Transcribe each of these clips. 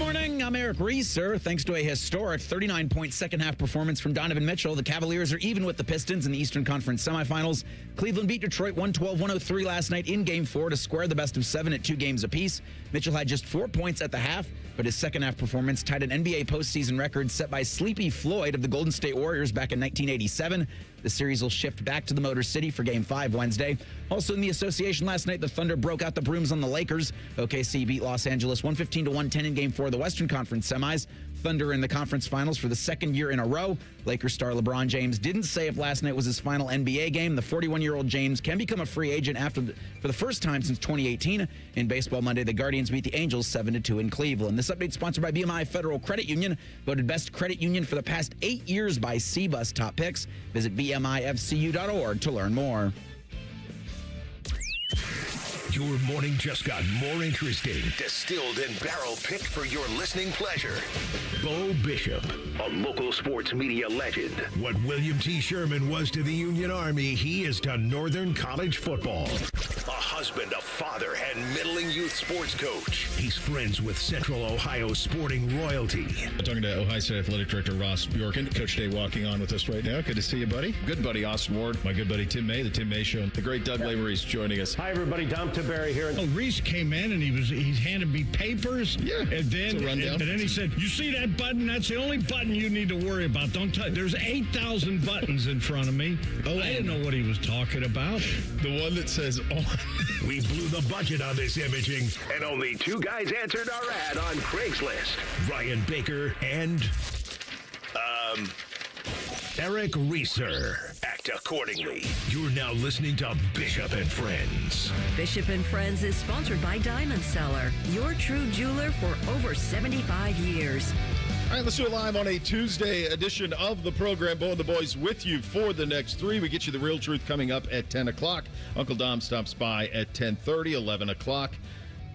morning. I'm Eric Reeser. Thanks to a historic 39-point second-half performance from Donovan Mitchell, the Cavaliers are even with the Pistons in the Eastern Conference semifinals. Cleveland beat Detroit 112-103 last night in Game 4 to square the best of 7 at 2 games apiece. Mitchell had just 4 points at the half, but his second-half performance tied an NBA postseason record set by Sleepy Floyd of the Golden State Warriors back in 1987. The series will shift back to the Motor City for Game 5 Wednesday. Also in the association last night, the Thunder broke out the brooms on the Lakers. OKC beat Los Angeles 115-110 in Game 4 of the Western Conference semis. Thunder in the conference finals for the second year in a row. Lakers star LeBron James didn't say if last night was his final NBA game. The 41-year-old James can become a free agent for the first time since 2018. In baseball Monday, the Guardians beat the Angels 7-2 in Cleveland. This update sponsored by BMI Federal Credit Union, voted best credit union for the past 8 years by CBUS Top Picks. Visit bmifcu.org to learn more. Your morning just got more interesting. Distilled and barrel-picked for your listening pleasure. Bo Bishop, a local sports media legend. What William T. Sherman was to the Union Army, he is to Northern College football. A husband, a father, and middling youth sports coach. He's friends with Central Ohio sporting royalty. I'm talking to Ohio State Athletic Director Ross Bjorken. Coach Day walking on with us right now. Good to see you, buddy. Good buddy Austin Ward. My good buddy Tim May, the Tim May Show. The great Doug Lavery's joining us. Hi, everybody. Dom Tiberi here. Oh, Reese came in and he handed me papers. Yeah, and then and then he said, "You see that button? That's the only button you need to worry about. Don't touch. There's 8,000 buttons in front of me." Oh, I didn't know what he was talking about. The one that says on. We blew the budget on this imaging, and only 2 guys answered our ad on Craigslist. Ryan Baker and Eric Reeser. Act accordingly. You're now listening to Bishop and Friends. Bishop and Friends is sponsored by Diamond Seller, your true jeweler for over 75 years. All right, let's do it live on a Tuesday edition of the program. Bo and the boys with you for the next 3. We get you the real truth coming up at 10 o'clock. Uncle Dom stops by at 10:30, 11 o'clock.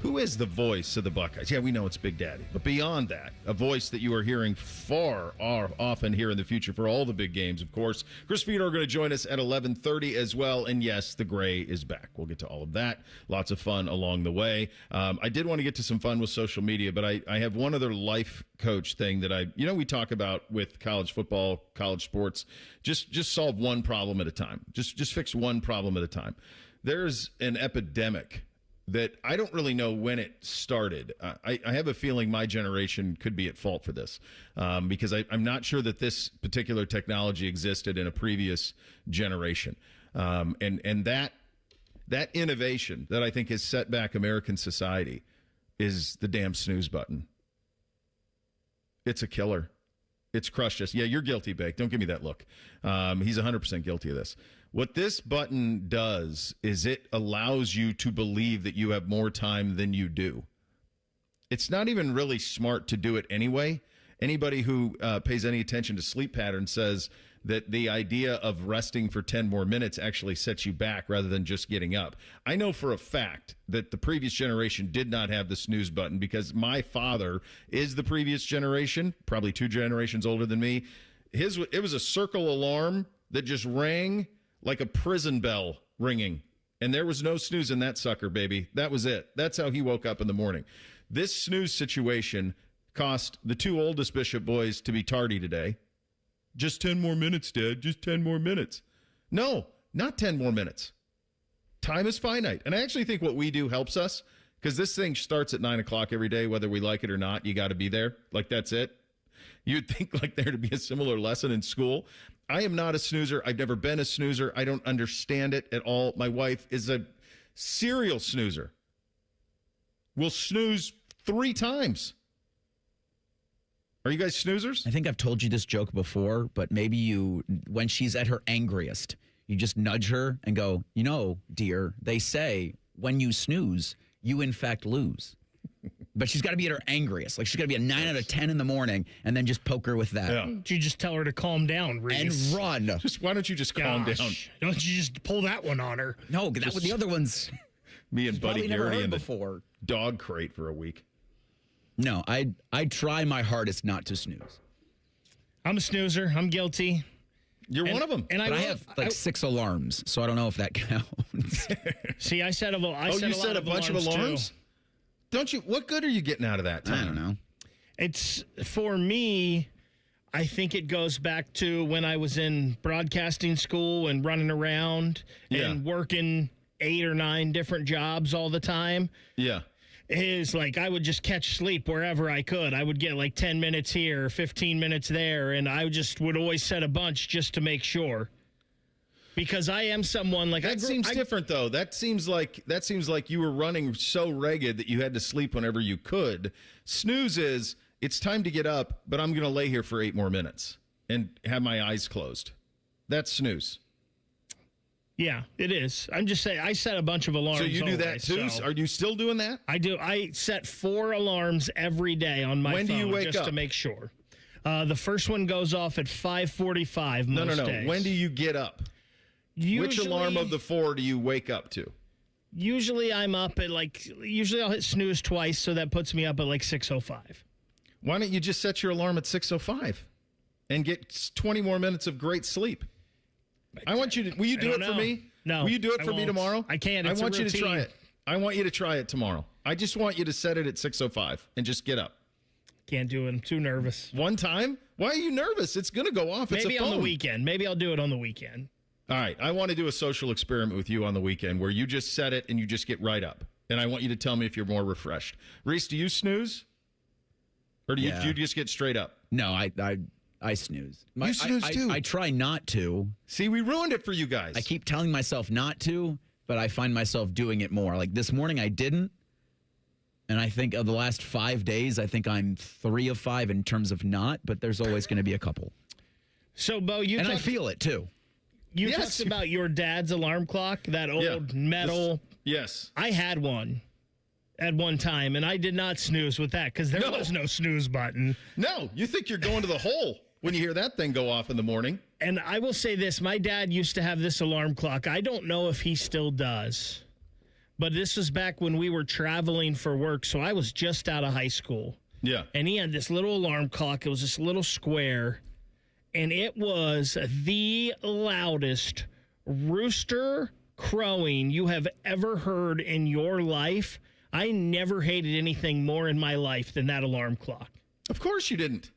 Who is the voice of the Buckeyes? Yeah, we know it's Big Daddy. But beyond that, a voice that you are hearing far often here in the future for all the big games, of course. Chris Fedor going to join us at 11:30 as well. And yes, the Gray is back. We'll get to all of that. Lots of fun along the way. I did want to get to some fun with social media, but I have one other life coach thing that we talk about with college football, college sports. Just solve one problem at a time. Just fix one problem at a time. There's an epidemic that I don't really know when it started. I have a feeling my generation could be at fault for this because I'm not sure that this particular technology existed in a previous generation. And that innovation that I think has set back American society is the damn snooze button. It's a killer. It's crushed us. Yeah, you're guilty, Bake. Don't give me that look. He's 100% guilty of this. What this button does is it allows you to believe that you have more time than you do. It's not even really smart to do it anyway. Anybody who pays any attention to sleep patterns says that the idea of resting for 10 more minutes actually sets you back rather than just getting up. I know for a fact that the previous generation did not have the snooze button because my father is the previous generation, probably 2 generations older than me. It was a circle alarm that just rang like a prison bell ringing. And there was no snooze in that sucker, baby. That was it. That's how he woke up in the morning. This snooze situation cost the 2 oldest Bishop boys to be tardy today. Just 10 more minutes, Dad. Just 10 more minutes. No, not 10 more minutes. Time is finite. And I actually think what we do helps us because this thing starts at 9 o'clock every day, whether we like it or not. You got to be there. Like, that's it. You'd think like there to be a similar lesson in school. I am not a snoozer. I've never been a snoozer. I don't understand it at all. My wife is a serial snoozer. Will snooze 3 times. Are you guys snoozers? I think I've told you this joke before, but maybe when she's at her angriest, you just nudge her and go, dear, they say when you snooze, you in fact lose. But she's got to be at her angriest. Like, she's got to be a 9 out of 10 in the morning and then just poke her with that. Yeah. You just tell her to calm down, Reese. And run. Why don't you just calm down? Don't you just pull that one on her? No, that was the other ones. Me and Buddy Garrity in the before. Dog crate for a week. No, I try my hardest not to snooze. I'm a snoozer. I'm guilty. You're one of them. And I have 6 alarms, so I don't know if that counts. See, I set a bunch of alarms? Too. Don't you? What good are you getting out of that time? I don't know. It's, for me, I think it goes back to when I was in broadcasting school and running around and working 8 or 9 different jobs all the time. Yeah. Is like I would just catch sleep wherever I could. I would get like 10 minutes here, 15 minutes there, and I just would always set a bunch just to make sure. Because I am someone like that seems different though. That seems like you were running so ragged that you had to sleep whenever you could. Snooze is it's time to get up, but I'm going to lay here for 8 more minutes and have my eyes closed. That's snooze. Yeah, it is. I'm just saying, I set a bunch of alarms. So you do that too? So Are you still doing that? I do. I set 4 alarms every day on my phone. When do you wake just up? To make sure. The first one goes off at 5:45 most No. days. When do you get up? Which alarm of the 4 do you wake up to? Usually I'm up at usually I'll hit snooze twice, so that puts me up at like 6:05. Why don't you just set your alarm at 6:05 and get 20 more minutes of great sleep? I want you to. Will you do it for me? No. Will you do it for me tomorrow? I can't. It's I want a you to try routine. it. I want you to try it tomorrow. I just want you to set it at 6:05 and just get up. Can't do it. I'm too nervous. One time? Why are you nervous? It's going to go off. It's Maybe a phone. on the weekend. Maybe I'll do it on the weekend. All right. I want to do a social experiment with you on the weekend where you just set it and you just get right up. And I want you to tell me if you're more refreshed. Reese, do you snooze? Or do you just get straight up? No, I snooze. You snooze too. I try not to. See, we ruined it for you guys. I keep telling myself not to, but I find myself doing it more. Like this morning, I didn't. And I think of the last 5 days, I think I'm 3 of 5 in terms of not, but there's always going to be a couple. So, Bo, I feel it too. You talked about your dad's alarm clock, that old metal. Yes. I had one at one time, and I did not snooze with that because there was no snooze button. No, you think you're going to the hole when you hear that thing go off in the morning. And I will say this, my dad used to have this alarm clock. I don't know if he still does, but this was back when we were traveling for work, so I was just out of high school. Yeah. And he had this little alarm clock. It was this little square, and it was the loudest rooster crowing you have ever heard in your life. I never hated anything more in my life than that alarm clock. Of course you didn't.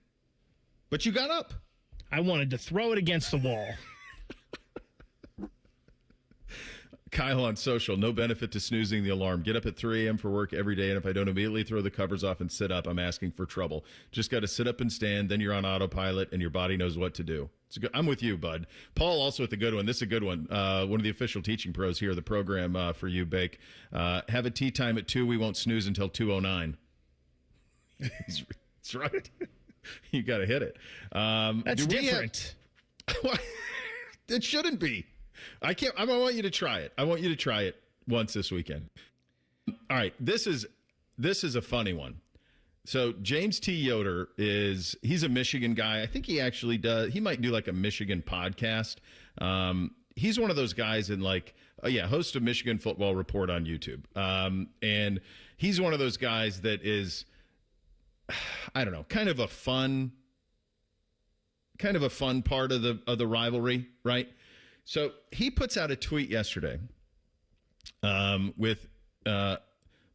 But you got up. I wanted to throw it against the wall. Kyle on social, no benefit to snoozing the alarm. Get up at 3 a.m. for work every day, and if I don't immediately throw the covers off and sit up, I'm asking for trouble. Just got to sit up and stand, then you're on autopilot, and your body knows what to do. I'm with you, bud. Paul also with the good one. This is a good one. One of the official teaching pros here, the program for you, Bake. Have a tea time at 2. We won't snooze until 2:09. That's right. You got to hit it. That's different. It shouldn't be. I want you to try it. I want you to try it once this weekend. All right. This is a funny one. So James T. Yoder he's a Michigan guy. I think he actually he might do like a Michigan podcast. He's one of those guys host of Michigan Football Report on YouTube. And he's one of those guys that is, I don't know, kind of a fun part of the rivalry, right? So he puts out a tweet yesterday with the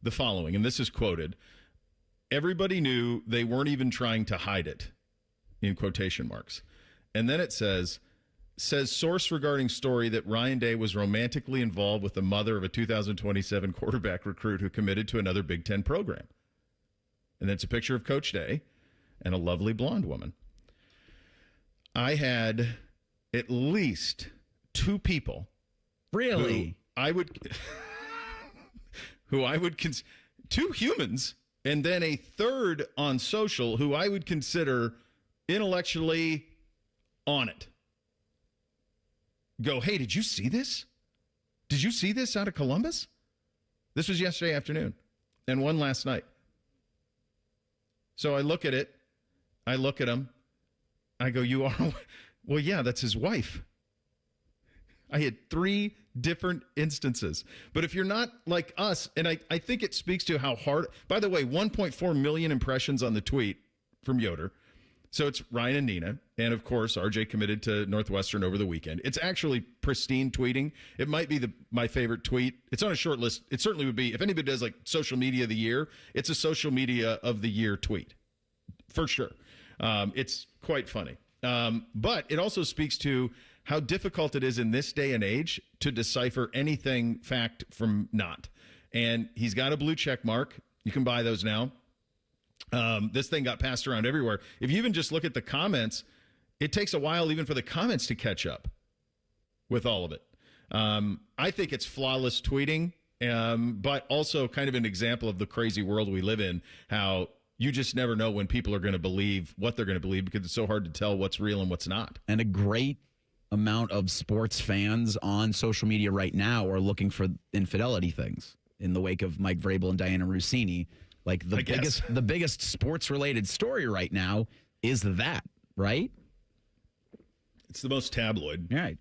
following, and this is quoted. Everybody knew they weren't even trying to hide it, in quotation marks. And then it says source regarding story that Ryan Day was romantically involved with the mother of a 2027 quarterback recruit who committed to another Big Ten program. And then it's a picture of Coach Day and a lovely blonde woman. I had at least 2 people. Really? Who I would 2 humans, and then a third on social who I would consider intellectually on it. Go, hey, did you see this? Did you see this out of Columbus? This was yesterday afternoon, and one last night. So I look at it. I look at him. I go, you are? Well, yeah, that's his wife. I had 3 different instances. But if you're not like us, and I think it speaks to how hard, by the way, 1.4 million impressions on the tweet from Yoder. So it's Ryan and Nina. And of course, RJ committed to Northwestern over the weekend. It's actually pristine tweeting. It might be my favorite tweet. It's on a short list. It certainly would be, if anybody does like social media of the year, it's a social media of the year tweet for sure. It's quite funny. But it also speaks to how difficult it is in this day and age to decipher anything fact from not. And he's got a blue check mark. You can buy those now. This thing got passed around everywhere. If you even just look at the comments, it takes a while even for the comments to catch up with all of it. I think it's flawless tweeting, but also kind of an example of the crazy world we live in, how you just never know when people are going to believe what they're going to believe because it's so hard to tell what's real and what's not. And a great amount of sports fans on social media right now are looking for infidelity things in the wake of Mike Vrabel and Diana Rossini. Like the biggest sports related story right now is that, right? It's the most tabloid. Right.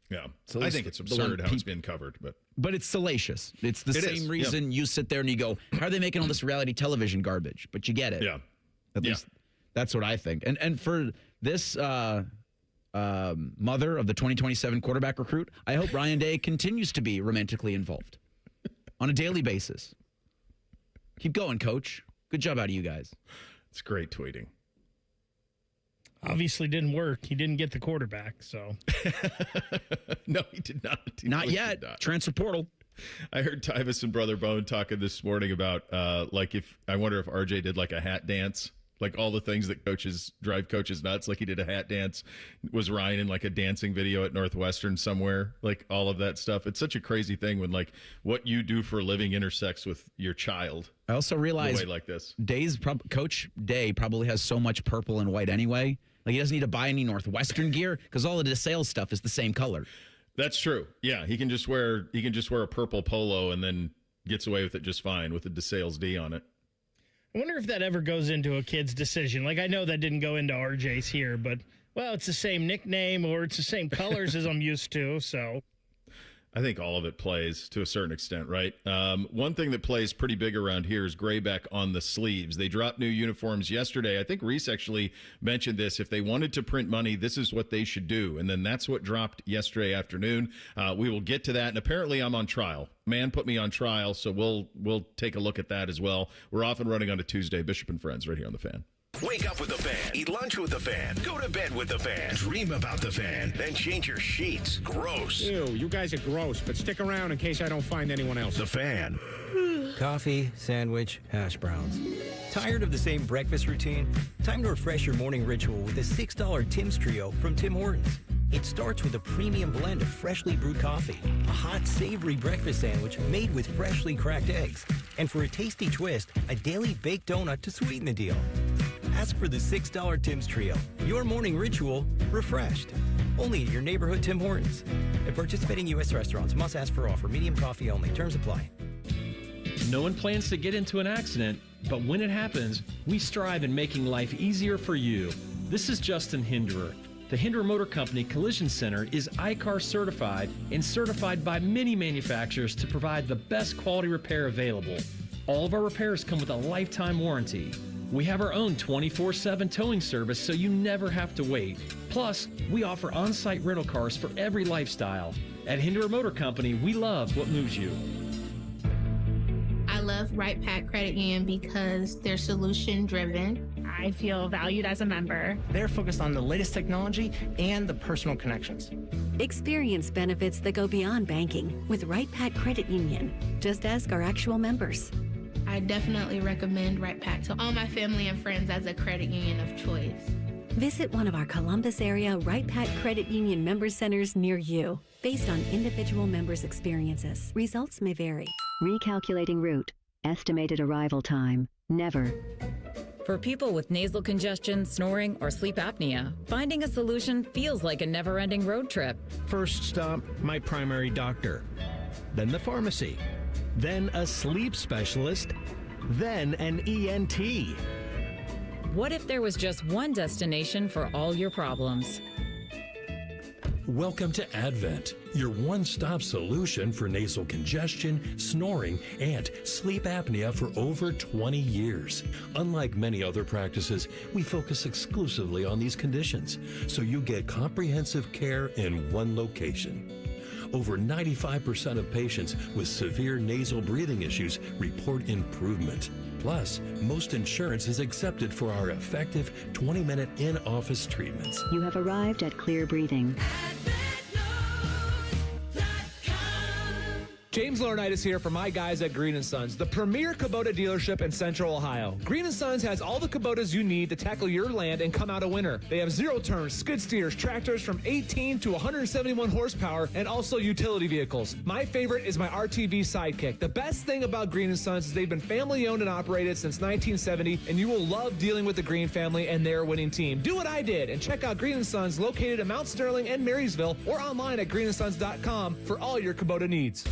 Yeah. So I think it's absurd how it's been covered, but it's salacious. It's the same reason you sit there and you go, how are they making all this reality television garbage? But you get it. Yeah. At least that's what I think. And for this mother of the 2027 quarterback recruit, I hope Ryan Day continues to be romantically involved on a daily basis. Keep going, Coach. Good job out of you guys. It's great tweeting. Obviously didn't work. He didn't get the quarterback, so. No, he did not. Not yet. Transfer portal. I heard Tyvus and Brother Bone talking this morning about, I wonder if RJ did like a hat dance, like all the things that drive coaches nuts. Like he did a hat dance. Was Ryan in like a dancing video at Northwestern somewhere? Like all of that stuff. It's such a crazy thing when like what you do for a living intersects with your child. I also realize like this. Coach Day probably has so much purple and white anyway. Like he doesn't need to buy any Northwestern gear because all of the DeSales stuff is the same color. That's true. Yeah, he can just wear a purple polo and then gets away with it just fine with the DeSales D on it. I wonder if that ever goes into a kid's decision. Like I know that didn't go into RJ's here, but well, it's the same nickname or it's the same colors as I'm used to, so. I think all of it plays to a certain extent, right? One thing that plays pretty big around here is grayback on the sleeves. They dropped new uniforms yesterday. I think Reese actually mentioned this. If they wanted to print money, this is what they should do. And then that's what dropped yesterday afternoon. We will get to that. And apparently I'm on trial. Man put me on trial, so we'll take a look at that as well. We're off and running on a Tuesday. Bishop and Friends right here on The Fan. Wake up with the Fan. Eat lunch with the Fan. Go to bed with the Fan. Dream about the Fan. Then change your sheets. Gross. Ew, you guys are gross, but stick around in case I don't find anyone else. The Fan. Coffee, sandwich, hash browns. Tired of the same breakfast routine? Time to refresh your morning ritual with a $6 Tim's Trio from Tim Hortons. It starts with a premium blend of freshly brewed coffee, a hot, savory breakfast sandwich made with freshly cracked eggs, and for a tasty twist, a daily baked donut to sweeten the deal. Ask for the $6 Tim's Trio. Your morning ritual refreshed. Only at your neighborhood Tim Hortons. At participating U.S. restaurants, must ask for offer. Medium coffee only. Terms apply. No one plans to get into an accident, but when it happens, we strive in making life easier for you. This is Justin Hinderer. The Hinderer Motor Company Collision Center is ICAR certified and certified by many manufacturers to provide the best quality repair available. All of our repairs come with a lifetime warranty. We have our own 24/7 towing service so you never have to wait. Plus, we offer on-site rental cars for every lifestyle. At Hinderer Motor Company, we love what moves you. I love Right Pack Credit Union because they're solution driven. I feel valued as a member. They're focused on the latest technology and the personal connections. Experience benefits that go beyond banking with Right Pack Credit Union. Just ask our actual members. I definitely recommend Right Pack to all my family and friends as a credit union of choice. Visit one of our Columbus area Right Pack Credit Union member centers near you. Based on individual members' experiences, results may vary. Recalculating route. Estimated arrival time. Never. For people with nasal congestion, snoring, or sleep apnea, finding a solution feels like a never-ending road trip. First stop, my primary doctor. Then the pharmacy. Then a sleep specialist. Then an ENT. What if there was just one destination for all your problems? Welcome to Advent, your one-stop solution for nasal congestion, snoring, and sleep apnea for over 20 years. Unlike many other practices, we focus exclusively on these conditions, so you get comprehensive care in one location. Over 95% of patients with severe nasal breathing issues report improvement. Plus, most insurance is accepted for our effective 20-minute in-office treatments. You have arrived at Clear Breathing. James Laurinaitis here for my guys at Green & Sons, the premier Kubota dealership in Central Ohio. Green & Sons has all the Kubotas you need to tackle your land and come out a winner. They have zero-turn, skid steers, tractors from 18 to 171 horsepower, and also utility vehicles. My favorite is my RTV Sidekick. The best thing about Green & Sons is they've been family-owned and operated since 1970, and you will love dealing with the Green family and their winning team. Do what I did and check out Green & Sons located in Mount Sterling and Marysville or online at greenandsons.com for all your Kubota needs.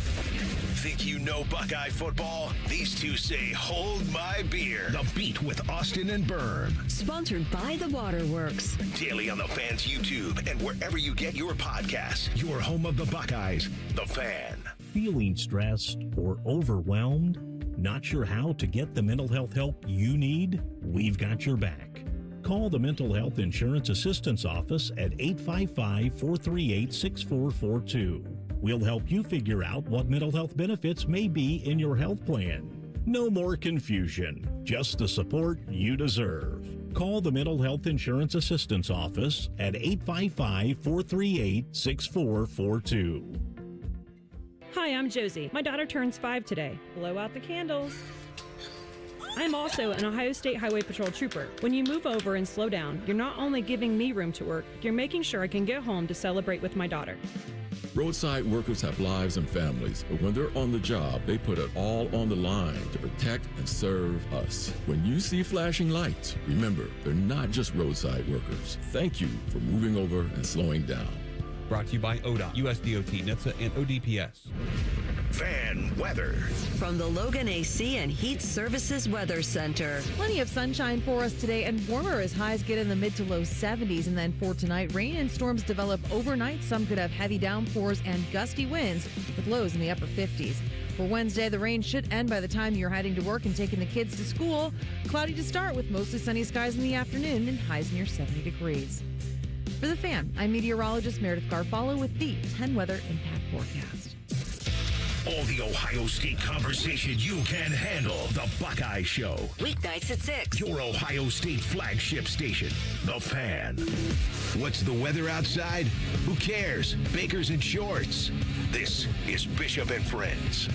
Think you know Buckeye football? These two say, hold my beer. The Beat with Austin and Berm. Sponsored by the Waterworks. Daily on the Fan's YouTube and wherever you get your podcasts. Your home of the Buckeyes, The Fan. Feeling stressed or overwhelmed? Not sure how to get the mental health help you need? We've got your back. Call the Mental Health Insurance Assistance Office at 855-438-6442. We'll help you figure out what mental health benefits may be in your health plan. No more confusion, just the support you deserve. Call the Mental Health Insurance Assistance Office at 855-438-6442. Hi, I'm Josie. My daughter turns 5 today. Blow out the candles. I'm also an Ohio State Highway Patrol trooper. When you move over and slow down, you're not only giving me room to work, you're making sure I can get home to celebrate with my daughter. Roadside workers have lives and families, but when they're on the job, they put it all on the line to protect and serve us. When you see flashing lights, remember, they're not just roadside workers. Thank you for moving over and slowing down. Brought to you by ODOT, USDOT, NHTSA, and ODPS. Fan weather. From the Logan AC and Heat Services Weather Center. Plenty of sunshine for us today and warmer as highs get in the mid to low 70s. And then for tonight, rain and storms develop overnight. Some could have heavy downpours and gusty winds with lows in the upper 50s. For Wednesday, the rain should end by the time you're heading to work and taking the kids to school. Cloudy to start with mostly sunny skies in the afternoon and highs near 70 degrees. For The Fan, I'm meteorologist Meredith Garfalo with the 10 Weather Impact Forecast. All the Ohio State conversation you can handle. The Buckeye Show. Weeknights at 6. Your Ohio State flagship station. The Fan. What's the weather outside? Who cares? Bakers in shorts. This is Bishop and Friends.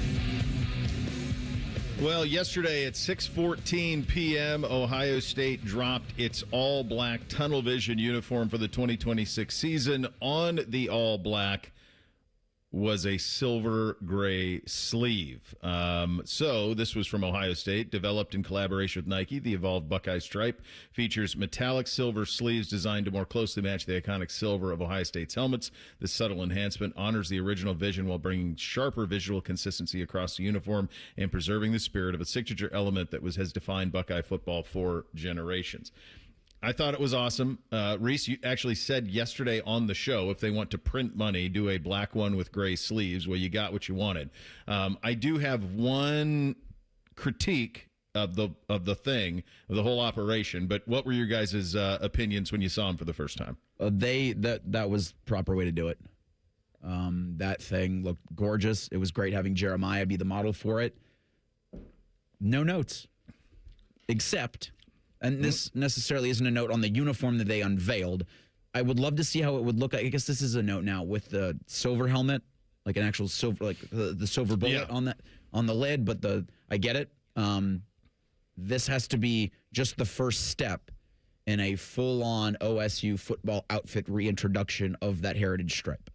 Well, yesterday at 6:14 p.m., Ohio State dropped its all-black tunnel vision uniform for the 2026 season. On the all-black was a silver-gray sleeve. So this was from Ohio State, developed in collaboration with Nike. The Evolved Buckeye Stripe features metallic silver sleeves designed to more closely match the iconic silver of Ohio State's helmets. This subtle enhancement honors the original vision while bringing sharper visual consistency across the uniform and preserving the spirit of a signature element that has defined Buckeye football for generations. I thought it was awesome. Reese, you actually said yesterday on the show, if they want to print money, do a black one with gray sleeves. Well, you got what you wanted. I do have one critique of the whole operation. But what were your guys' opinions when you saw them for the first time? That was the proper way to do it. That thing looked gorgeous. It was great having Jeremiah be the model for it. No notes, except. And this necessarily isn't a note on the uniform that they unveiled. I would love to see how it would look. I guess this is a note now with the silver helmet, like an actual silver, like the silver bullet on the lid. But I get it. This has to be just the first step in a full-on OSU football outfit reintroduction of that heritage stripe.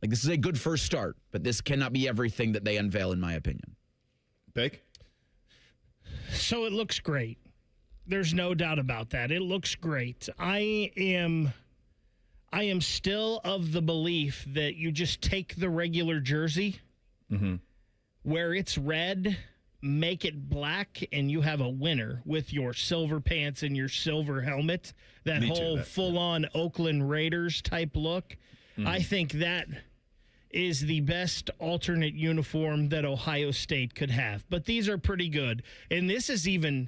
Like, this is a good first start, but this cannot be everything that they unveil, in my opinion. Bake? So it looks great. There's no doubt about that. It looks great. I am still of the belief that you just take the regular jersey where it's red, make it black, and you have a winner with your silver pants and your silver helmet. That whole full-on Oakland Raiders type look. I think that is the best alternate uniform that Ohio State could have. But these are pretty good. And this is even...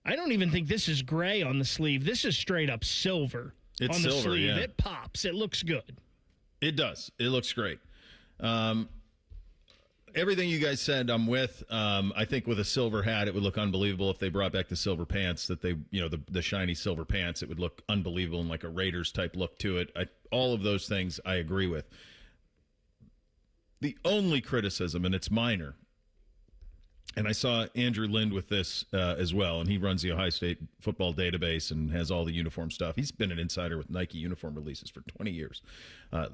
I don't even think this is gray on the sleeve. This is straight up silver on the sleeve. Yeah. It pops. It looks good. It does. It looks great. everything you guys said, I'm with. I think with a silver hat, it would look unbelievable if they brought back the silver pants. That they, the shiny silver pants, it would look unbelievable and like a Raiders type look to it. All of those things I agree with. The only criticism, and it's minor, and I saw Andrew Lind with this as well, and he runs the Ohio State football database and has all the uniform stuff. He's been an insider with Nike uniform releases for 20 years,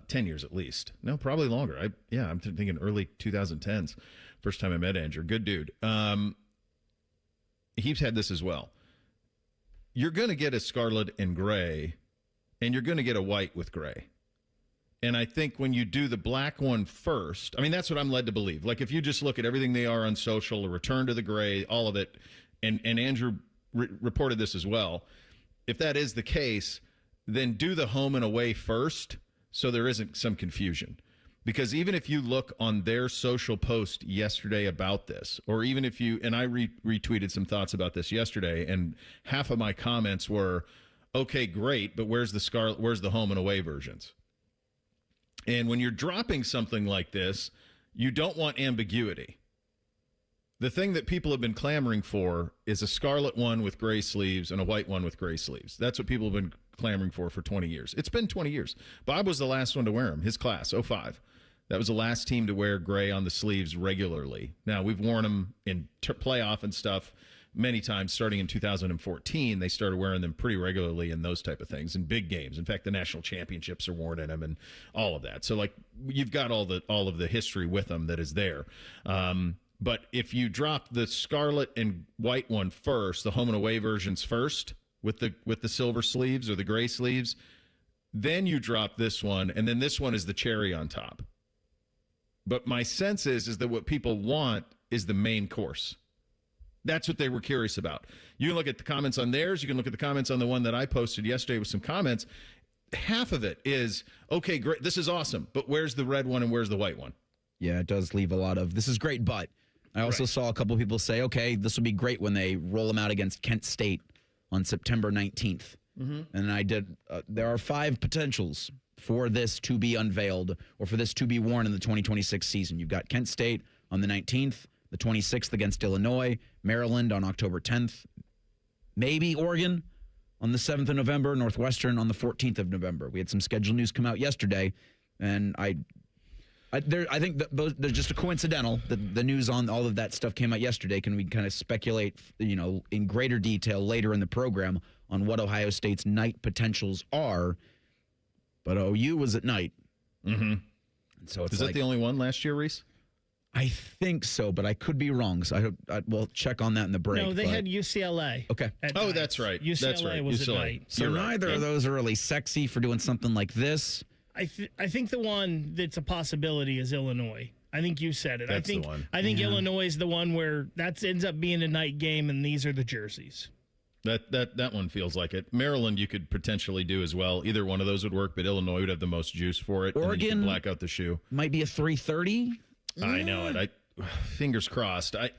10 years at least. No, probably longer. I'm thinking early 2010s. First time I met Andrew. Good dude. He's had this as well. You're going to get a scarlet and gray, and you're going to get a white with gray. And I think when you do the black one first, I mean, that's what I'm led to believe. Like, if you just look at everything they are on social, a return to the gray, all of it, and Andrew reported this as well. If that is the case, then do the home and away first so there isn't some confusion. Because even if you look on their social post yesterday about this, or even if you, and I retweeted some thoughts about this yesterday, and half of my comments were, okay, great, but where's the home and away versions? And when you're dropping something like this, you don't want ambiguity. The thing that people have been clamoring for is a scarlet one with gray sleeves and a white one with gray sleeves. That's what people have been clamoring for 20 years. It's been 20 years. Bob was the last one to wear them, his class, 05. That was the last team to wear gray on the sleeves regularly. Now, we've worn them in playoff and stuff many times. Starting in 2014, they started wearing them pretty regularly in those type of things, in big games. In fact, the national championships are worn in them and all of that. So, like, you've got all of the history with them that is there. But if you drop the scarlet and white one first, the home and away versions first, with the silver sleeves or the gray sleeves, then you drop this one, and then this one is the cherry on top. But my sense is that what people want is the main course. That's what they were curious about. You can look at the comments on theirs. You can look at the comments on the one that I posted yesterday with some comments. Half of it is, okay, great, this is awesome, but where's the red one and where's the white one? Yeah, it does leave a lot of, this is great, but I also saw a couple people say, okay, this will be great when they roll them out against Kent State on September 19th. Mm-hmm. And I did, there are 5 potentials for this to be unveiled or for this to be worn in the 2026 season. You've got Kent State on the 19th, the 26th against Illinois, Maryland on October 10th, maybe Oregon on the 7th of November, Northwestern on the 14th of November. We had some schedule news come out yesterday, and I think that they're just a coincidental that the news on all of that stuff came out yesterday. Can we kind of speculate, in greater detail later in the program on what Ohio State's night potentials are? But OU was at night. Mm-hmm. So it's is that the only one last year, Reese? I think so, but I could be wrong. So we'll check on that in the break. No, they had UCLA. Okay. Oh, that's right. UCLA that's right. was at night. So neither of those are really sexy for doing something like this. I think the one that's a possibility is Illinois. I think you said it. That's the one. I think Illinois is the one where that ends up being a night game, and these are the jerseys. That one feels like it. Maryland you could potentially do as well. Either one of those would work, but Illinois would have the most juice for it. Oregon, and then you can black out the shoe. Might be a 3:30. I know it. Fingers crossed. I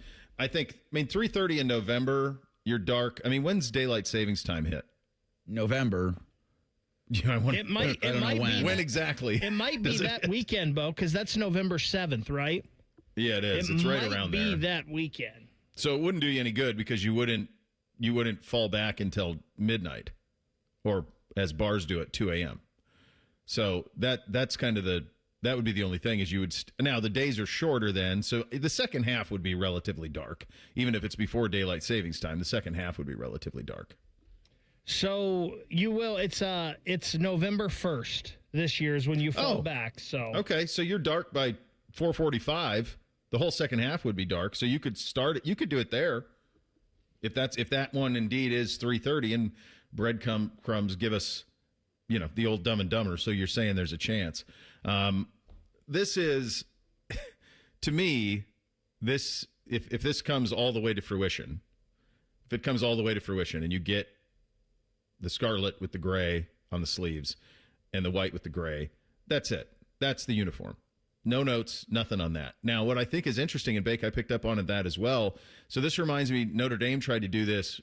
think 3:30 in November. You're dark. I mean, when's daylight savings time hit? November. Yeah, it might I don't know when. When exactly? It might be that weekend, Bo, because that's November 7th, right? Yeah, it is. It's right around there. It might be that weekend. So it wouldn't do you any good because you wouldn't fall back until midnight, or as bars do at 2 a.m. So that's kind of that would be the only thing is you would now the days are shorter then, so the second half would be relatively dark. Even if it's before daylight savings time, the second half would be relatively dark. So you will. It's November 1st this year is when you fall back. So okay, so you're dark by 4:45. The whole second half would be dark. So you could start it. You could do it there. If that one indeed is 3:30 and breadcrumbs give us, the old Dumb and Dumber. So you're saying there's a chance. This is, to me, this if this comes all the way to fruition, and you get the scarlet with the gray on the sleeves and the white with the gray, that's it. That's the uniform. No notes, nothing on that. Now, what I think is interesting, and Bake, I picked up on that as well. So this reminds me, Notre Dame tried to do this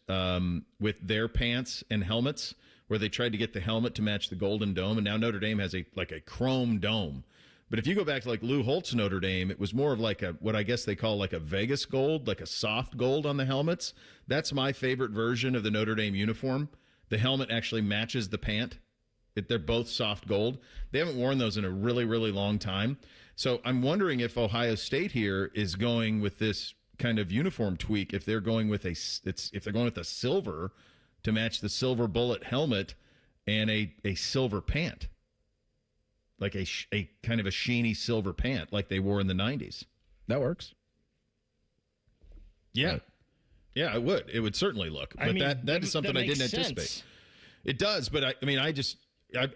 with their pants and helmets, where they tried to get the helmet to match the golden dome, and now Notre Dame has a chrome dome But if you go back to like Lou Holtz Notre Dame, it was more of like what I guess they call like a Vegas gold, like a soft gold on the helmets. That's my favorite version of the Notre Dame uniform. The helmet actually matches the pant. They're both soft gold. They haven't worn those in a really, really long time. So I'm wondering if Ohio State here is going with this kind of uniform tweak. If they're going with a silver to match the silver bullet helmet and a silver pant. Like a kind of a sheeny silver pant like they wore in the 90s. That works. Yeah. Right. Yeah, it would. It would certainly look. But that is something I didn't anticipate. It does, but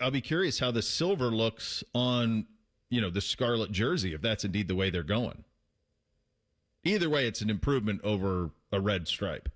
I'll be curious how the silver looks on, the scarlet jersey, if that's indeed the way they're going. Either way, it's an improvement over a red stripe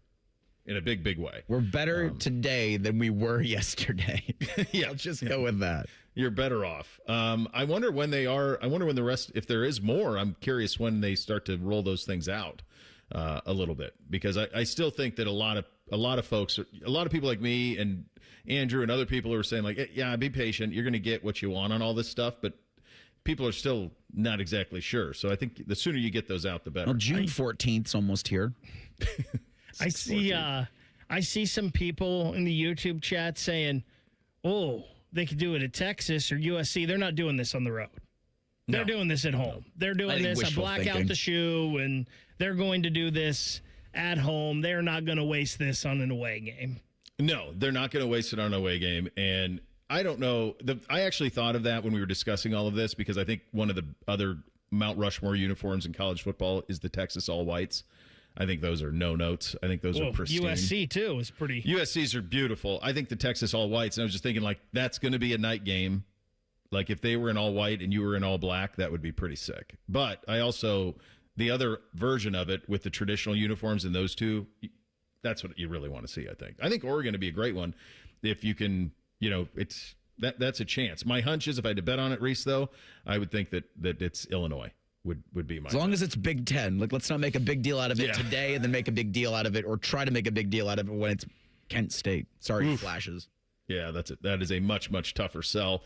in a big, big way. We're better today than we were yesterday. Yeah. Let's just go with that. You're better off. I wonder when the rest, if there is more, I'm curious when they start to roll those things out a little bit, because I still think that a lot of folks, a lot of people like me and Andrew and other people who are saying like, yeah, be patient. You're going to get what you want on all this stuff, but people are still not exactly sure. So I think the sooner you get those out, the better. Well, June 14th is almost here. I see some people in the YouTube chat saying, oh, they could do it at Texas or USC. They're not doing this on the road. They're doing this at home. They're doing this. I black out the shoe, and they're going to do this at home. They're not going to waste this on an away game. No, they're not going to waste it on an away game. And I don't know. I actually thought of that when we were discussing all of this, because I think one of the other Mount Rushmore uniforms in college football is the Texas All Whites. I think those are no notes. I think those are pristine. USC, too, is pretty. USC's are beautiful. I think the Texas All Whites, and I was just thinking, like, that's going to be a night game. Like, if they were in all white and you were in all black, that would be pretty sick. But I also, the other version of it with the traditional uniforms and those two, that's what you really want to see, I think. I think Oregon would be a great one if you can, that's a chance. My hunch is, if I had to bet on it, Reese, though, I would think that it's Illinois. Would be my as long as it's Big Ten. Like, let's not make a big deal out of it today and then make a big deal out of it, or try to make a big deal out of it when it's Kent State. Sorry, Flashes. Yeah, that is a much, much tougher sell.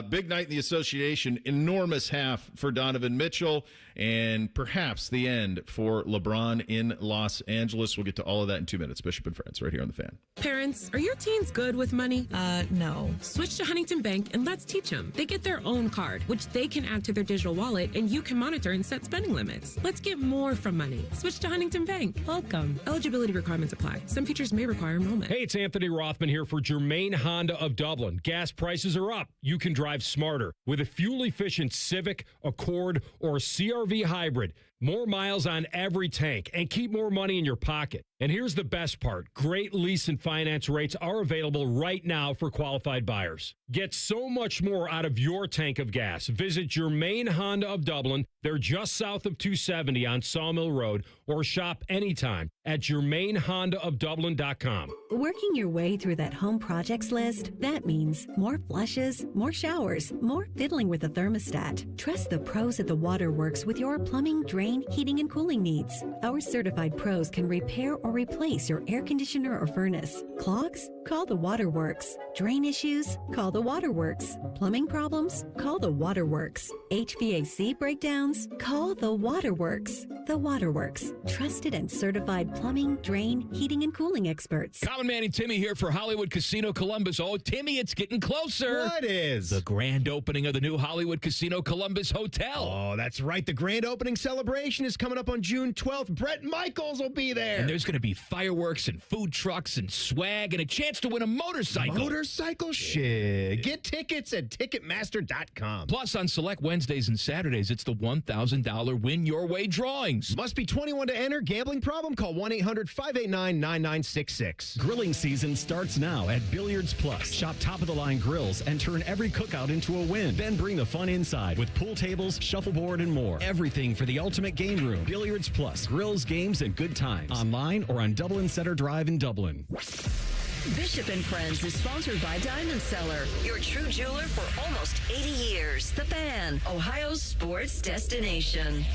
Big night in the association. Enormous half for Donovan Mitchell, and perhaps the end for LeBron in Los Angeles. We'll get to all of that in 2 minutes. Bishop and Friends, right here on The Fan. Parents, are your teens good with money? No. Switch to Huntington Bank and let's teach them. They get their own card, which they can add to their digital wallet, and you can monitor and set spending limits. Let's get more from money. Switch to Huntington Bank. Welcome. Eligibility requirements apply. Some features may require enrollment. Hey, it's Anthony Rothman here for Germain Honda of Dublin. Gas prices are up. You can drive smarter with a fuel-efficient Civic, Accord, or CR-V hybrid. More miles on every tank and keep more money in your pocket. And here's the best part. Great lease and finance rates are available right now for qualified buyers. Get so much more out of your tank of gas. Visit Germain Honda of Dublin. They're just south of 270 on Sawmill Road, or shop anytime at GermainHondaofDublin.com. Working your way through that home projects list, that means more flushes, more showers, more fiddling with the thermostat. Trust the pros at the Waterworks with your plumbing, drain, heating, and cooling needs. Our certified pros can repair or replace your air conditioner or furnace. Clogs? Call the Waterworks. Drain issues? Call the Waterworks. Plumbing problems? Call the Waterworks. HVAC breakdowns? Call the Waterworks. The Waterworks. Trusted and certified plumbing, drain, heating, and cooling experts. Common Man and Timmy here for Hollywood Casino Columbus. Oh, Timmy, it's getting closer. What is? The grand opening of the new Hollywood Casino Columbus Hotel. Oh, that's right. The grand opening celebration is coming up on June 12th. Brett Michaels will be there. And there's going to be fireworks and food trucks and swag and a chance to win a motorcycle. Motorcycle shit. Get tickets at Ticketmaster.com. Plus, on select Wednesdays and Saturdays, it's the $1,000 Win Your Way drawings. Must be 21 to enter. Gambling problem? Call 1-800-589-9966. Grilling season starts now at Billiards Plus. Shop top-of-the-line grills and turn every cookout into a win. Then bring the fun inside with pool tables, shuffleboard, and more. Everything for the ultimate game room. Billiards Plus. Grills, games, and good times. Online or on Dublin Center Drive in Dublin. Bishop and Friends is sponsored by Diamond Seller, your true jeweler for almost 80 years. The Fan, Ohio's sports destination.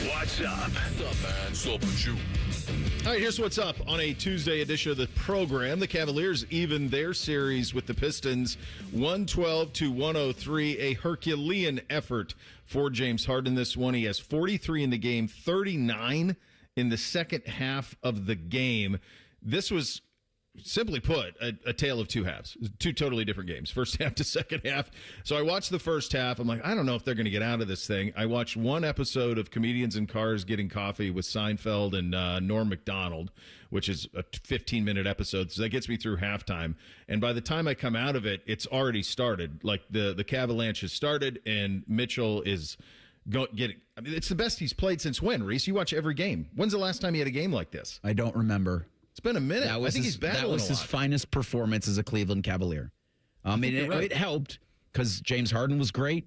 What's up? What's up, man? What's up with you? All right, here's what's up on a Tuesday edition of the program. The Cavaliers even their series with the Pistons 112-103, a Herculean effort for James Harden this one. He has 43 in the game, 39 in the second half of the game. This was, simply put, a tale of two halves, two totally different games, first half to second half. So I watched the first half. I'm like, I don't know if they're going to get out of this thing. I watched one episode of Comedians in Cars Getting Coffee with Seinfeld and Norm Macdonald, which is a 15-minute episode. So that gets me through halftime. And by the time I come out of it, it's already started. Like the Cavalanche has started, and Mitchell is getting. I mean, it's the best he's played since when, Reese? You watch every game. When's the last time he had a game like this? I don't remember. It's been a minute. I think he's battling a lot. That was his finest performance as a Cleveland Cavalier. It helped because James Harden was great.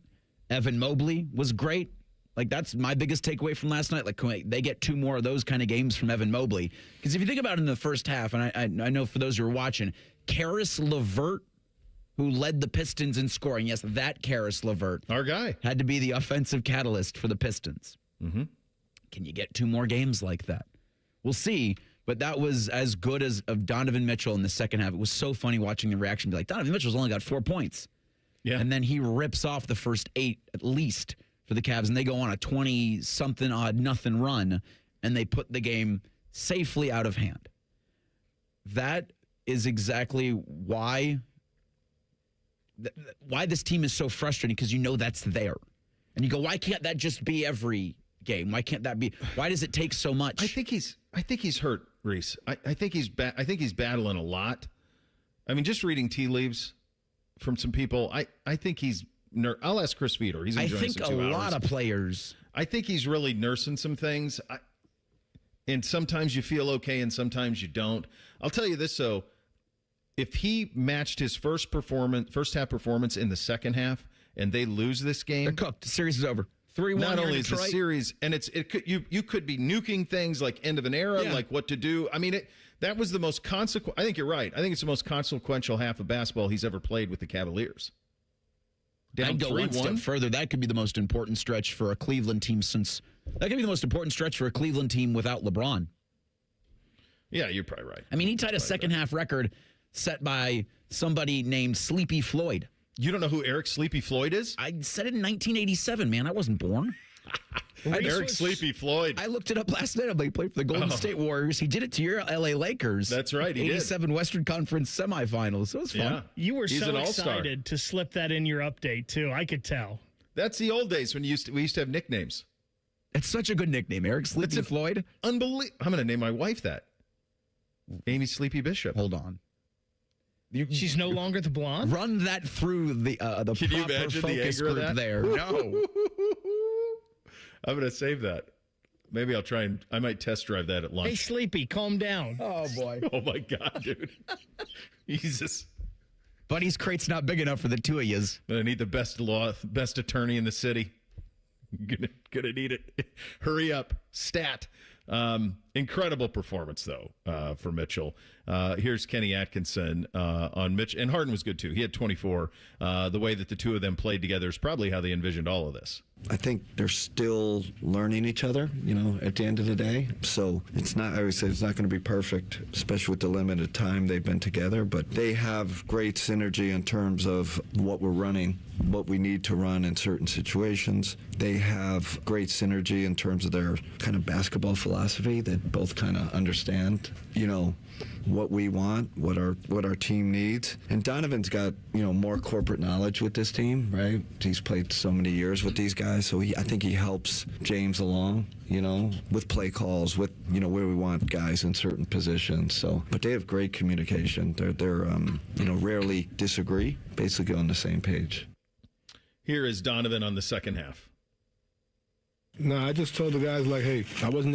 Evan Mobley was great. Like, that's my biggest takeaway from last night. Like, they get two more of those kind of games from Evan Mobley. Because if you think about it in the first half, and I know for those who are watching, Karis LeVert, who led the Pistons in scoring, yes, that Karis LeVert, our guy, had to be the offensive catalyst for the Pistons. Mm-hmm. Can you get two more games like that? We'll see. But that was as good as of Donovan Mitchell in the second half. It was so funny watching the reaction. Be like, Donovan Mitchell's only got 4 points. Yeah. And then he rips off the first 8 at least for the Cavs, and they go on a 20-something odd nothing run, and they put the game safely out of hand. That is exactly why this team is so frustrating, because you know that's there. And you go, why can't that just be every game? Why can't that be? Why does it take so much? I think he's hurt, Reese. I think he's battling a lot. I mean, just reading tea leaves from some people, I think he's. I'll ask Chris Fedor. He's enjoying I think a lot of players. I think he's really nursing some things, and sometimes you feel okay, and sometimes you don't. I'll tell you this though: if he matched his first half performance in the second half, and they lose this game, they're cooked. The series is over. 3-1. Not only is the series, and you could be nuking things like end of an era, like what to do. I mean, that was the most consequential. I think you're right. I think it's the most consequential half of basketball he's ever played with the Cavaliers. Down I'd go 3-1. one step further. That could be the most important stretch for a Cleveland team that could be the most important stretch for a Cleveland team without LeBron. Yeah, you're probably right. I mean, he tied a second half record set by somebody named Sleepy Floyd. You don't know who Eric Sleepy Floyd is? I said it in 1987, man. I wasn't born. Eric Sleepy Floyd. I looked it up last night. He played for the Golden State Warriors. He did it to your LA Lakers. That's right. He 87 did. Western Conference semifinals. So it was fun. Yeah. You were He's so an all-star. excited to slip that in your update, too. I could tell. That's the old days when we used to have nicknames. It's such a good nickname, Eric Sleepy Floyd. Unbelievable. I'm going to name my wife that. Amy Sleepy Bishop. Hold on. She's no longer the blonde? Run that through the Can you proper imagine focus the anger group of that? there. No. I'm going to save that. Maybe I'll try and I might test drive that at lunch. Hey, Sleepy, calm down. Oh, boy. Oh, my God, dude. Jesus. Buddy's crate's not big enough for the two of yous. I need the best attorney in the city. Gonna need it. Hurry up. Stat. Incredible performance, though, for Mitchell. Here's Kenny Atkinson on Mitch. And Harden was good, too. He had 24. The way that the two of them played together is probably how they envisioned all of this. I think they're still learning each other, at the end of the day. So it's not, I always say it's not going to be perfect, especially with the limited time they've been together. But they have great synergy in terms of what we're running, what we need to run in certain situations. They have great synergy in terms of their kind of basketball philosophy that both kind of understand, what we want, what our team needs. And Donovan's got, more corporate knowledge with this team, right? He's played so many years with these guys, so I think he helps James along, with play calls, with, where we want guys in certain positions. So, but they have great communication. They're rarely disagree, basically on the same page. Here is Donovan on the second half. No, I just told the guys, hey, I wasn't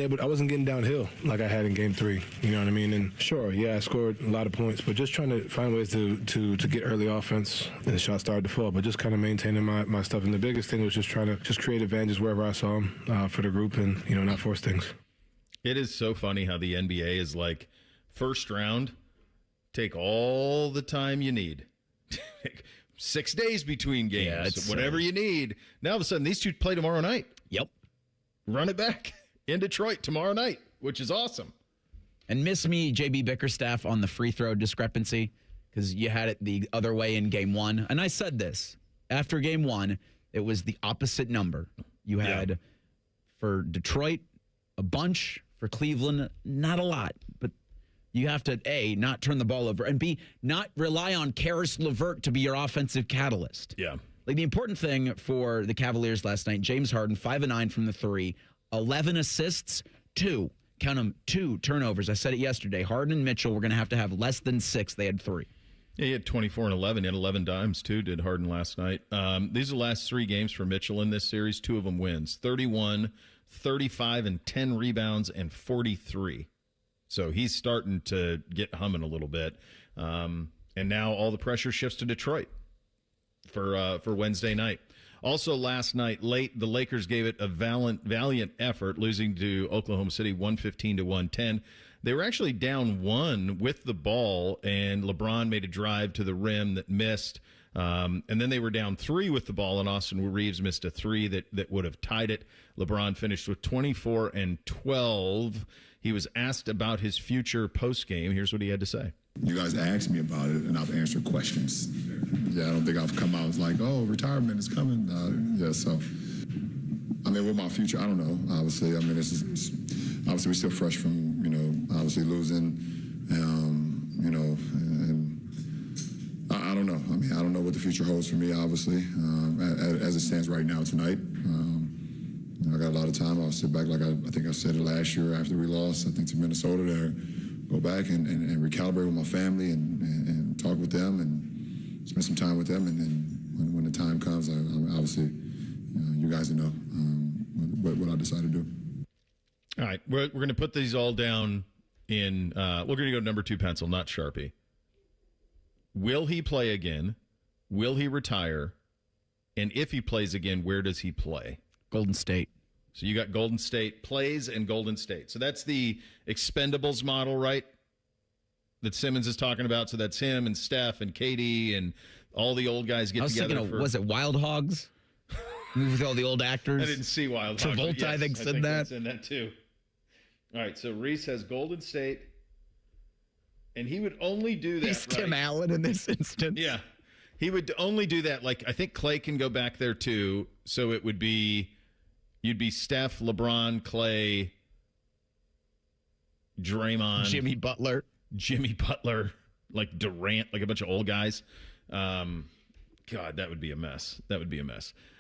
getting downhill like I had in game 3. You know what I mean? And sure, I scored a lot of points, but just trying to find ways to get early offense, and the shot started to fall, but just kind of maintaining my stuff. And the biggest thing was just trying to create advantages wherever I saw them for the group and, not force things. It is so funny how the NBA is like, first round, take all the time you need. 6 days between games, whatever you need. Now, all of a sudden, these two play tomorrow night. Yep. Run it back in Detroit tomorrow night, which is awesome. And miss me, JB Bickerstaff, on the free throw discrepancy, because you had it the other way in game one. And I said this. After game one, it was the opposite number. You had, for Detroit, a bunch. For Cleveland, not a lot. But you have to, A, not turn the ball over, and B, not rely on Karis LeVert to be your offensive catalyst. Yeah. Like, the important thing for the Cavaliers last night, James Harden, 5 of 9 from the three, 11 assists, 2. Count them, 2 turnovers. I said it yesterday. Harden and Mitchell were going to have less than 6. They had 3. Yeah, he had 24 and 11. He had 11 dimes, too, did Harden last night. These are the last 3 games for Mitchell in this series. 2 of them wins. 31, 35, and 10 rebounds, and 43. So he's starting to get humming a little bit. And now all the pressure shifts to Detroit for Wednesday night. Also last night, late, the Lakers gave it a valiant effort, losing to Oklahoma City 115-110. They were actually down 1 with the ball, and LeBron made a drive to the rim that missed. And then they were down 3 with the ball, and Austin Reeves missed a 3 that would have tied it. LeBron finished with 24 and 12. He was asked about his future postgame. Here's what he had to say. You guys asked me about it, and I've answered questions. Yeah, I don't think I've come out like, oh, retirement is coming. So, I mean, with my future, I don't know, obviously. I mean, obviously we're still fresh from, obviously losing, and I don't know. I mean, I don't know what the future holds for me, obviously, as it stands right now tonight. I got a lot of time. I'll sit back, like I think I said it last year after we lost, I think, to Minnesota, to go back and recalibrate with my family and talk with them and spend some time with them. And then when the time comes, I'm obviously, you guys know what I decide to do. All right, we're going to put these all down in, we're going to go number 2 pencil, not Sharpie. Will he play again? Will he retire? And if he plays again, where does he play? Golden State. So you got Golden State plays and Golden State. So that's the Expendables model, right? That Simmons is talking about. So that's him and Steph and KD and all the old guys get together. Was it Wild Hogs? With all the old actors? I didn't see Wild Hogs. Travolta, yes, I think, said that. Said that too. All right, so Reese has Golden State, and he would only do that. He's Tim Allen in this instance. Yeah, he would only do that. Like, I think Clay can go back there too. So it would be, you'd be Steph, LeBron, Clay, Draymond, Jimmy Butler, like Durant, like a bunch of old guys. God, that would be a mess.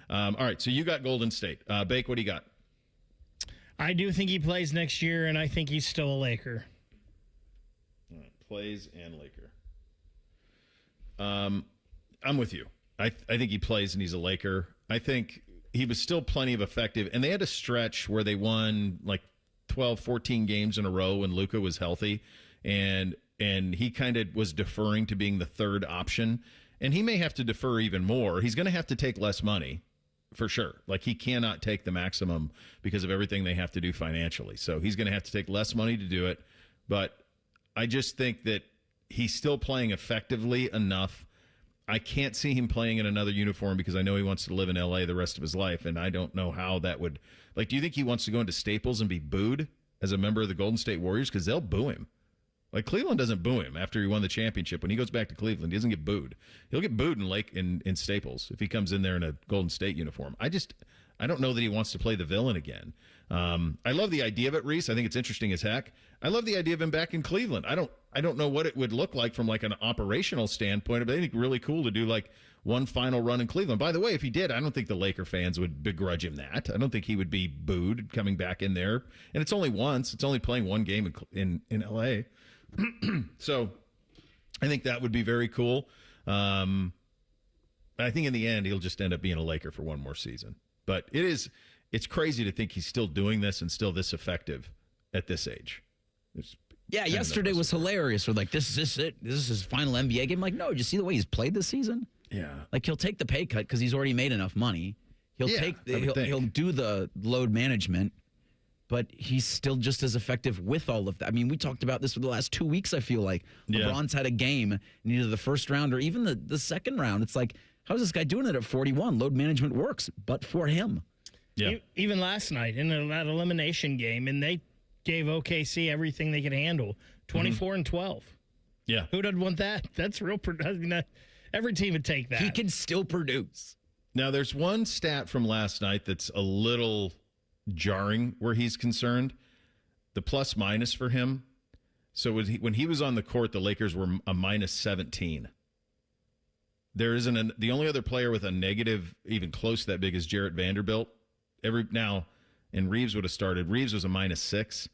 All right, so you got Golden State. Bake, what do you got? I do think he plays next year, and I think he's still a Laker. All right, plays and Laker. I'm with you. I think he plays and he's a Laker. I think he was still plenty of effective, and they had a stretch where they won like 12, 14 games in a row when Luka was healthy, and he kind of was deferring to being the third option, and he may have to defer even more. He's going to have to take less money. For sure. Like, he cannot take the maximum because of everything they have to do financially. So he's going to have to take less money to do it. But I just think that he's still playing effectively enough. I can't see him playing in another uniform because I know he wants to live in L.A. the rest of his life, and I don't know how that would... Like, do you think he wants to go into Staples and be booed as a member of the Golden State Warriors? Because they'll boo him. Like, Cleveland doesn't boo him after he won the championship. When he goes back to Cleveland, he doesn't get booed. He'll get booed in Staples if he comes in there in a Golden State uniform. I don't know that he wants to play the villain again. I love the idea of it, Reese. I think it's interesting as heck. I love the idea of him back in Cleveland. I don't know what it would look like from like an operational standpoint, but I think really cool to do like one final run in Cleveland. By the way, if he did, I don't think the Laker fans would begrudge him that. I don't think he would be booed coming back in there. And it's only once. It's only playing one game in L.A., so I think that would be very cool. I think in the end, he'll just end up being a Laker for one more season. But it's crazy to think he's still doing this and still this effective at this age. Yeah, yesterday was hilarious. We're like, this is it. This is his final NBA game. Like, no, did you see the way he's played this season? Yeah. Like, he'll take the pay cut because he's already made enough money. He'll do the load management. But he's still just as effective with all of that. I mean, we talked about this for the last 2 weeks, I feel like. LeBron's had a game in either the first round or even the second round. It's like, how's this guy doing it at 41? Load management works, but for him. Yeah. Even last night in that elimination game, and gave OKC everything they could handle. 24 and 12. Yeah. Who doesn't want that? That's real. Every team would take that. He can still produce. Now, there's one stat from last night that's a little jarring where he's concerned. The plus-minus for him. So when he was on the court, the Lakers were a minus 17. There isn't the only other player with a negative even close to that big is Jarrett Vanderbilt. And Reeves would have started. Reeves was a minus 6.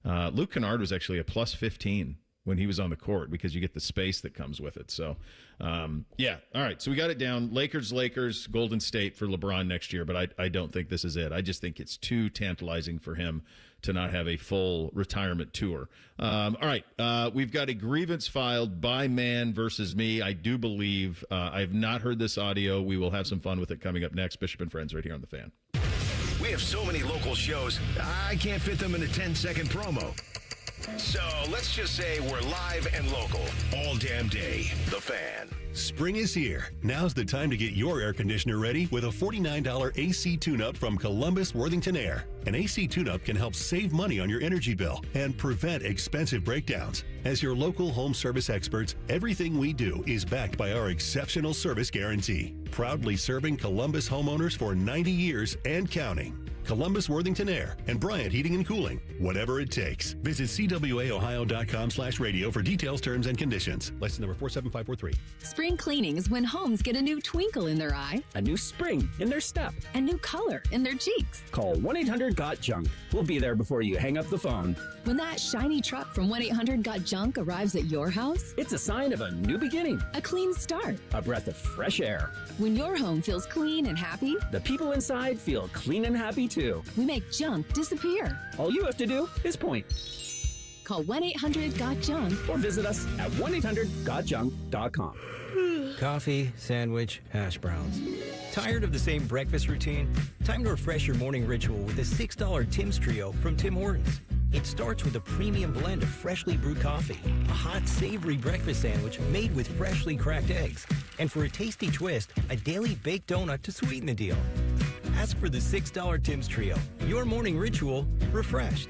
Luke Kennard was actually a plus 15 when he was on the court because you get the space that comes with it. So, yeah. All right. So we got it down. Lakers, Golden State for LeBron next year, but I don't think this is it. I just think it's too tantalizing for him to not have a full retirement tour. All right. We've got a grievance filed by Man versus me. I do believe I have not heard this audio. We will have some fun with it coming up next. Bishop and Friends right here on The Fan. We have so many local shows, I can't fit them in a 10-second promo. So let's just say we're live and local all damn day. The Fan. Spring is here. Now's the time to get your air conditioner ready with a $49 AC tune-up from Columbus Worthington Air. An AC tune-up can help save money on your energy bill and prevent expensive breakdowns. As your local home service experts, everything we do is backed by our exceptional service guarantee. Proudly serving Columbus homeowners for 90 years and counting. Columbus Worthington Air and Bryant Heating and Cooling. Whatever it takes. Visit cwaohio.com/radio for details, terms, and conditions. License number 47543. Spring cleaning is when homes get a new twinkle in their eye, a new spring in their step, a new color in their cheeks. Call 1-800-GOT-JUNK. We'll be there before you hang up the phone. When that shiny truck from 1-800-GOT-JUNK arrives at your house, it's a sign of a new beginning, a clean start, a breath of fresh air. When your home feels clean and happy, the people inside feel clean and happy too. We make junk disappear. All you have to do is point. Call 1-800-GOT-JUNK or visit us at 1-800-GOTJUNK.com. Coffee, sandwich, hash browns. Tired of the same breakfast routine? Time to refresh your morning ritual with a $6 Tim's Trio from Tim Hortons. It starts with a premium blend of freshly brewed coffee, a hot, savory breakfast sandwich made with freshly cracked eggs, and for a tasty twist, a daily baked donut to sweeten the deal. Ask for the $6 Tim's Trio. Your morning ritual refreshed.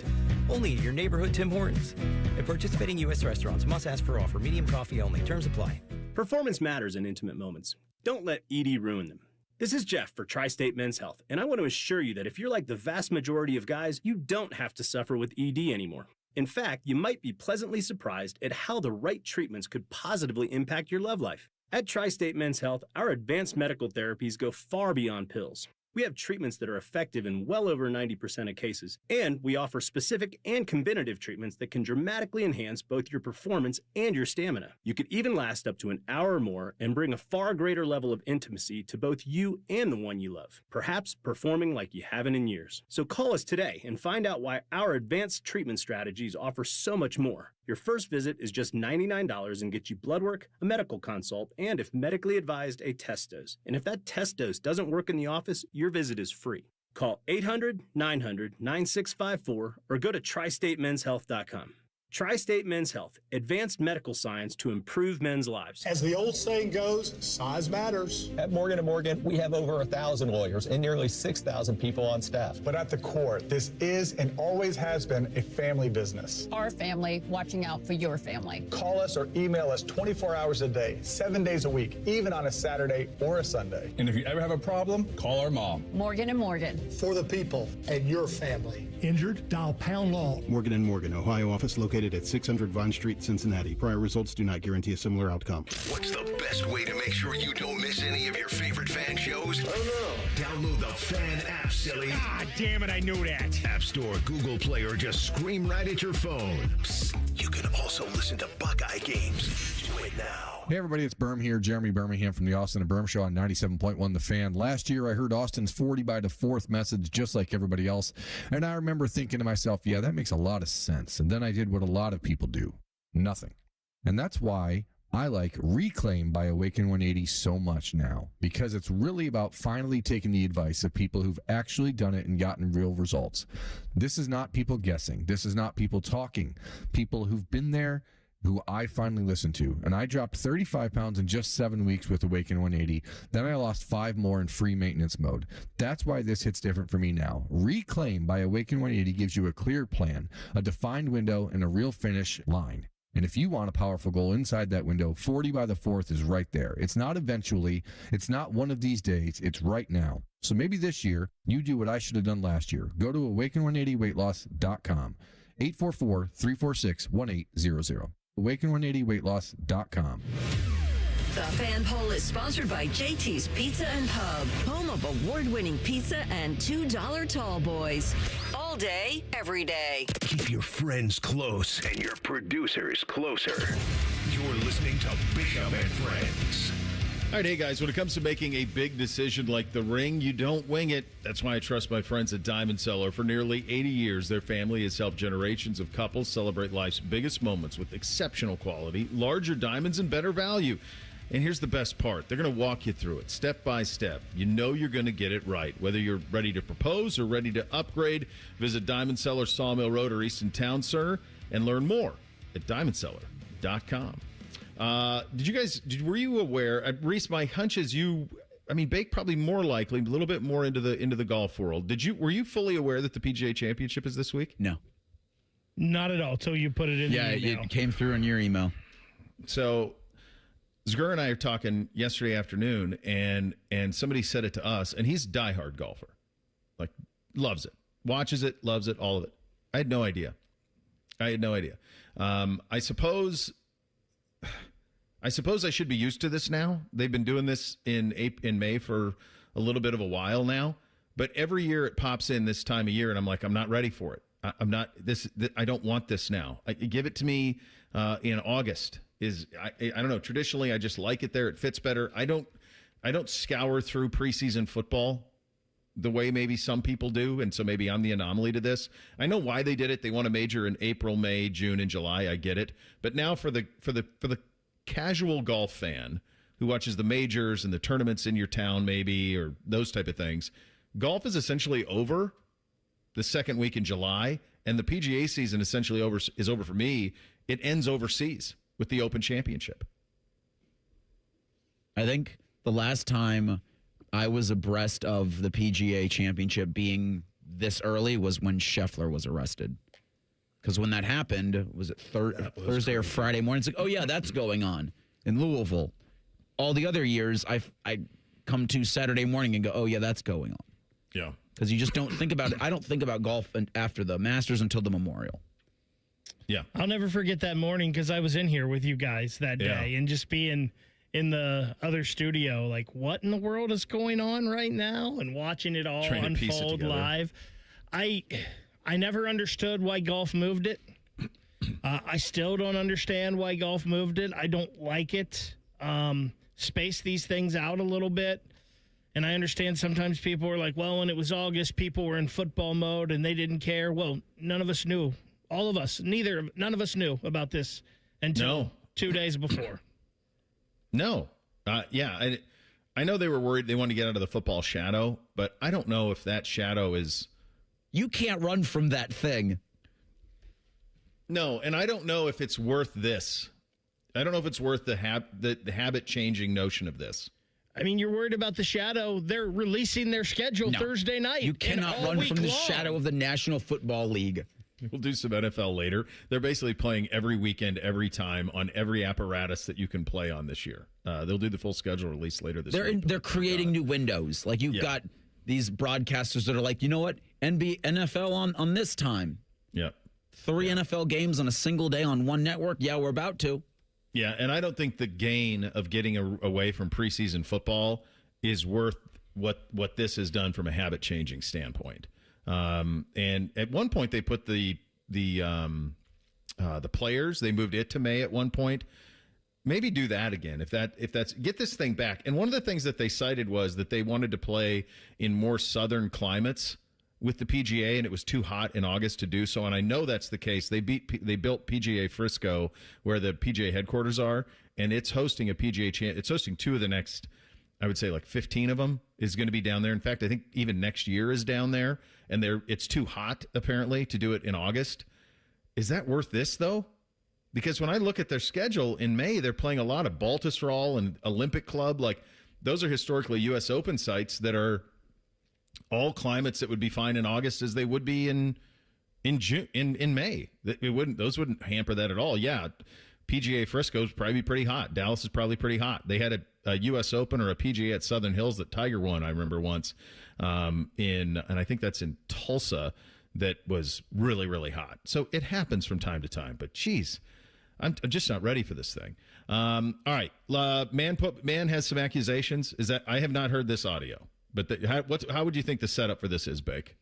Only at your neighborhood Tim Hortons. At participating U.S. restaurants, must ask for offer. Medium coffee only. Terms apply. Performance matters in intimate moments. Don't let ED ruin them. This is Jeff for Tri-State Men's Health, and I want to assure you that if you're like the vast majority of guys, you don't have to suffer with ED anymore. In fact, you might be pleasantly surprised at how the right treatments could positively impact your love life. At Tri-State Men's Health, our advanced medical therapies go far beyond pills. We have treatments that are effective in well over 90% of cases, and we offer specific and combinative treatments that can dramatically enhance both your performance and your stamina. You could even last up to an hour or more and bring a far greater level of intimacy to both you and the one you love, perhaps performing like you haven't in years. So call us today and find out why our advanced treatment strategies offer so much more. Your first visit is just $99 and gets you blood work, a medical consult, and if medically advised, a test dose. And if that test dose doesn't work in the office, your visit is free. Call 800-900-9654 or go to tristatemenshealth.com. Tri-State Men's Health, advanced medical science to improve men's lives. As the old saying goes, size matters. At Morgan & Morgan, we have over 1,000 lawyers and nearly 6,000 people on staff. But at the core, this is and always has been a family business. Our family watching out for your family. Call us or email us 24 hours a day, 7 days a week, even on a Saturday or a Sunday. And if you ever have a problem, call our mom. Morgan & Morgan. For the people and your family. Injured? Dial pound law. Morgan & Morgan, Ohio office located at 600 Vine Street, Cincinnati. Prior results do not guarantee a similar outcome. What's the best way to make sure you don't miss any of your favorite Fan shows? Oh no. Download the Fan app, silly. Ah, damn it, I knew that. App Store, Google Play, or just scream right at your phone. Psst, you can also listen to Buckeye games. Do it now. Hey everybody, it's Berm here. Jeremy Birmingham from the Austin and Berm Show on 97.1 The Fan. Last year I heard Austin's 40 by the fourth message just like everybody else. And I remember thinking to myself, yeah, that makes a lot of sense. And then I did what a lot of people do. Nothing. And that's why I like Reclaim by Awaken 180 so much now. Because it's really about finally taking the advice of people who've actually done it and gotten real results. This is not people guessing. This is not people talking. People who've been there, who I finally listened to, and I dropped 35 pounds in just 7 weeks with Awaken 180. Then I lost 5 more in free maintenance mode. That's why this hits different for me now. Reclaim by Awaken 180 gives you a clear plan, a defined window, and a real finish line. And if you want a powerful goal inside that window, 40 by the 4th is right there. It's not eventually. It's not one of these days. It's right now. So maybe this year, you do what I should have done last year. Go to awaken180weightloss.com. 844-346-1800. awaken180weightloss.com. The Fan Poll is sponsored by JT's Pizza and Pub, home of award-winning pizza and $2 tall boys. All day, every day. Keep your friends close and your producers closer. You're listening to Bishop and Friends. All right, hey guys, when it comes to making a big decision like the ring, you don't wing it. That's why I trust my friends at Diamond Cellar. For nearly 80 years, their family has helped generations of couples celebrate life's biggest moments with exceptional quality, larger diamonds, and better value. And here's the best part. They're going to walk you through it step by step. You know you're going to get it right. Whether you're ready to propose or ready to upgrade, visit Diamond Cellar, Sawmill Road, or Easton Town Center and learn more at diamondcellar.com. Were you aware, Reese, my hunch is Bake probably more likely, a little bit more into the golf world. Were you fully aware that the PGA Championship is this week? No. Not at all, till you put it in the email. Yeah, it came through in your email. So Zgur and I are talking yesterday afternoon, and somebody said it to us, and he's a diehard golfer. Like, loves it. Watches it, loves it, all of it. I had no idea. I suppose I should be used to this now. They've been doing this in May for a little bit of a while now, but every year it pops in this time of year, and I'm like, I'm not ready for it. I don't want this now. Give it to me in August. I don't know. Traditionally, I just like it there. It fits better. I don't scour through preseason football the way maybe some people do, and so maybe I'm the anomaly to this. I know why they did it. They want to major in April, May, June, and July. I get it. But now for the casual golf fan who watches the majors and the tournaments in your town, maybe, or those type of things, golf is essentially over the second week in July, and the PGA season essentially is over for me. It ends overseas with the Open Championship. I think the last time I was abreast of the PGA Championship being this early was when Scheffler was arrested. Because when that happened, was it Thursday or Friday morning? It's like, oh, yeah, that's going on in Louisville. All the other years, I come to Saturday morning and go, oh, yeah, that's going on. Yeah. Because you just don't think about it. I don't think about golf after the Masters until the Memorial. Yeah. I'll never forget that morning because I was in here with you guys that day and just being in the other studio, like, what in the world is going on right now? And watching it all unfold live. I never understood why golf moved it. I still don't understand why golf moved it. I don't like it. Space these things out a little bit. And I understand sometimes people are like, well, when it was August, people were in football mode and they didn't care. Well, none of us knew. All of us, none of us knew about this until 2 days before. No. I know they were worried they wanted to get out of the football shadow, but I don't know if that shadow is... You can't run from that thing. No, and I don't know if it's worth this. I don't know if it's worth the habit-changing notion of this. I mean, you're worried about the shadow. They're releasing their schedule Thursday night. You cannot run from the shadow of the National Football League. We'll do some NFL later. They're basically playing every weekend, every time, on every apparatus that you can play on this year. They'll do the full schedule release later this week. They're creating new windows. Like, you've got these broadcasters that are like, you know what? NFL on this time. Yeah. 3 NFL games on a single day on one network. Yeah, we're about to. Yeah, and I don't think the gain of getting away from preseason football is worth what this has done from a habit-changing standpoint. And at one point they put the players, they moved it to May at one point. Maybe do that again if that's get this thing back. And one of the things that they cited was that they wanted to play in more southern climates with the PGA, and it was too hot in August to do so. And I know that's the case. They built PGA Frisco, where the PGA headquarters are, and it's hosting a PGA it's hosting 2 of the next, I would say, like 15 of them is going to be down there. In fact, I think even next year is down there, and it's too hot apparently to do it in August. Is that worth this though? Because when I look at their schedule in May, they're playing a lot of Baltusrol and Olympic Club. Like, those are historically U.S. Open sites that are all climates that would be fine in August as they would be in June, in May. Those wouldn't hamper that at all. Yeah, PGA Frisco is probably pretty hot. Dallas is probably pretty hot. They had a U.S. Open or a PGA at Southern Hills that Tiger won, I remember once, and I think that's in Tulsa, that was really, really hot. So it happens from time to time. But, geez, I'm just not ready for this thing. All right, Man has some accusations. Is that I have not heard this audio, but how would you think the setup for this is, Bake?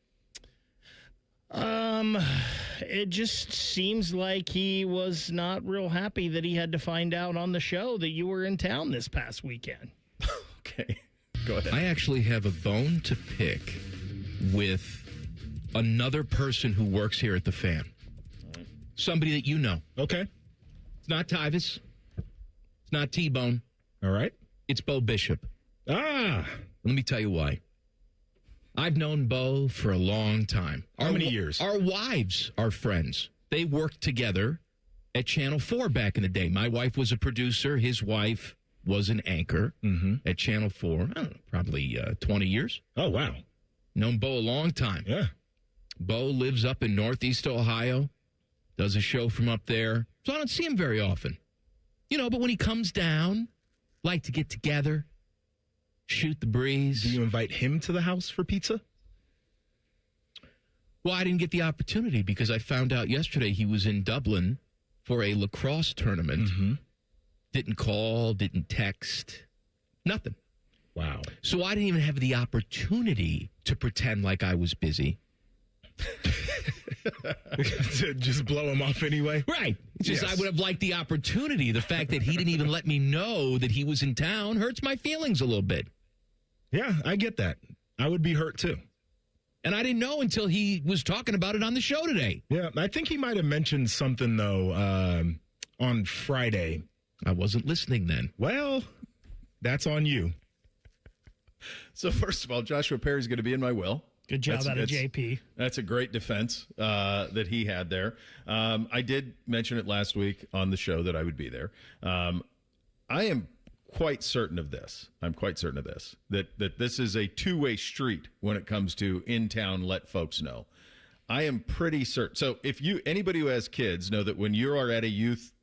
It just seems like he was not real happy that he had to find out on the show that you were in town this past weekend. Okay, go ahead. I actually have a bone to pick with another person who works here at the Fan. Somebody that you know. Okay. It's not Tyvis. It's not T-Bone. All right. It's Bo Bishop. Ah. Let me tell you why. I've known Bo for a long time. How many years? Our wives are friends. They worked together at Channel 4 back in the day. My wife was a producer. His wife was an anchor at Channel 4. I don't know, probably 20 years. Oh, wow. Known Bo a long time. Yeah. Bo lives up in Northeast Ohio, does a show from up there. So I don't see him very often. You know, but when he comes down, like to get together, shoot the breeze. Do you invite him to the house for pizza? Well, I didn't get the opportunity because I found out yesterday he was in Dublin for a lacrosse tournament. Didn't call, didn't text, nothing. Wow. So I didn't even have the opportunity to pretend like I was busy. To just blow him off anyway? Right. It's just I would have liked the opportunity. The fact that he didn't even let me know that he was in town hurts my feelings a little bit. Yeah, I get that. I would be hurt too. And I didn't know until he was talking about it on the show today. Yeah, I think he might have mentioned something, though, on Friday. I wasn't listening then. Well, that's on you. So, first of all, Joshua Perry's going to be in my will. Good job out of JP. That's a great defense that he had there. I did mention it last week on the show that I would be there. I am quite certain of this. I'm quite certain of this, that this is a two-way street when it comes to in-town let folks know. I am pretty certain. So if anybody who has kids know that when you are at a youth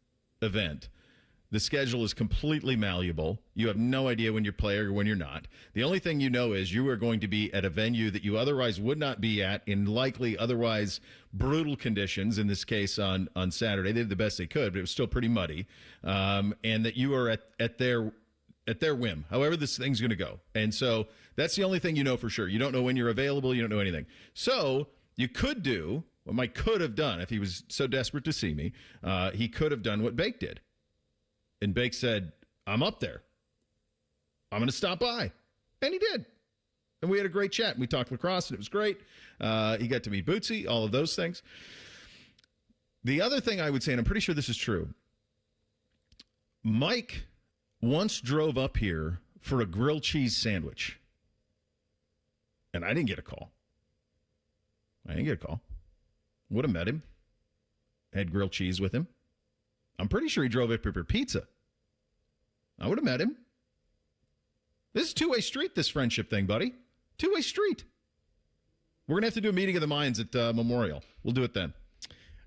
event, the schedule is completely malleable. You have no idea when you're playing or when you're not. The only thing you know is you are going to be at a venue that you otherwise would not be at in likely otherwise brutal conditions, in this case on Saturday. They did the best they could, but it was still pretty muddy. And that you are at their whim, however this thing's going to go. And so that's the only thing you know for sure. You don't know when you're available. You don't know anything. So you could do what Mike could have done if he was so desperate to see me. He could have done what Bake did. And Bake said, I'm up there. I'm going to stop by. And he did. And we had a great chat. We talked lacrosse, and it was great. He got to meet Bootsy, all of those things. The other thing I would say, and I'm pretty sure this is true, Mike once drove up here for a grilled cheese sandwich. And I didn't get a call. Would have met him. Had grilled cheese with him. I'm pretty sure he drove up here for pizza. I would have met him. This is a two-way street, this friendship thing, buddy. Two-way street. We're going to have to do a meeting of the minds at Memorial. We'll do it then.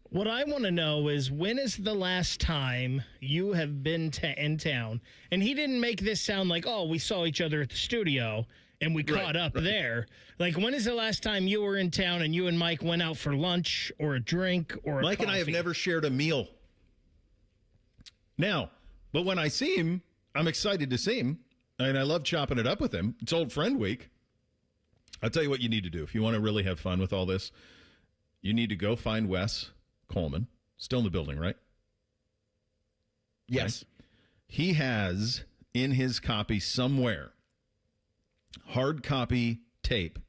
What I want to know is, when is the last time you have been in town? And he didn't make this sound like, oh, we saw each other at the studio and we caught up there. Like, when is the last time you were in town and you and Mike went out for lunch or a drink or a Mike coffee? and I have never shared a meal. Now, but when I see him, I'm excited to see him, and I love chopping it up with him. It's Old Friend Week. I'll tell you what you need to do if you want to really have fun with all this. You need to go find Wes Coleman. Still in the building, right? Yes. Okay. He has in his copy somewhere hard copy tape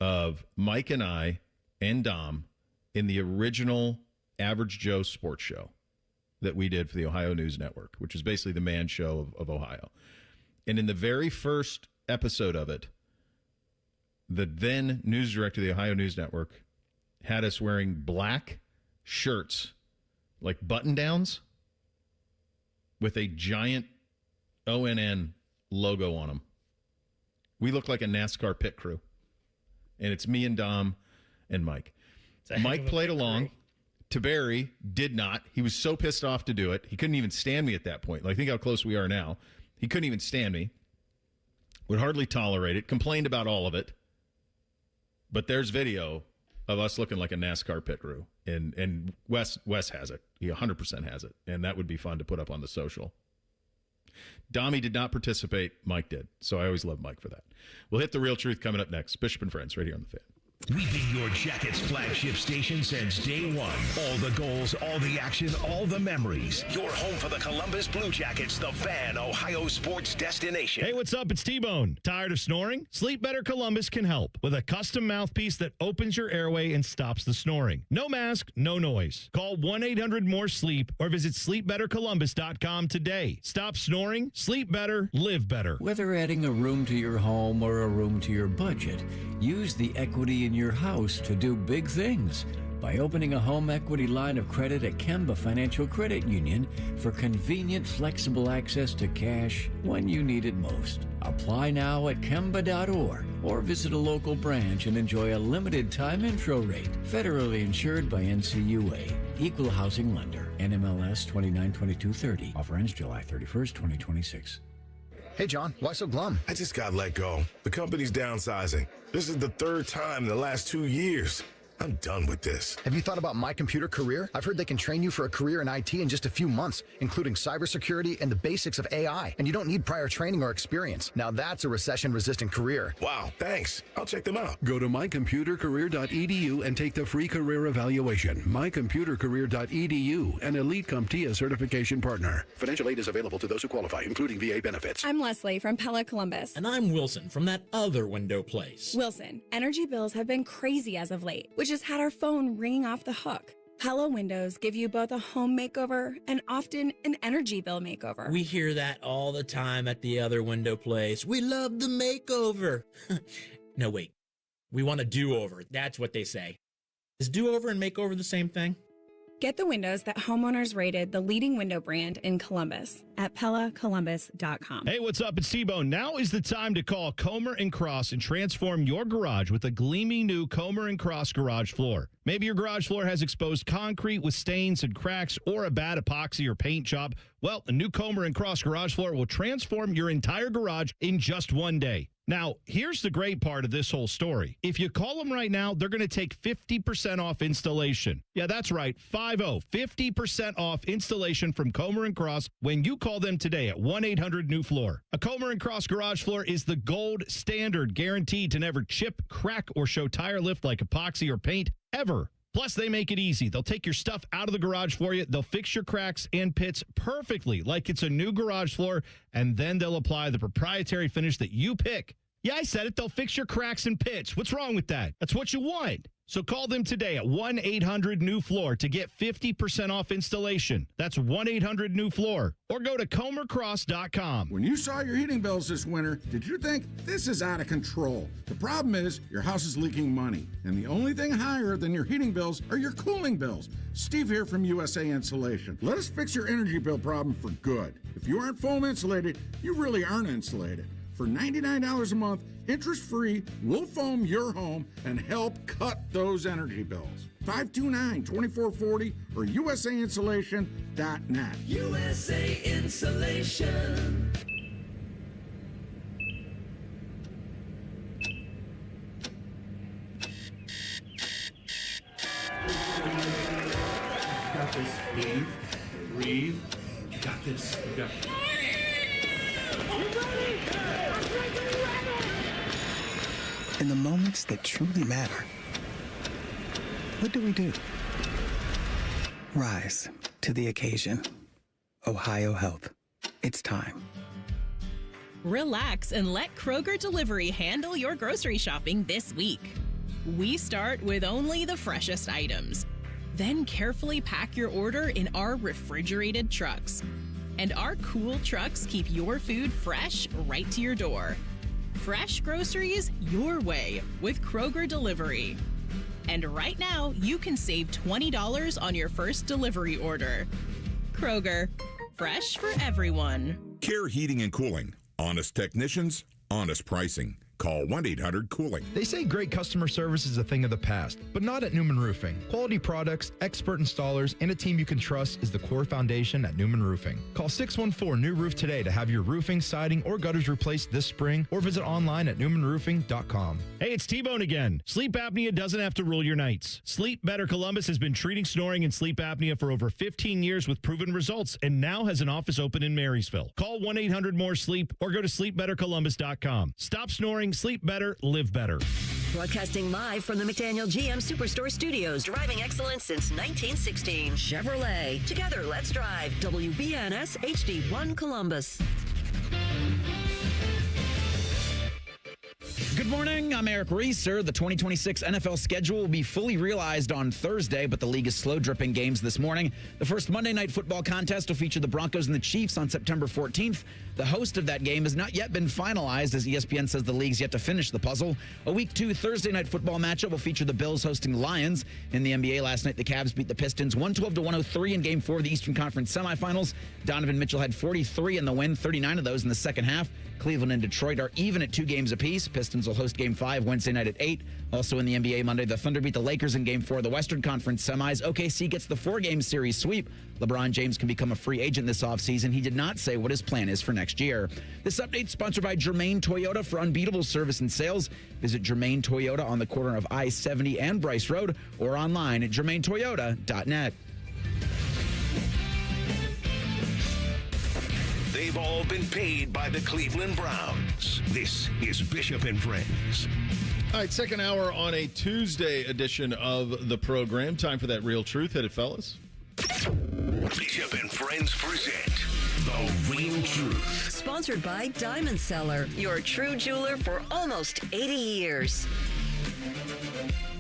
of Mike and I and Dom in the original Average Joe Sports Show that we did for the Ohio News Network, which is basically the man show of Ohio. And in the very first episode of it, the then news director of the Ohio News Network had us wearing black shirts like button-downs with a giant ONN logo on them. We look like a NASCAR pit crew. And it's me and Dom and Mike. Mike played along. Tiberi did not. He was so pissed off to do it. He couldn't even stand me at that point. Like, think how close we are now. He couldn't even stand me. Would hardly tolerate it. Complained about all of it. But there's video of us looking like a NASCAR pit crew. And Wes has it. He 100% has it. And that would be fun to put up on the social. Dommy did not participate. Mike did. So I always love Mike for that. We'll hit the real truth coming up next. Bishop and Friends right here on The Fan. We've been your Jackets flagship station since day one. All the goals, all the action, all the memories. Your home for the Columbus Blue Jackets, the Fan, Ohio sports destination. Hey, what's up? It's T-Bone. Tired of snoring? Sleep Better Columbus can help with a custom mouthpiece that opens your airway and stops the snoring. No mask, no noise. Call 1-800-MORE-SLEEP or visit sleepbettercolumbus.com today. Stop snoring, sleep better, live better. Whether adding a room to your home or a room to your budget, use the equity in your house to do big things by opening a home equity line of credit at Kemba Financial Credit Union for convenient, flexible access to cash when you need it most. Apply now at Kemba.org or visit a local branch and enjoy a limited time intro rate. Federally insured by NCUA. Equal housing lender. NMLS 292230. Offer ends July 31st, 2026. Hey, John, why so glum? I just got let go. The company's downsizing. This is the third time in the last 2 years. I'm done with this. Have you thought about My Computer Career? I've heard they can train you for a career in IT in just a few months, including cybersecurity and the basics of AI. And you don't need prior training or experience. Now that's a recession-resistant career. Wow, thanks. I'll check them out. Go to mycomputercareer.edu and take the free career evaluation. mycomputercareer.edu, an Elite CompTIA certification partner. Financial aid is available to those who qualify, including VA benefits. I'm Leslie from Pella Columbus. And I'm Wilson from that other window place. Wilson, energy bills have been crazy as of late, which has had our phone ringing off the hook. Pella windows give you both a home makeover and often an energy bill makeover. We hear that all the time at the other window place. We love the makeover. No, wait. We want a do-over. That's what they say. Is do-over and makeover the same thing? Get the windows that homeowners rated the leading window brand in Columbus at PellaColumbus.com. Hey, what's up? It's T-Bone. Now is the time to call Comer & Cross and transform your garage with a gleaming new Comer & Cross garage floor. Maybe your garage floor has exposed concrete with stains and cracks or a bad epoxy or paint job. Well, a new Comer & Cross garage floor will transform your entire garage in just one day. Now, here's the great part of this whole story. If you call them right now, they're going to take 50% off installation. Yeah, that's right, 50% off installation from Comer & Cross when you call them today at 1-800-NEW-FLOOR. A Comer & Cross garage floor is the gold standard, guaranteed to never chip, crack, or show tire lift like epoxy or paint ever. Plus, they make it easy. They'll take your stuff out of the garage for you. They'll fix your cracks and pits perfectly like it's a new garage floor, and then they'll apply the proprietary finish that you pick. Yeah, I said it. They'll fix your cracks and pits. What's wrong with that? That's what you want. So call them today at 1-800-NEW-FLOOR to get 50% off installation. That's 1-800-NEW-FLOOR. Or go to ComerCross.com. When you saw your heating bills this winter, did you think this is out of control? The problem is your house is leaking money. And the only thing higher than your heating bills are your cooling bills. Steve here from USA Insulation. Let us fix your energy bill problem for good. If you aren't foam insulated, you really aren't insulated. For $99 a month, interest-free, we'll foam your home and help cut those energy bills. 529-2440 or usainsulation.net. USA Insulation. You got this. Breathe. Breathe. You got this. You got this. In the moments that truly matter, what do? Rise to the occasion. Ohio Health. It's time. Relax and let Kroger Delivery handle your grocery shopping this week. We start with only the freshest items. Then carefully pack your order in our refrigerated trucks. And our cool trucks keep your food fresh right to your door. Fresh groceries your way with Kroger Delivery. And right now, you can save $20 on your first delivery order. Kroger, fresh for everyone. Care Heating and Cooling. Honest technicians, honest pricing. Call 1-800-COOLING. They say great customer service is a thing of the past, but not at Newman Roofing. Quality products, expert installers, and a team you can trust is the core foundation at Newman Roofing. Call 614-NEW-ROOF today to have your roofing, siding, or gutters replaced this spring, or visit online at newmanroofing.com. Hey, it's T-Bone again. Sleep apnea doesn't have to rule your nights. Sleep Better Columbus has been treating snoring and sleep apnea for over 15 years with proven results and now has an office open in Marysville. Call 1-800-MORE-SLEEP or go to sleepbettercolumbus.com. Stop snoring, sleep better, live better. Broadcasting live from the McDaniel GM Superstore Studios. Driving excellence since 1916. Chevrolet. Together, let's drive. WBNS HD1 Columbus. Good morning. I'm Eric Reeser. The 2026 NFL schedule will be fully realized on Thursday, but the league is slow dripping games this morning. The first Monday Night Football contest will feature the Broncos and the Chiefs on September 14th. The host of that game has not yet been finalized, as ESPN says the league's yet to finish the puzzle. A Week 2 Thursday Night Football matchup will feature the Bills hosting the Lions. In the NBA last night, the Cavs beat the Pistons 112-103 in Game 4 of the Eastern Conference semifinals. Donovan Mitchell had 43 in the win, 39 of those in the second half. Cleveland and Detroit are even at 2 games apiece. Pistons will host Game 5 Wednesday night at 8. Also in the NBA Monday, the Thunder beat the Lakers in Game 4 of the Western Conference semis. OKC gets the 4-game series sweep. LeBron James can become a free agent this offseason. He did not say what his plan is for next year. This update sponsored by Germain Toyota for unbeatable service and sales. Visit Germain Toyota on the corner of I-70 and Bryce Road or online at germaintoyota.net. They've all been paid by the Cleveland Browns. This is Bishop and Friends. All right, second hour on a Tuesday edition of the program. Time for that real truth. Hit it, fellas. Bishop and Friends present The Real Truth. Sponsored by Diamond Seller, your true jeweler for almost 80 years.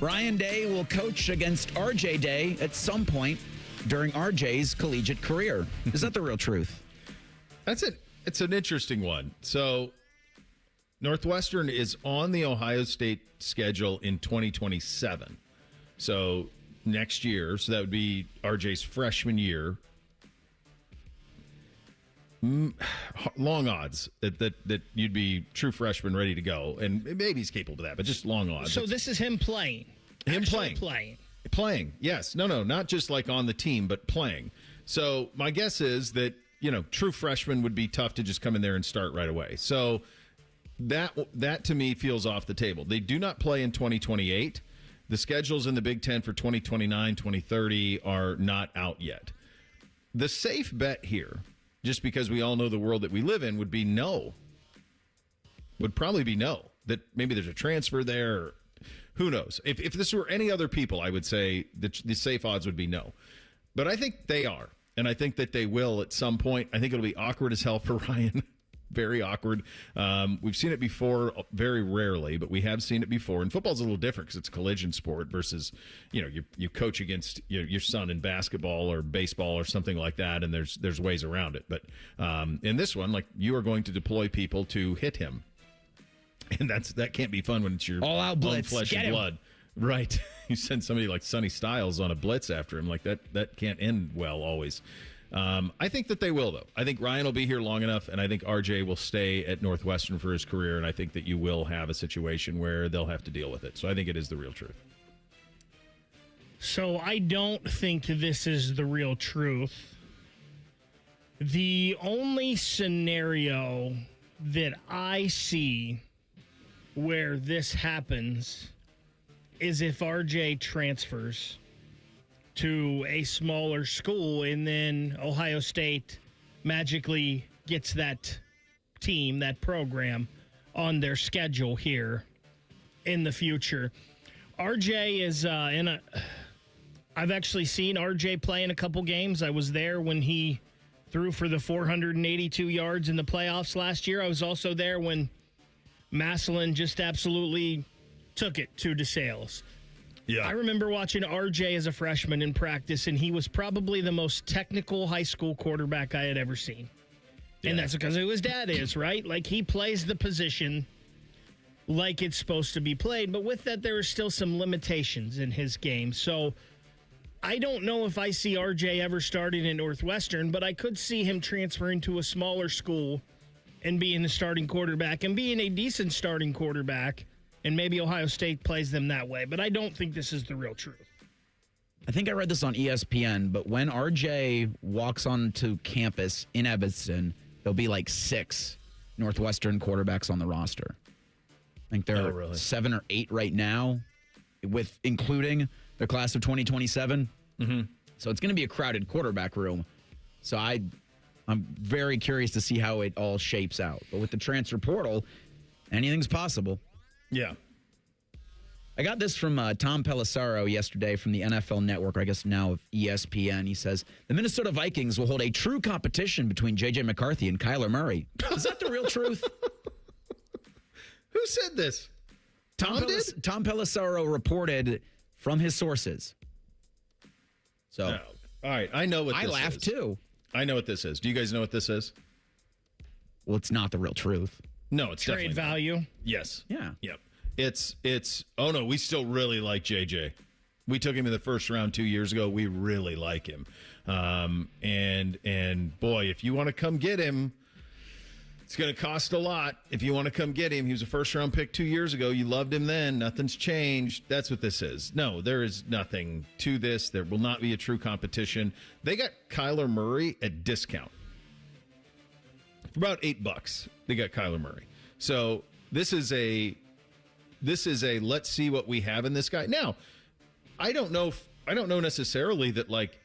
Ryan Day will coach against RJ Day at some point during RJ's collegiate career. Is that the real truth? It's an interesting one. So Northwestern is on the Ohio State schedule in 2027. So next year, so that would be RJ's freshman year. Long odds that you'd be true freshman ready to go. And maybe he's capable of that, but just long odds. So this is him playing. Playing, yes. No, not just like on the team, but playing. So my guess is that, true freshman would be tough to just come in there and start right away. So that to me feels off the table. They do not play in 2028. The schedules in the Big Ten for 2029, 2030 are not out yet. The safe bet here, just because we all know the world that we live in, would be no. Would probably be no. That maybe there's a transfer there. Who knows? If this were any other people, I would say the safe odds would be no. But I think they are. And I think that they will at some point. I think it'll be awkward as hell for Ryan. Very awkward. We've seen it before, very rarely, but we have seen it before. And football's a little different because it's a collision sport versus, you coach against your son in basketball or baseball or something like that, and there's ways around it. But in this one, like, you are going to deploy people to hit him. And that can't be fun when it's your all-out blitz. Flesh and blood. Right. You send somebody like Sonny Styles on a blitz after him. Like, that can't end well always. I think that they will, though. I think Ryan will be here long enough, and I think RJ will stay at Northwestern for his career, and I think that you will have a situation where they'll have to deal with it. So I think it is the real truth. So I don't think this is the real truth. The only scenario that I see where this happens is if RJ transfers to a smaller school and then Ohio State magically gets that team, that program, on their schedule here in the future. RJ is I've actually seen RJ play in a couple games. I was there when he threw for the 482 yards in the playoffs last year. I was also there when Massillon just absolutely took it to DeSales. Yeah. I remember watching RJ as a freshman in practice, and he was probably the most technical high school quarterback I had ever seen. Yeah. And that's because of who his dad is, right? Like, he plays the position like it's supposed to be played. But with that, there are still some limitations in his game. So I don't know if I see RJ ever starting at Northwestern, but I could see him transferring to a smaller school and being the starting quarterback and being a decent starting quarterback, and maybe Ohio State plays them that way. But I don't think this is the real truth. I think I read this on ESPN, but when RJ walks onto campus in Evanston, there'll be like 6 Northwestern quarterbacks on the roster. I think there are 7 or 8 right now, with including their class of 2027. Mm-hmm. So it's going to be a crowded quarterback room. So I'm very curious to see how it all shapes out. But with the transfer portal, anything's possible. Yeah. I got this from Tom Pelissaro yesterday from the NFL Network, I guess now of ESPN. He says, the Minnesota Vikings will hold a true competition between J.J. McCarthy and Kyler Murray. Is that the real truth? Who said this? Tom did? Tom Pelissaro reported from his sources. So, No. All right, I know what this is. I laughed too. I know what this is. Do you guys know what this is? Well, it's not the real truth. No, it's Trade definitely not. value. Yes. Yeah. Yep. It's oh no, we still really like JJ. We took him in the first round 2 years ago. We really like him. And boy, if you want to come get him, it's going to cost a lot. If you want to come get him, he was a first round pick 2 years ago. You loved him then. Nothing's changed. That's what this is. No, there is nothing to this. There will not be a true competition. They got Kyler Murray at discount. For about $8, they got Kyler Murray. So this is a let's see what we have in this guy. Now, I don't know necessarily that like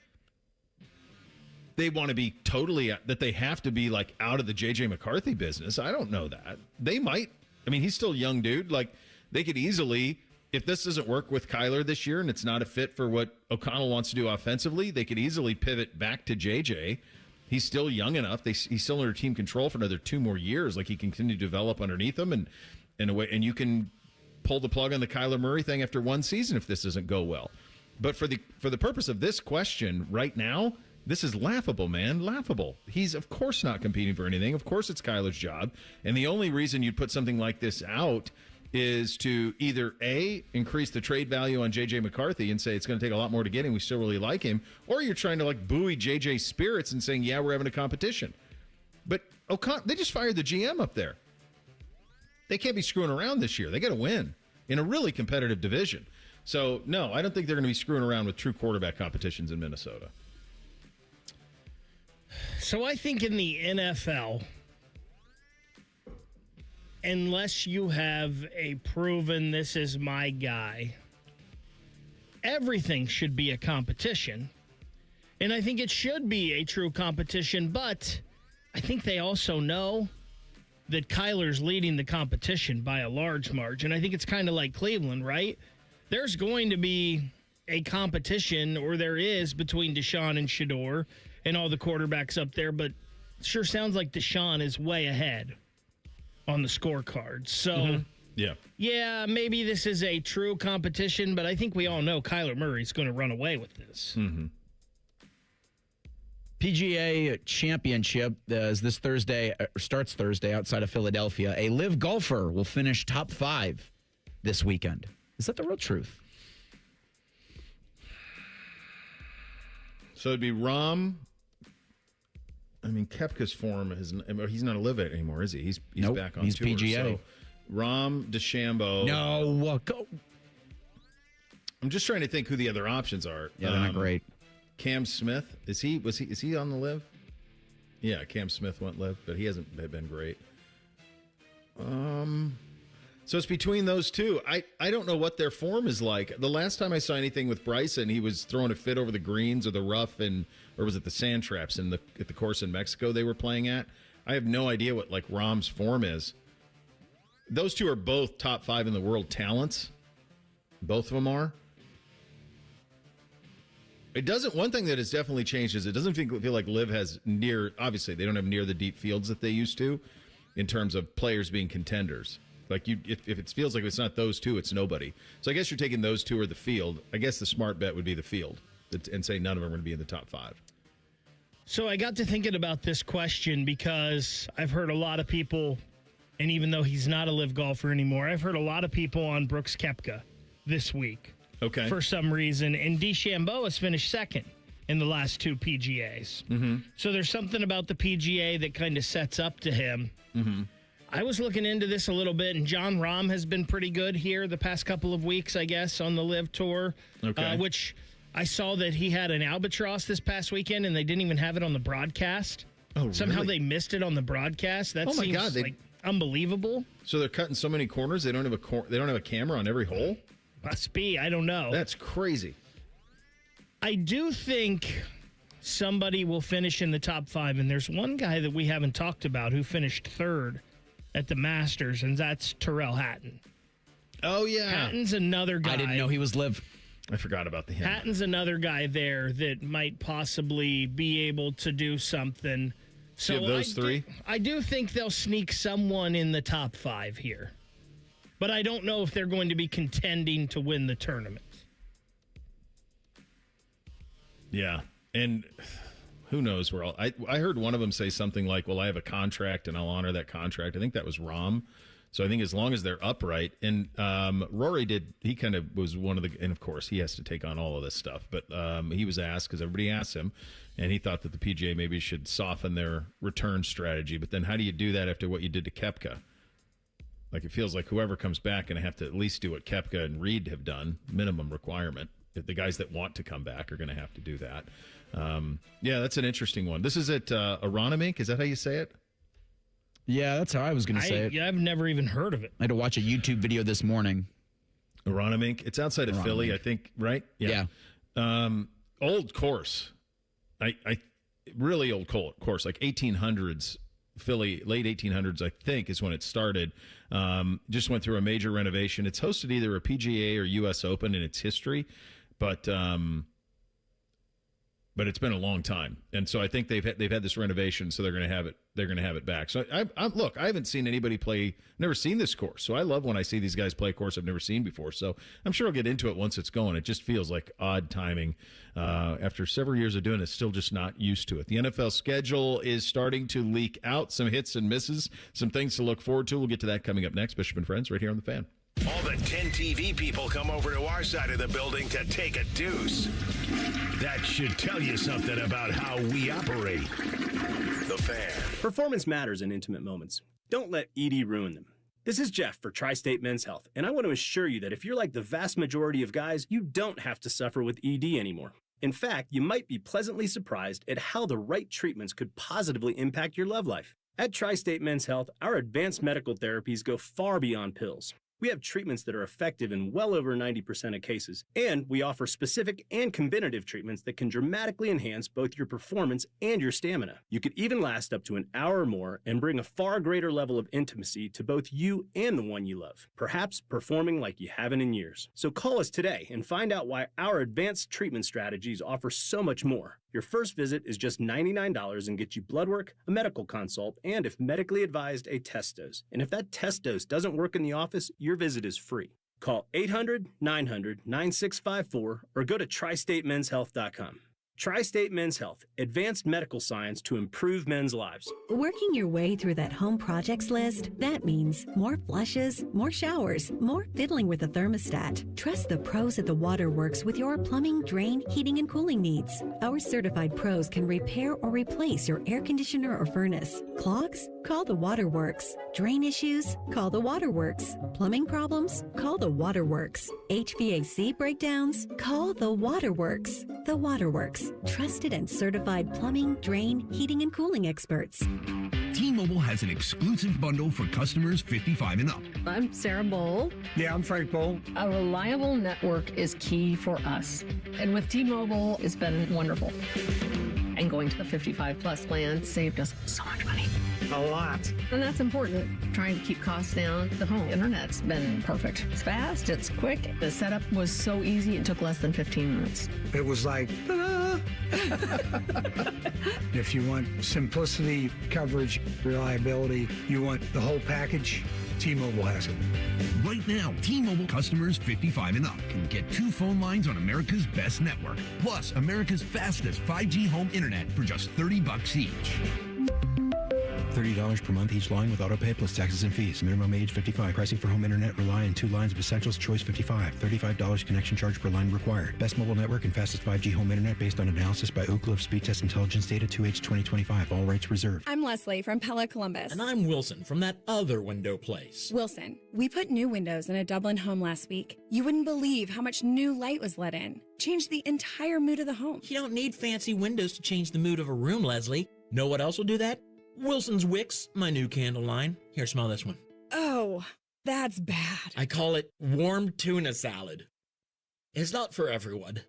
they want to be totally that they have to be like out of the JJ McCarthy business. I don't know that. They might. I mean, he's still a young dude. Like they could easily, if this doesn't work with Kyler this year and it's not a fit for what O'Connell wants to do offensively, they could easily pivot back to JJ. He's still young enough. He's still under team control for another 2 more years. Like he can continue to develop underneath him and in a way, and you can pull the plug on the Kyler Murray thing after 1 season if this doesn't go well. But for the purpose of this question right now, this is laughable, man. Laughable. He's of course not competing for anything. Of course it's Kyler's job. And the only reason you'd put something like this out is to either A, increase the trade value on J.J. McCarthy and say it's going to take a lot more to get him. We still really like him. Or you're trying to like buoy J.J.'s spirits and saying, yeah, we're having a competition. But they just fired the GM up there. They can't be screwing around this year. They got to win in a really competitive division. So, no, I don't think they're going to be screwing around with true quarterback competitions in Minnesota. So I think in the NFL, unless you have a proven this is my guy, everything should be a competition. And I think it should be a true competition, but I think they also know that Kyler's leading the competition by a large margin. I think it's kind of like Cleveland, right? There's going to be a competition, or there is, between Deshaun and Fedor and all the quarterbacks up there, but it sure sounds like Deshaun is way ahead on the scorecard. So, yeah, maybe this is a true competition, but I think we all know Kyler Murray's going to run away with this. Mm-hmm. PGA Championship is this Thursday, starts Thursday outside of Philadelphia. A live golfer will finish top 5 this weekend. Is that the real truth? So it'd be Rahm. I mean, Koepka's form he's not a live it anymore, is he? He's nope, back on he's tour. PGA. So Rahm, DeChambeau. No, go. I'm just trying to think who the other options are. Yeah, they're not great. Cam Smith, is he on the live? Yeah, Cam Smith went live, but he hasn't been great. So it's between those two. I don't know what their form is like. The last time I saw anything with Bryson, he was throwing a fit over the greens or the rough, or was it the sand traps at the course in Mexico they were playing at? I have no idea what like Rahm's form is. Those two are both top 5 in the world talents. Both of them are. It doesn't. One thing that has definitely changed is it doesn't feel like Liv has near. Obviously, they don't have near the deep fields that they used to, in terms of players being contenders. Like if it feels like it's not those two, it's nobody. So I guess you're taking those two or the field. I guess the smart bet would be the field, and say none of them are going to be in the top 5. So I got to thinking about this question because I've heard a lot of people And even though he's not a live golfer anymore, I've heard a lot of people on Brooks Koepka this week. Okay. For some reason. And DeChambeau has finished second in the last 2 PGAs. Mm-hmm. So there's something about the PGA that kind of sets up to him. Mm-hmm. I was looking into this a little bit, and John Rahm has been pretty good here the past couple of weeks, I guess, on the Live Tour. Okay. Which I saw that he had an albatross this past weekend, and they didn't even have it on the broadcast. Oh, really? Somehow they missed it on the broadcast. That seems God, like unbelievable. So they're cutting so many corners. They don't have a camera on every hole. Must be. I don't know. That's crazy. I do think somebody will finish in the top 5, and there's one guy that we haven't talked about who finished 3rd at the Masters, and that's Tyrrell Hatton. Oh, yeah. Hatton's another guy. I didn't know he was live. I forgot about the him. Hatton's another guy there that might possibly be able to do something. So you have those 3? I do think they'll sneak someone in the top 5 here. But I don't know if they're going to be contending to win the tournament. Yeah. And who knows where I heard one of them say something like, well, I have a contract and I'll honor that contract. I think that was Rahm. So I think as long as they're upright, and Rory he kind of was one of the, and of course he has to take on all of this stuff, but he was asked, because everybody asked him, and he thought that the PGA maybe should soften their return strategy. But then how do you do that after what you did to Koepka? Like, it feels like whoever comes back going to have to at least do what Koepka and Reed have done, minimum requirement. The guys that want to come back are going to have to do that. Yeah, that's an interesting one. This is at Aronimink. Is that how you say it? Yeah, that's how I was going to say it. Yeah, I've never even heard of it. I had to watch a YouTube video this morning. Aronimink. It's outside of Philly, Aronimink. I think, right? Yeah. Old course. I really old course, like 1800s. Philly, late 1800s, I think, is when it started. Just went through a major renovation. It's hosted either a PGA or U.S. Open in its history, but it's been a long time, and so I think they've had this renovation, so they're going to have it. They're going to have it back. So look, I haven't seen anybody play. Never seen this course, so I love when I see these guys play a course I've never seen before. So I'm sure I'll get into it once it's going. It just feels like odd timing after several years of doing it. Still just not used to it. The NFL schedule is starting to leak out. Some hits and misses. Some things to look forward to. We'll get to that coming up next. Bishop and Friends, right here on the Fan. All the 10 TV people come over to our side of the building to take a deuce. That should tell you something about how we operate. The Fan. Performance matters in intimate moments. Don't let ED ruin them. This is Jeff for Tri-State Men's Health, and I want to assure you that if you're like the vast majority of guys, you don't have to suffer with ED anymore. In fact, you might be pleasantly surprised at how the right treatments could positively impact your love life. At Tri-State Men's Health, our advanced medical therapies go far beyond pills. We have treatments that are effective in well over 90% of cases, and we offer specific and combinative treatments that can dramatically enhance both your performance and your stamina. You could even last up to an hour or more and bring a far greater level of intimacy to both you and the one you love, perhaps performing like you haven't in years. So call us today and find out why our advanced treatment strategies offer so much more. Your first visit is just $99 and gets you blood work, a medical consult, and if medically advised, a test dose. And if that test dose doesn't work in the office, your visit is free. Call 800-900-9654 or go to tristatemenshealth.com. Tri-State Men's Health, advanced medical science to improve men's lives. Working your way through that home projects list, that means more flushes, more showers, more fiddling with the thermostat. Trust the pros at the Waterworks with your plumbing, drain, heating, and cooling needs. Our certified pros can repair or replace your air conditioner or furnace. Clogs? Call the Waterworks. Drain issues? Call the Waterworks. Plumbing problems? Call the Waterworks. HVAC breakdowns? Call the Waterworks. The Waterworks. Trusted and certified plumbing, drain, heating, and cooling experts. T-Mobile has an exclusive bundle for customers 55 and up. I'm Sarah Bowl. Yeah, I'm Frank Bowl. A reliable network is key for us. And with T-Mobile, it's been wonderful. And going to the 55 plus plan saved us so much money. A lot. And that's important. Trying to keep costs down. The home internet's been perfect. It's fast, it's quick. The setup was so easy, it took less than 15 minutes. It was like, ta-da! If you want simplicity, coverage, reliability, you want the whole package, T-Mobile has it. Right now, T-Mobile customers 55 and up can get 2 phone lines on America's best network, plus America's fastest 5G home internet for just $30 each. $30 per month each line with auto pay plus taxes and fees. Minimum age 55. Pricing for home internet rely on 2 lines of essentials. Choice 55. $35 connection charge per line required. Best mobile network and fastest 5G home internet based on analysis by Ookla of Speed Test Intelligence data 2H 2025. All rights reserved. I'm Leslie from Pella Columbus. And I'm Wilson from that other window place. Wilson, we put new windows in a Dublin home last week. You wouldn't believe how much new light was let in. Changed the entire mood of the home. You don't need fancy windows to change the mood of a room, Leslie. Know what else will do that? Wilson's Wicks, my new candle line. Here, smell this one. Oh, that's bad. I call it warm tuna salad. It's not for everyone.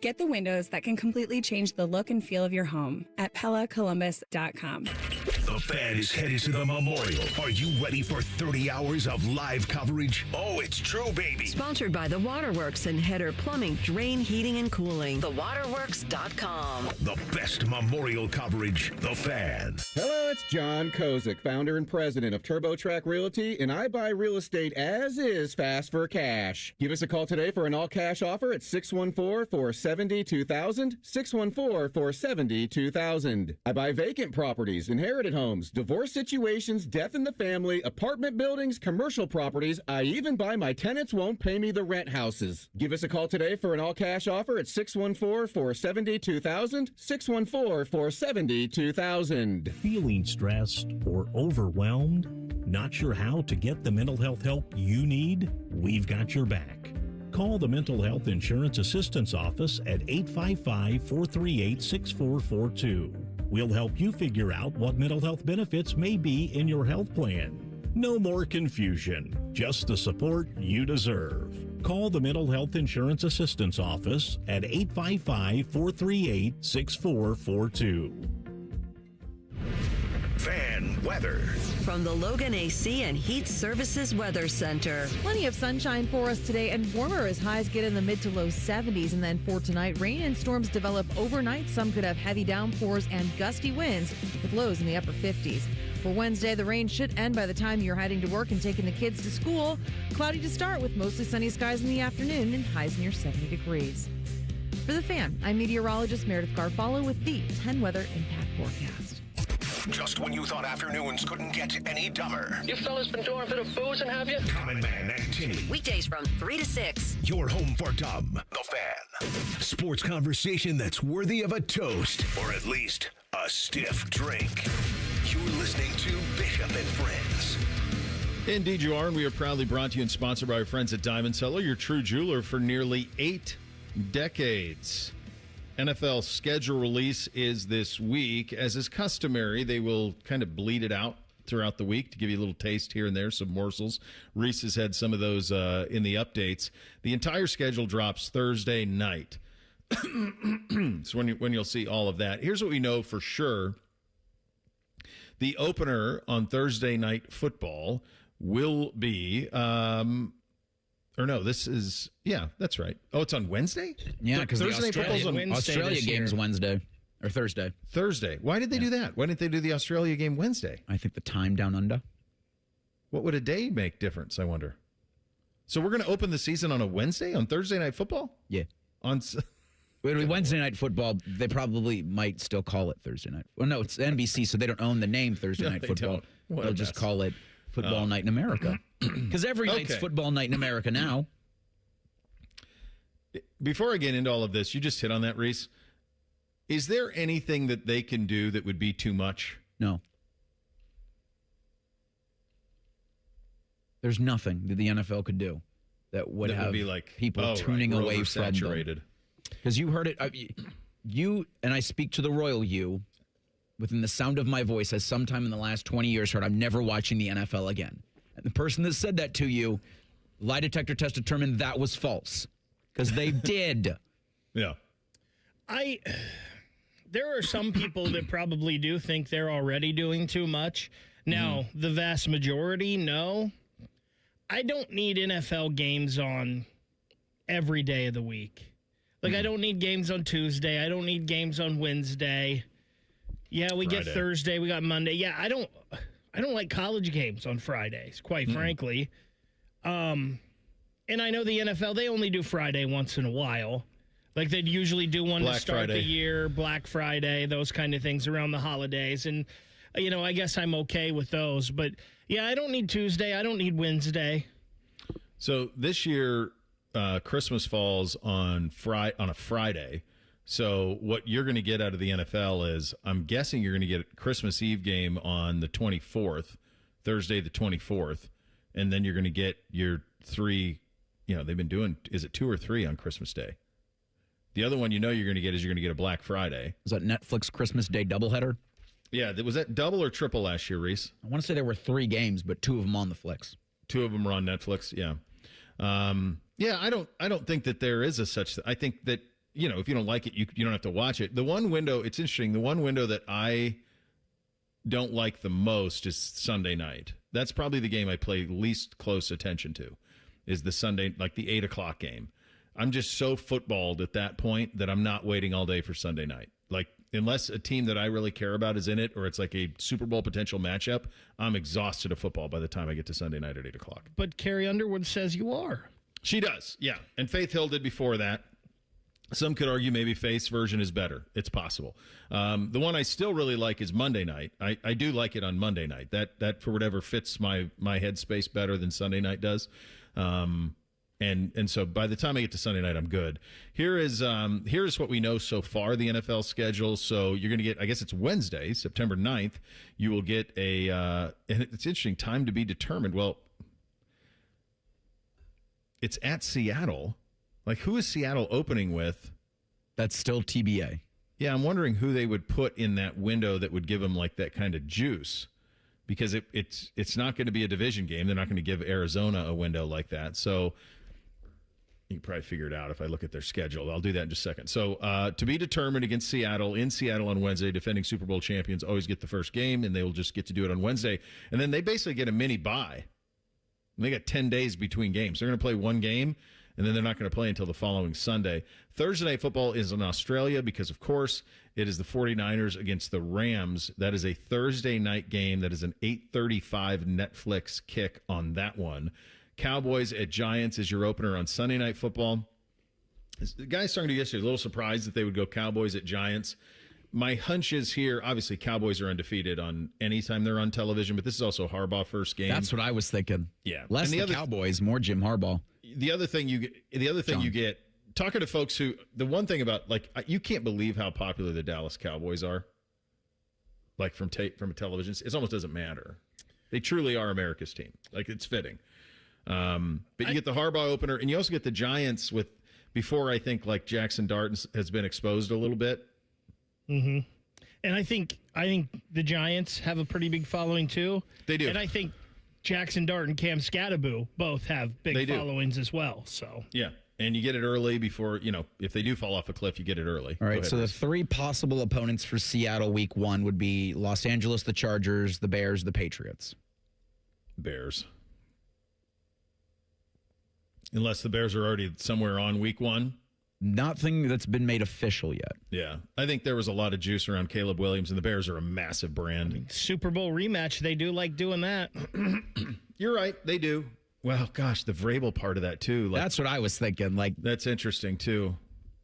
Get the windows that can completely change the look and feel of your home at PellaColumbus.com. The Fan is headed to the Memorial. Are you ready for 30 hours of live coverage? Oh, it's true, baby. Sponsored by The Waterworks and Header Plumbing, Drain, Heating, and Cooling. TheWaterworks.com. The best Memorial coverage, The Fan. Hello, it's John Kozik, founder and president of TurboTrack Realty, and I buy real estate as is fast for cash. Give us a call today for an all-cash offer at 614-470-2000, 614-470-2000. I buy vacant properties, inherited homes, divorce situations, death in the family, apartment buildings, commercial properties. I even buy my tenants won't pay me the rent houses. Give us a call today for an all-cash offer at 614-470-2000, 614-470-2000. Feeling stressed or overwhelmed? Not sure how to get the mental health help you need? We've got your back. Call the Mental Health Insurance Assistance Office at 855-438-6442. We'll help you figure out what mental health benefits may be in your health plan. No more confusion, just the support you deserve. Call the Mental Health Insurance Assistance Office at 855-438-6442. Fan weather. From the Logan AC and Heat Services Weather Center. Plenty of sunshine for us today and warmer as highs get in the mid to low 70s. And then for tonight, rain and storms develop overnight. Some could have heavy downpours and gusty winds with lows in the upper 50s. For Wednesday, the rain should end by the time you're heading to work and taking the kids to school. Cloudy to start with mostly sunny skies in the afternoon and highs near 70 degrees. For The Fan, I'm meteorologist Meredith Garfalo with the 10 Weather Impact Forecast. Just when you thought afternoons couldn't get any dumber. You fellas been doing a bit of boozing, have you? Common Man and Tinny. Weekdays from 3 to 6. Your home for dumb. The Fan. Sports conversation that's worthy of a toast, or at least a stiff drink. You're listening to Bishop and Friends. Indeed you are, and we are proudly brought to you and sponsored by our friends at Diamond Seller, your true jeweler for nearly 8 decades. NFL schedule release is this week. As is customary, they will kind of bleed it out throughout the week to give you a little taste here and there, some morsels. Reese has had some of those in the updates. The entire schedule drops Thursday night. So when you'll see all of that. Here's what we know for sure. The opener on Thursday Night Football will be... that's right. Oh, it's on Wednesday? Yeah, because the Australia game's Wednesday or Thursday. Thursday. Why did they do that? Why didn't they do the Australia game Wednesday? I think the time down under. What would a day make difference, I wonder? So we're going to open the season on a Wednesday, on Thursday Night Football? Yeah. Wednesday Night Football, they probably might still call it Thursday Night. Well, no, it's NBC, so they don't own the name Thursday Night Football. They'll just call it Football Night in America. Because every night's Football Night in America now. Before I get into all of this, you just hit on that, Reese. Is there anything that they can do that would be too much? No. There's nothing that the NFL could do that would be like people tuning away from them. Because you heard it. You, and I speak to the royal you, within the sound of my voice, has sometime in the last 20 years heard, I'm never watching the NFL again. And the person that said that to you, lie detector test determined that was false. Because they did. Yeah. There are some people that probably do think they're already doing too much. Now, the vast majority, no. I don't need NFL games on every day of the week. Like, I don't need games on Tuesday. I don't need games on Wednesday. Yeah, we get Thursday. We got Monday. Yeah, I don't like college games on Fridays, quite frankly. And I know the NFL, they only do Friday once in a while. Like, they'd usually do one to start the year, Black Friday, those kind of things around the holidays. And I guess I'm okay with those. But, yeah, I don't need Tuesday. I don't need Wednesday. So this year, Christmas falls on a Friday. So what you're going to get out of the NFL is, I'm guessing you're going to get a Christmas Eve game on the 24th, Thursday the 24th, and then you're going to get your 3, they've been doing, is it 2 or 3 on Christmas Day? The other one you're going to get is you're going to get a Black Friday. Is that Netflix Christmas Day doubleheader? Yeah, was that double or triple last year, Reese? I want to say there were 3 games, but 2 of them on the Flicks. 2 of them were on Netflix, yeah. I don't think that there is a such. I think that, if you don't like it, you don't have to watch it. The one window, it's interesting, the one window that I don't like the most is Sunday night. That's probably the game I play least close attention to, is the Sunday, like the 8 o'clock game. I'm just so footballed at that point that I'm not waiting all day for Sunday night. Like, unless a team that I really care about is in it, or it's like a Super Bowl potential matchup, I'm exhausted of football by the time I get to Sunday night at 8 o'clock. But Carrie Underwood says you are. She does, yeah. And Faith Hill did before that. Some could argue maybe Faith's version is better. It's possible. The one I still really like is Monday night. I do like it on Monday night. That for whatever fits my headspace better than Sunday night does. And so by the time I get to Sunday night, I'm good. Here's what we know so far, the NFL schedule. So you're going to get, I guess it's Wednesday, September 9th. You will get and it's interesting, time to be determined. Well, it's at Seattle. Like, who is Seattle opening with? That's still TBA. Yeah, I'm wondering who they would put in that window that would give them like that kind of juice, because it's not going to be a division game. They're not going to give Arizona a window like that. So you can probably figure it out if I look at their schedule. I'll do that in just a second. So to be determined against Seattle, in Seattle on Wednesday. Defending Super Bowl champions always get the first game, and they will just get to do it on Wednesday. And then they basically get a mini bye. They got 10 days between games. They're going to play one game, and then they're not going to play until the following Sunday. Thursday Night Football is in Australia because, of course, it is the 49ers against the Rams. That is a Thursday night game. That is an 8:35 Netflix kick on that one. Cowboys at Giants is your opener on Sunday Night Football. The guys starting to get yesterday, a little surprised that they would go Cowboys at Giants. My hunch is here, obviously Cowboys are undefeated on any time they're on television, but this is also Harbaugh first game. That's what I was thinking. Yeah. Less the Cowboys, more Jim Harbaugh. The other thing you get, talking to folks who, the one thing about, like, you can't believe how popular the Dallas Cowboys are. Like, from a television, it almost doesn't matter. They truly are America's team. Like, it's fitting. But you get the Harbaugh opener, and you also get the Giants with, before I think, like, Jackson Dart has been exposed a little bit. Mm-hmm. And I think the Giants have a pretty big following too. They do. And I think Jackson Dart and Cam Scatterbo both have big followings as well. So yeah. And you get it early before, if they do fall off a cliff, you get it early. All right, so the 3 possible opponents for Seattle week 1 would be Los Angeles, the Chargers, the Bears, the Patriots. Bears. Unless the Bears are already somewhere on week 1. Nothing that's been made official yet. Yeah. I think there was a lot of juice around Caleb Williams, and the Bears are a massive brand. Super Bowl rematch, they do like doing that. You're right, they do. Well, gosh, the Vrabel part of that, too. Like, that's what I was thinking. Like, that's interesting, too.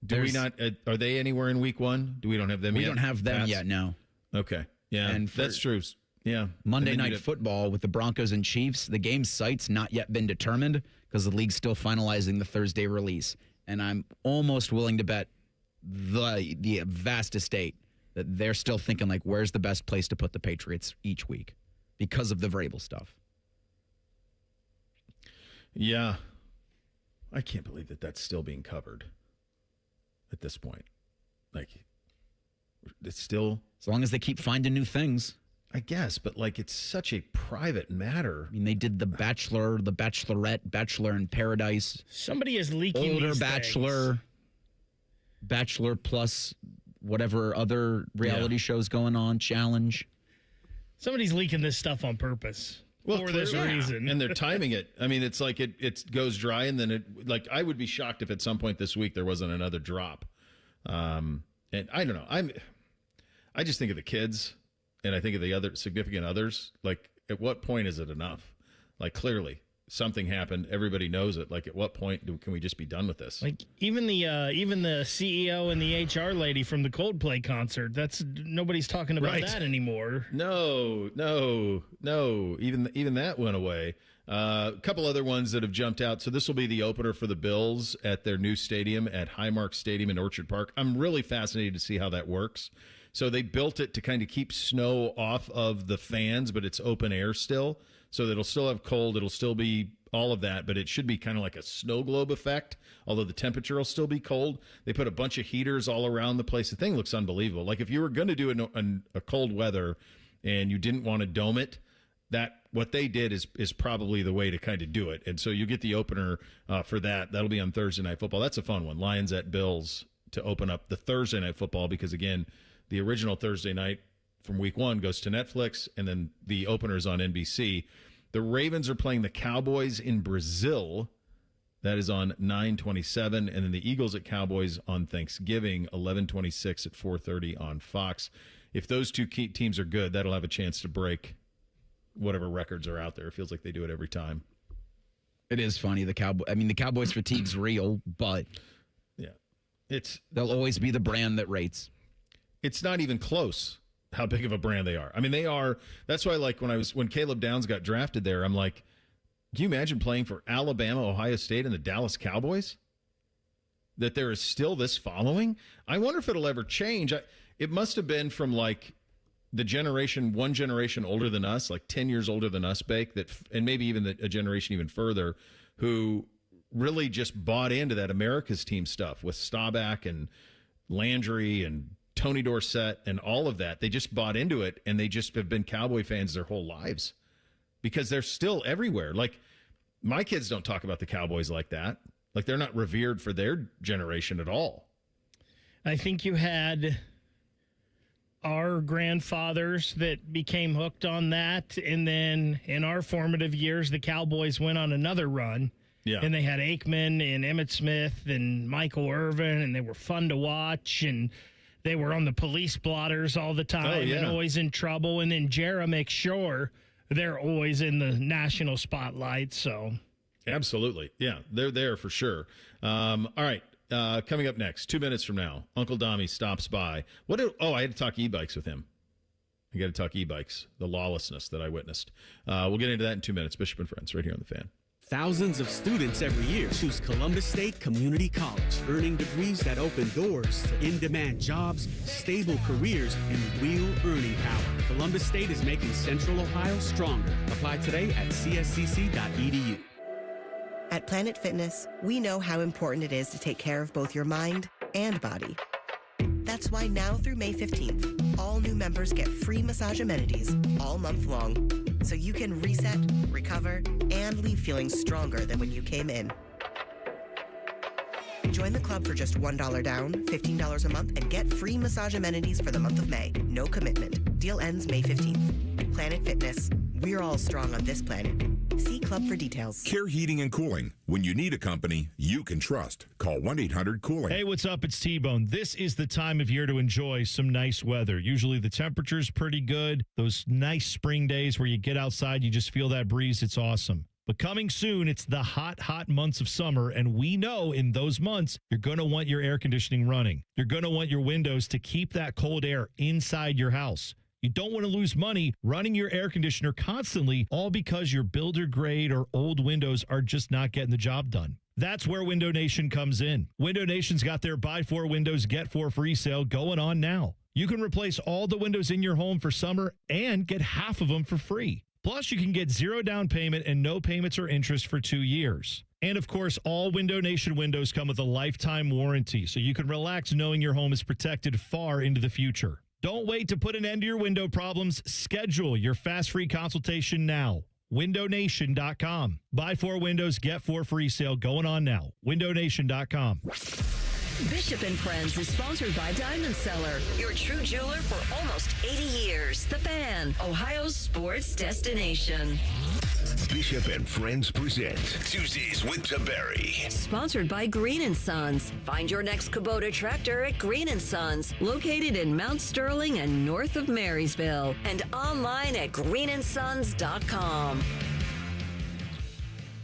Do we not? Are they anywhere in week 1? We don't have them yet? We don't have them yet, no. Okay. Yeah, and that's true. Yeah. Monday Night Football with the Broncos and Chiefs, the game site's not yet been determined because the league's still finalizing the Thursday release. And I'm almost willing to bet the vast estate that they're still thinking, like, where's the best place to put the Patriots each week because of the Vrabel stuff. Yeah. I can't believe that that's still being covered at this point. Like, it's still... As long as they keep finding new things. I guess, but, like, it's such a private matter. I mean, they did The Bachelor, The Bachelorette, Bachelor in Paradise. Somebody is leaking Older these Bachelor, things. Bachelor plus whatever other reality shows going on, Challenge. Somebody's leaking this stuff on purpose. For this reason. And they're timing it. I mean, it's like it goes dry, and then it, like, I would be shocked if at some point this week there wasn't another drop. And I don't know. I just think of the kids. And I think of the other significant others, like, at what point is it enough? Like, clearly, something happened. Everybody knows it. Like, at what point can we just be done with this? Like, even the CEO and the HR lady from the Coldplay concert, nobody's talking about that anymore. No. Even that went away. A couple other ones that have jumped out. So this will be the opener for the Bills at their new stadium at Highmark Stadium in Orchard Park. I'm really fascinated to see how that works. So they built it to kind of keep snow off of the fans, but it's open air still. So that it'll still have cold. It'll still be all of that, but it should be kind of like a snow globe effect, although the temperature will still be cold. They put a bunch of heaters all around the place. The thing looks unbelievable. Like, if you were going to do a cold weather and you didn't want to dome it, what they did is probably the way to kind of do it. And so you get the opener for that. That'll be on Thursday Night Football. That's a fun one. Lions at Bills to open up the Thursday Night Football, because, again, the original Thursday night from week 1 goes to Netflix, and then the opener is on NBC. The Ravens are playing the Cowboys in Brazil. That is on 9/27. And then the Eagles at Cowboys on Thanksgiving, 11/26 at 4:30 on Fox. If those two key teams are good, that'll have a chance to break whatever records are out there. It feels like they do it every time. It is funny. The Cowboys fatigue's real, but they'll always be the brand that rates. It's not even close how big of a brand they are. I mean, they are. That's why, like, when Caleb Downs got drafted there, I'm like, can you imagine playing for Alabama, Ohio State, and the Dallas Cowboys? That there is still this following? I wonder if it'll ever change. It must have been from, like, one generation older than us, like 10 years older than us, Bake, and maybe even a generation even further, who really just bought into that America's team stuff with Staubach and Landry and Tony Dorsett and all of that. They just bought into it, and they just have been Cowboy fans their whole lives because they're still everywhere. Like, my kids don't talk about the Cowboys like that. Like, they're not revered for their generation at all. I think you had our grandfathers that became hooked on that, and then in our formative years, the Cowboys went on another run. Yeah. And they had Aikman and Emmitt Smith and Michael Irvin, and they were fun to watch, and they were on the police blotters all the time and always in trouble. And then Jarrah makes sure they're always in the national spotlight. So, absolutely. Yeah, they're there for sure. All right. Coming up next, 2 minutes from now, Uncle Dommy stops by. I had to talk e-bikes with him. I got to talk e-bikes, the lawlessness that I witnessed. We'll get into that in 2 minutes. Bishop and Friends, right here on The Fan. Thousands of students every year choose Columbus State Community College, earning degrees that open doors to in-demand jobs, stable careers, and real earning power. Columbus State is making Central Ohio stronger. Apply today at cscc.edu. At Planet Fitness, we know how important it is to take care of both your mind and body. That's why now through May 15th, all new members get free massage amenities all month long, so you can reset, recover, and leave feeling stronger than when you came in. Join the club for just $1 down, $15 a month, and get free massage amenities for the month of May. No commitment. Deal ends May 15th. Planet Fitness. We're all strong on this planet. See club for details. Care Heating and Cooling. When you need a company you can trust, call 1-800-COOLING. Hey, what's up? It's T-Bone. This is the time of year to enjoy some nice weather. Usually the temperature's pretty good. Those nice spring days where you get outside, you just feel that breeze. It's awesome. But coming soon, it's the hot, hot months of summer, and we know in those months, you're going to want your air conditioning running. You're going to want your windows to keep that cold air inside your house. You don't want to lose money running your air conditioner constantly, all because your builder grade or old windows are just not getting the job done. That's where Window Nation comes in. Window Nation's got their buy 4 windows, get 4 free sale going on now. You can replace all the windows in your home for summer and get half of them for free. Plus, you can get 0 down payment and no payments or interest for 2 years. And of course, all Window Nation windows come with a lifetime warranty, so you can relax knowing your home is protected far into the future. Don't wait to put an end to your window problems. Schedule your fast free consultation now. WindowNation.com. Buy 4 windows, get 4 free sale going on now. WindowNation.com. Bishop and Friends is sponsored by Diamond Seller, your true jeweler for almost 80 years. The Fan, Ohio's sports destination. Bishop and Friends present Tuesdays with Tiberi. Sponsored by Green & Sons. Find your next Kubota tractor at Green & Sons, located in Mount Sterling and north of Marysville, and online at greenandsons.com.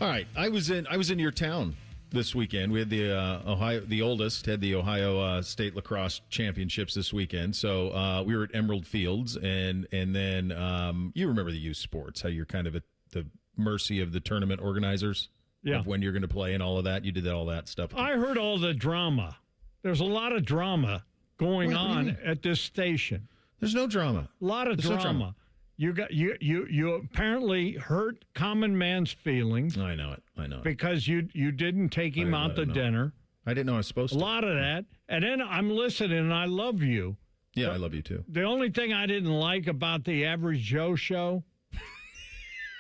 All right, I was in your town this weekend. We had the oldest had the Ohio State Lacrosse Championships this weekend. So we were at Emerald Fields, and then you remember the youth sports, how you're kind of at the mercy of the tournament organizers of when you're going to play and all of that. You did all that stuff. I heard all the drama. There's a lot of drama going on at this station. There's no drama. A lot of drama. You apparently hurt Common Man's feelings. I know it. Because you didn't take him out to dinner. I didn't know I was supposed to. A lot of that. And then I'm listening, and I love you. Yeah, I love you too. The only thing I didn't like about the Average Joe show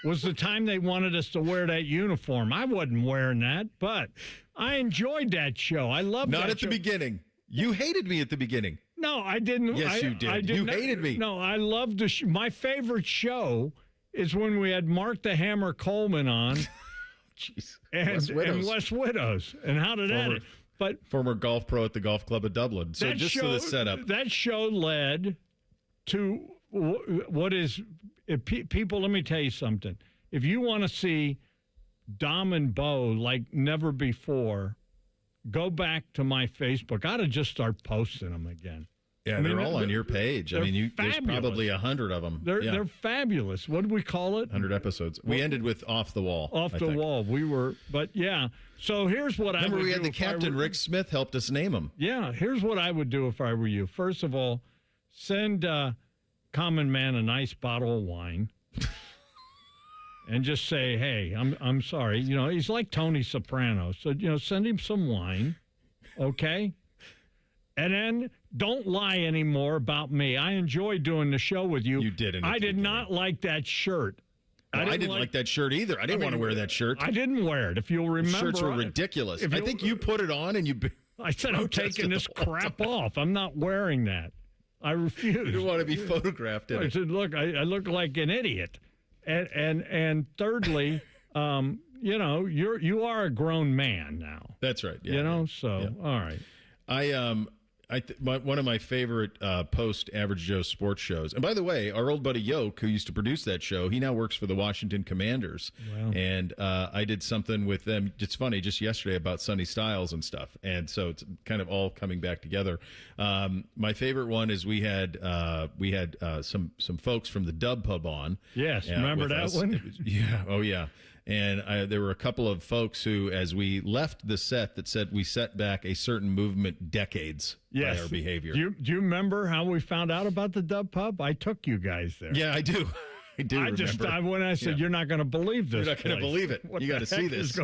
was the time they wanted us to wear that uniform. I wasn't wearing that, but I enjoyed that show. I loved that show. Not at the beginning. You hated me at the beginning. No, I didn't. Yes, you did. You hated me. No, I loved the my favorite show is when we had Mark the Hammer Coleman on. Jeez. And West Widows. And how did that? But former golf pro at the Golf Club of Dublin. So just for the setup. That show led to what is people. Let me tell you something. If you want to see Dom and Bo like never before, go back to my Facebook. I ought to just start posting them again. Yeah, they're all on your page. I mean, there's probably 100 of them. They're fabulous. What do we call it? 100 episodes. We ended with Off the Wall. Off the Wall. We were, but yeah. So here's what I would do. Remember, we had the captain, Rick Smith, helped us name them. Yeah, here's what I would do if I were you. First of all, send Common Man a nice bottle of wine. And just say, hey, I'm sorry. You know, he's like Tony Soprano. So, send him some wine, okay? And then don't lie anymore about me. I enjoy doing the show with you. You didn't. I did not like that shirt. Well, I didn't like that shirt either. I didn't want to wear that shirt. I didn't wear it, if you'll remember. Shirts were ridiculous. I think you put it on and you I said, I'm taking this crap off. I'm not wearing that. I refuse. You didn't want to be photographed in it. I said, look, I look like an idiot. And thirdly, you are a grown man now. That's right. Yeah, all right. One of my favorite post-Average Joe sports shows. And by the way, our old buddy Yoke, who used to produce that show, he now works for the Washington Commanders. Wow. And I did something with them. It's funny, just yesterday about Sonny Styles and stuff. And so it's kind of all coming back together. My favorite one is we had some folks from the Dub Pub on. Yes, remember that one? Yeah. Oh yeah. And there were a couple of folks who, as we left the set, that said we set back a certain movement decades by our behavior. Do you remember how we found out about the Dub Pub? I took you guys there. Yeah, I do. I do remember. When I said, you're not going to believe this. You're not going to believe it. You got to see this.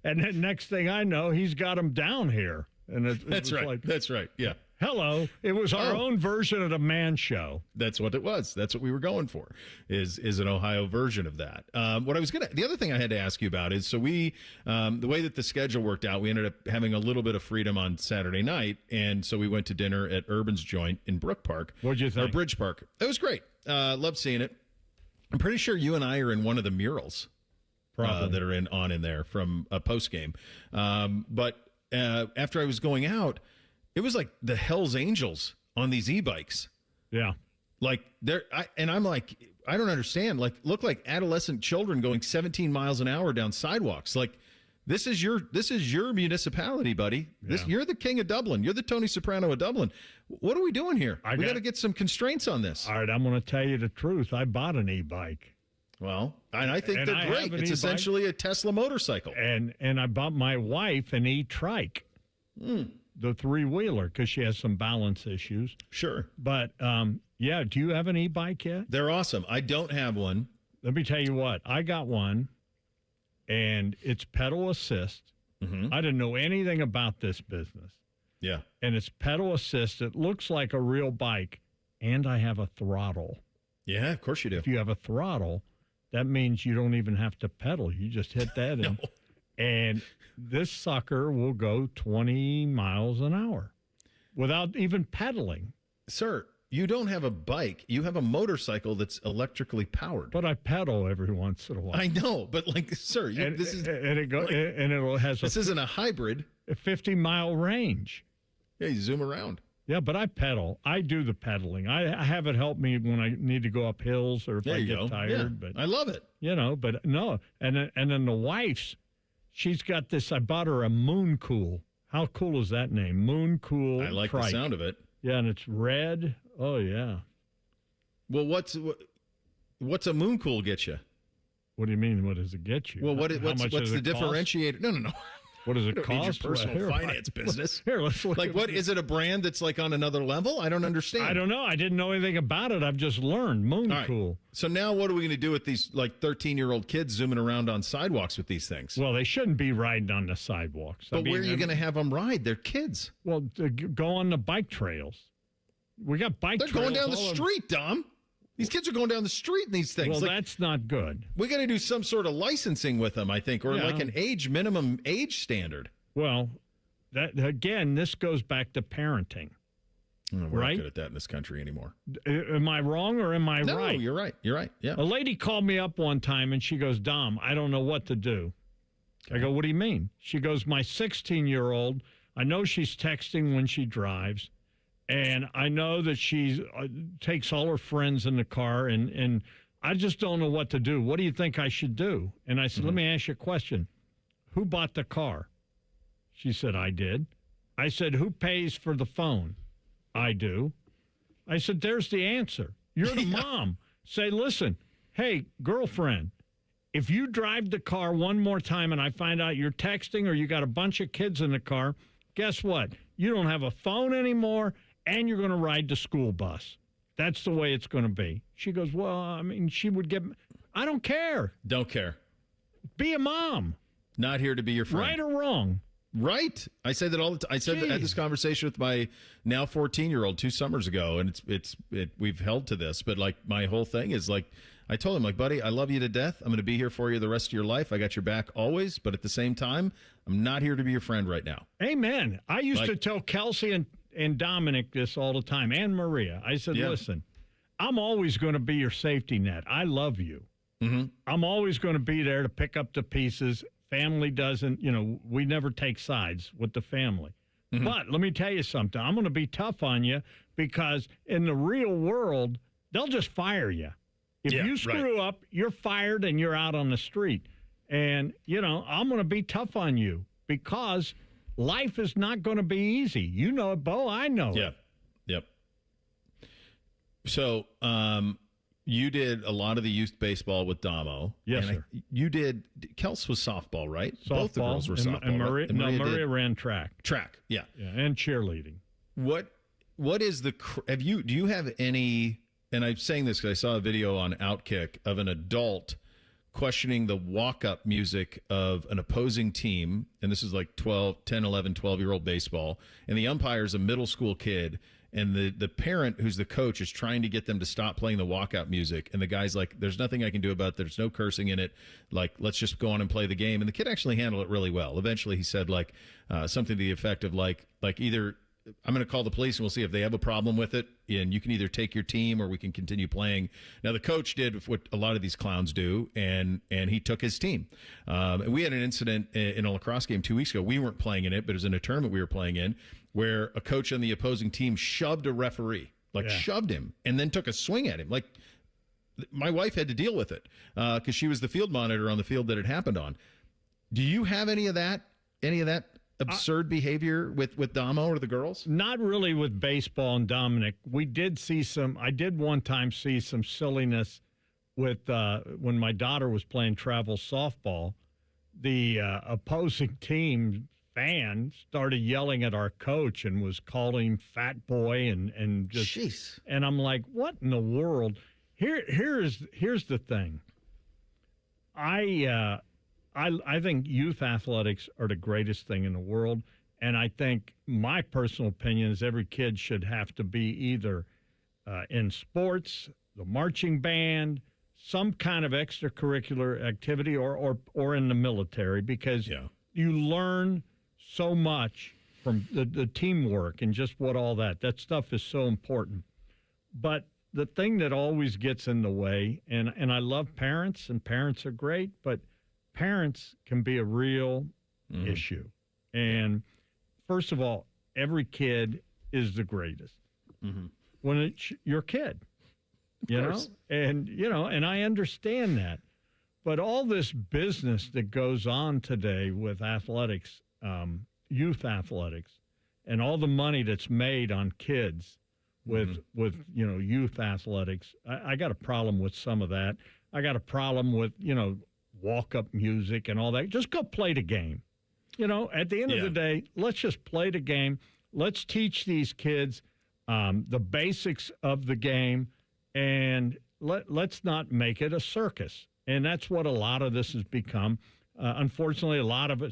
And then next thing I know, he's got them down here. And That's right. That's right. Yeah. Hello. It was our own version of the Man Show. That's what it was. That's what we were going for, is an Ohio version of that. The other thing I had to ask you about is, so we, the way that the schedule worked out, we ended up having a little bit of freedom on Saturday night. And so we went to dinner at Urban's Joint in Brook Park. What'd you think? Or Bridge Park. It was great. Loved seeing it. I'm pretty sure you and I are in one of the murals that are on in there from a post game. But after I was going out, it was like the Hell's Angels on these e-bikes. Yeah. Like I'm like, I don't understand. Like, look like adolescent children going 17 miles an hour down sidewalks. Like, this is your municipality, buddy. You're the king of Dublin. You're the Tony Soprano of Dublin. What are we doing here? We got to get some constraints on this. All right, I'm going to tell you the truth. I bought an e-bike. Well, and I think they're great. It's essentially a Tesla motorcycle. And I bought my wife an e-trike. The three-wheeler, because she has some balance issues. Sure. But, do you have an e-bike yet? They're awesome. I don't have one. Let me tell you what. I got one, and it's pedal assist. Mm-hmm. I didn't know anything about this business. Yeah. And it's pedal assist. It looks like a real bike, and I have a throttle. Yeah, of course you do. If you have a throttle, that means you don't even have to pedal. You just hit that in. And this sucker will go 20 miles an hour without even pedaling. Sir, you don't have a bike. You have a motorcycle that's electrically powered. But I pedal every once in a while. I know, but sir, this isn't a hybrid. A 50-mile range. Yeah, you zoom around. Yeah, but I pedal. I do the pedaling. I have it help me when I need to go up hills or if I get tired. Yeah, but I love it. But no. And then the wife's she's got this. I bought her a Moon Cool. How cool is that name? Moon Cool. I like trike. the sound of it. Yeah, and it's red. Oh, yeah. Well, what's a Moon Cool get you? What do you mean? What does it get you? Well, How what's much the does it cost? differentiator? No. What does it Don't need your cost? personal Well, finance business. Here, let's look. Like, what is it? A brand that's like on another level? I don't understand. I don't know. I didn't know anything about it. I've just learned. Moon All right. Cool. So now, what are we going to do with these like 13-year-old kids zooming around on sidewalks with these things? Well, they shouldn't be riding on the sidewalks. But where are you going to have them ride? They're kids. Well, go on the bike trails. We got bike They're trails. going down the all over. street, Dom. These kids are going down the street in these things. Well, Like, that's not good. we got to do some sort of licensing with them, I think, or Yeah. like an minimum age standard. Well, that again, this goes back to parenting. We're Right? not good at that in this country anymore. Am I wrong or am I No, right? you're right. You're right. Yeah. A lady called me up one time and she goes, Dom, I don't know what to do. I go, what do you mean? She goes, my 16-year-old, I know she's texting when she drives, and I know that she takes all her friends in the car, and I just don't know what to do. What do you think I should do? And I said, let me ask you a question. Who bought the car? She said, I did. I said, who pays for the phone? I do. I said, there's the answer. You're the mom. Say, listen, hey, girlfriend, if you drive the car one more time and I find out you're texting or you got a bunch of kids in the car, guess what? You don't have a phone anymore and you're going to ride the school bus. That's the way it's going to be. She goes, well, I mean, she would get, I don't care. Don't care. Be a mom. Not here to be your friend. Right or wrong. Right. I say that all the time. I had this conversation with my now 14-year-old 2 summers ago, and we've held to this. But like my whole thing is like, I told him, like, buddy, I love you to death. I'm going to be here for you the rest of your life. I got your back always. But at the same time, I'm not here to be your friend right now. Amen. I used to tell Kelsey and Dominic this all the time, and Maria. I said, listen, I'm always going to be your safety net. I love you. Mm-hmm. I'm always going to be there to pick up the pieces. Family doesn't, we never take sides with the family. Mm-hmm. But let me tell you something. I'm going to be tough on you because in the real world, they'll just fire you. If you screw up, you're fired and you're out on the street. And, I'm going to be tough on you because life is not going to be easy. You know it, Bo. I know it. Yep. So, you did a lot of the youth baseball with Damo. Yes, and sir. You did. Kels was softball, right? Softball. Both the girls were softball. And Maria, right? And Maria ran track. Track, yeah. And cheerleading. What is the? Do you have any? And I'm saying this because I saw a video on Outkick of an adult questioning the walk-up music of an opposing team, and this is like 10, 11, 12-year-old baseball, and the umpire's a middle school kid. And the parent, who's the coach, is trying to get them to stop playing the walkout music. And the guy's like, there's nothing I can do about it. There's no cursing in it. Like, let's just go on and play the game. And the kid actually handled it really well. Eventually, he said, like, something to the effect of, like either I'm going to call the police and we'll see if they have a problem with it. And you can either take your team or we can continue playing. Now, the coach did what a lot of these clowns do, and he took his team. And we had an incident in a lacrosse game 2 weeks ago. We weren't playing in it, but it was in a tournament we were playing in, where a coach on the opposing team shoved a referee, shoved him, and then took a swing at him. Like, my wife had to deal with it because she was the field monitor on the field that it happened on. Do you have any of that absurd behavior with Damo or the girls? Not really with baseball and Dominic. I did one time see some silliness with when my daughter was playing travel softball. The opposing team fan started yelling at our coach and was calling him fat boy and just. Jeez. And I'm like, what in the world? Here's the thing. I think youth athletics are the greatest thing in the world, and I think my personal opinion is every kid should have to be either in sports, the marching band, some kind of extracurricular activity, or in the military, because you learn so much from the teamwork and just what all that stuff is so important. But the thing that always gets in the way, and I love parents, and parents are great, but parents can be a real issue. And first of all, every kid is the greatest when it's your kid, you know? And, and I understand that. But all this business that goes on today with athletics, youth athletics, and all the money that's made on kids with youth athletics, I got a problem with some of that. I got a problem with, walk-up music and all that. Just go play the game. At the end of the day, let's just play the game. Let's teach these kids the basics of the game, and let's not make it a circus. And that's what a lot of this has become. Unfortunately,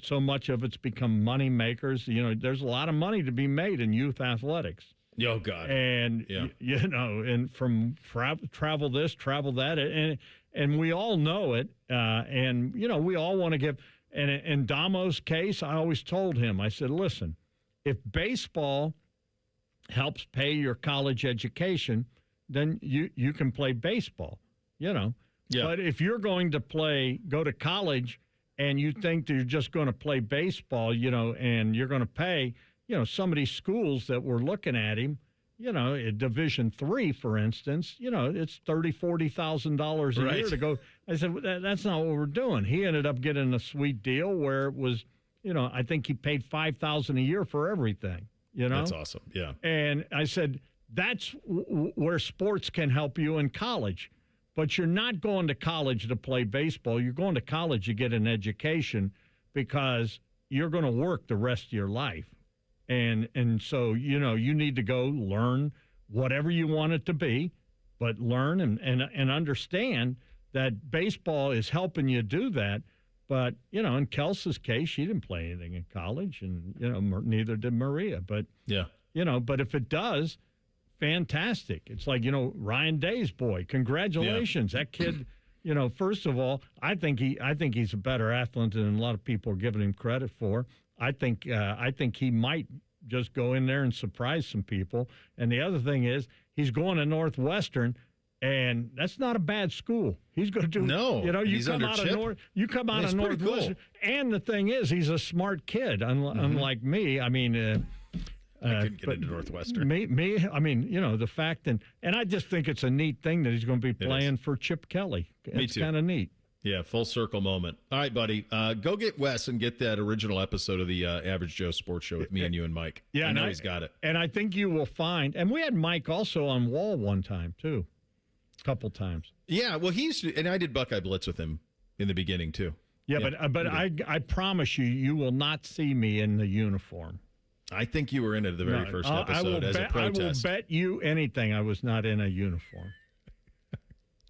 so much of it's become money makers. There's a lot of money to be made in youth athletics. Oh, God. And, and from travel this, travel that, and we all know it. And, we all want to give. And in Damo's case, I always told him, I said, listen, if baseball helps pay your college education, then you can play baseball, Yeah. But if you're going to go to college and you think that you're just going to play baseball, and you're going to pay, some of these schools that we're looking at him, at Division III, for instance, it's $30,000-$40,000 a year to go. I said, that's not what we're doing. He ended up getting a sweet deal where it was, I think he paid $5,000 a year for everything, That's awesome. Yeah. And I said, that's where sports can help you in college. But you're not going to college to play baseball. You're going to college to get an education because you're going to work the rest of your life. And so, you need to go learn whatever you want it to be, but learn and understand that baseball is helping you do that. But, in Kelsey's case, she didn't play anything in college, and, neither did Maria. But, but if it does, fantastic. It's like, Ryan Day's boy. Congratulations. That kid, first of all, I think he's a better athlete than a lot of people are giving him credit for. I think he might just go in there and surprise some people. And the other thing is he's going to Northwestern, and that's not a bad school. He's going to do you come out of Northwestern, and the thing is he's a smart kid, unlike me. I mean, I couldn't get into Northwestern. The fact, and I just think it's a neat thing that he's going to be playing for Chip Kelly. It's kind of neat. Yeah, full circle moment. All right, buddy. Go get Wes and get that original episode of the Average Joe Sports Show with me and you and Mike. Yeah, I know he's got it. And I think you will find, and we had Mike also on Wall one time, too. A couple times. Yeah, well, and I did Buckeye Blitz with him in the beginning, too. Yeah, but I promise you will not see me in the uniform. I think you were in it the very first episode as a protest. I will bet you anything I was not in a uniform.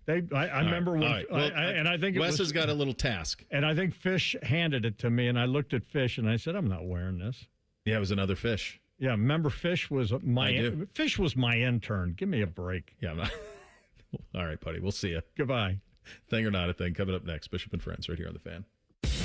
I remember when, and I think Wes has got a little task. And I think Fish handed it to me, and I looked at Fish, and I said, I'm not wearing this. Yeah, it was another Fish. Yeah, remember Fish was my intern. Give me a break. Yeah, I'm not. All right, buddy. We'll see you. Goodbye. Thing or not a thing. Coming up next, Bishop and Friends right here on The Fan.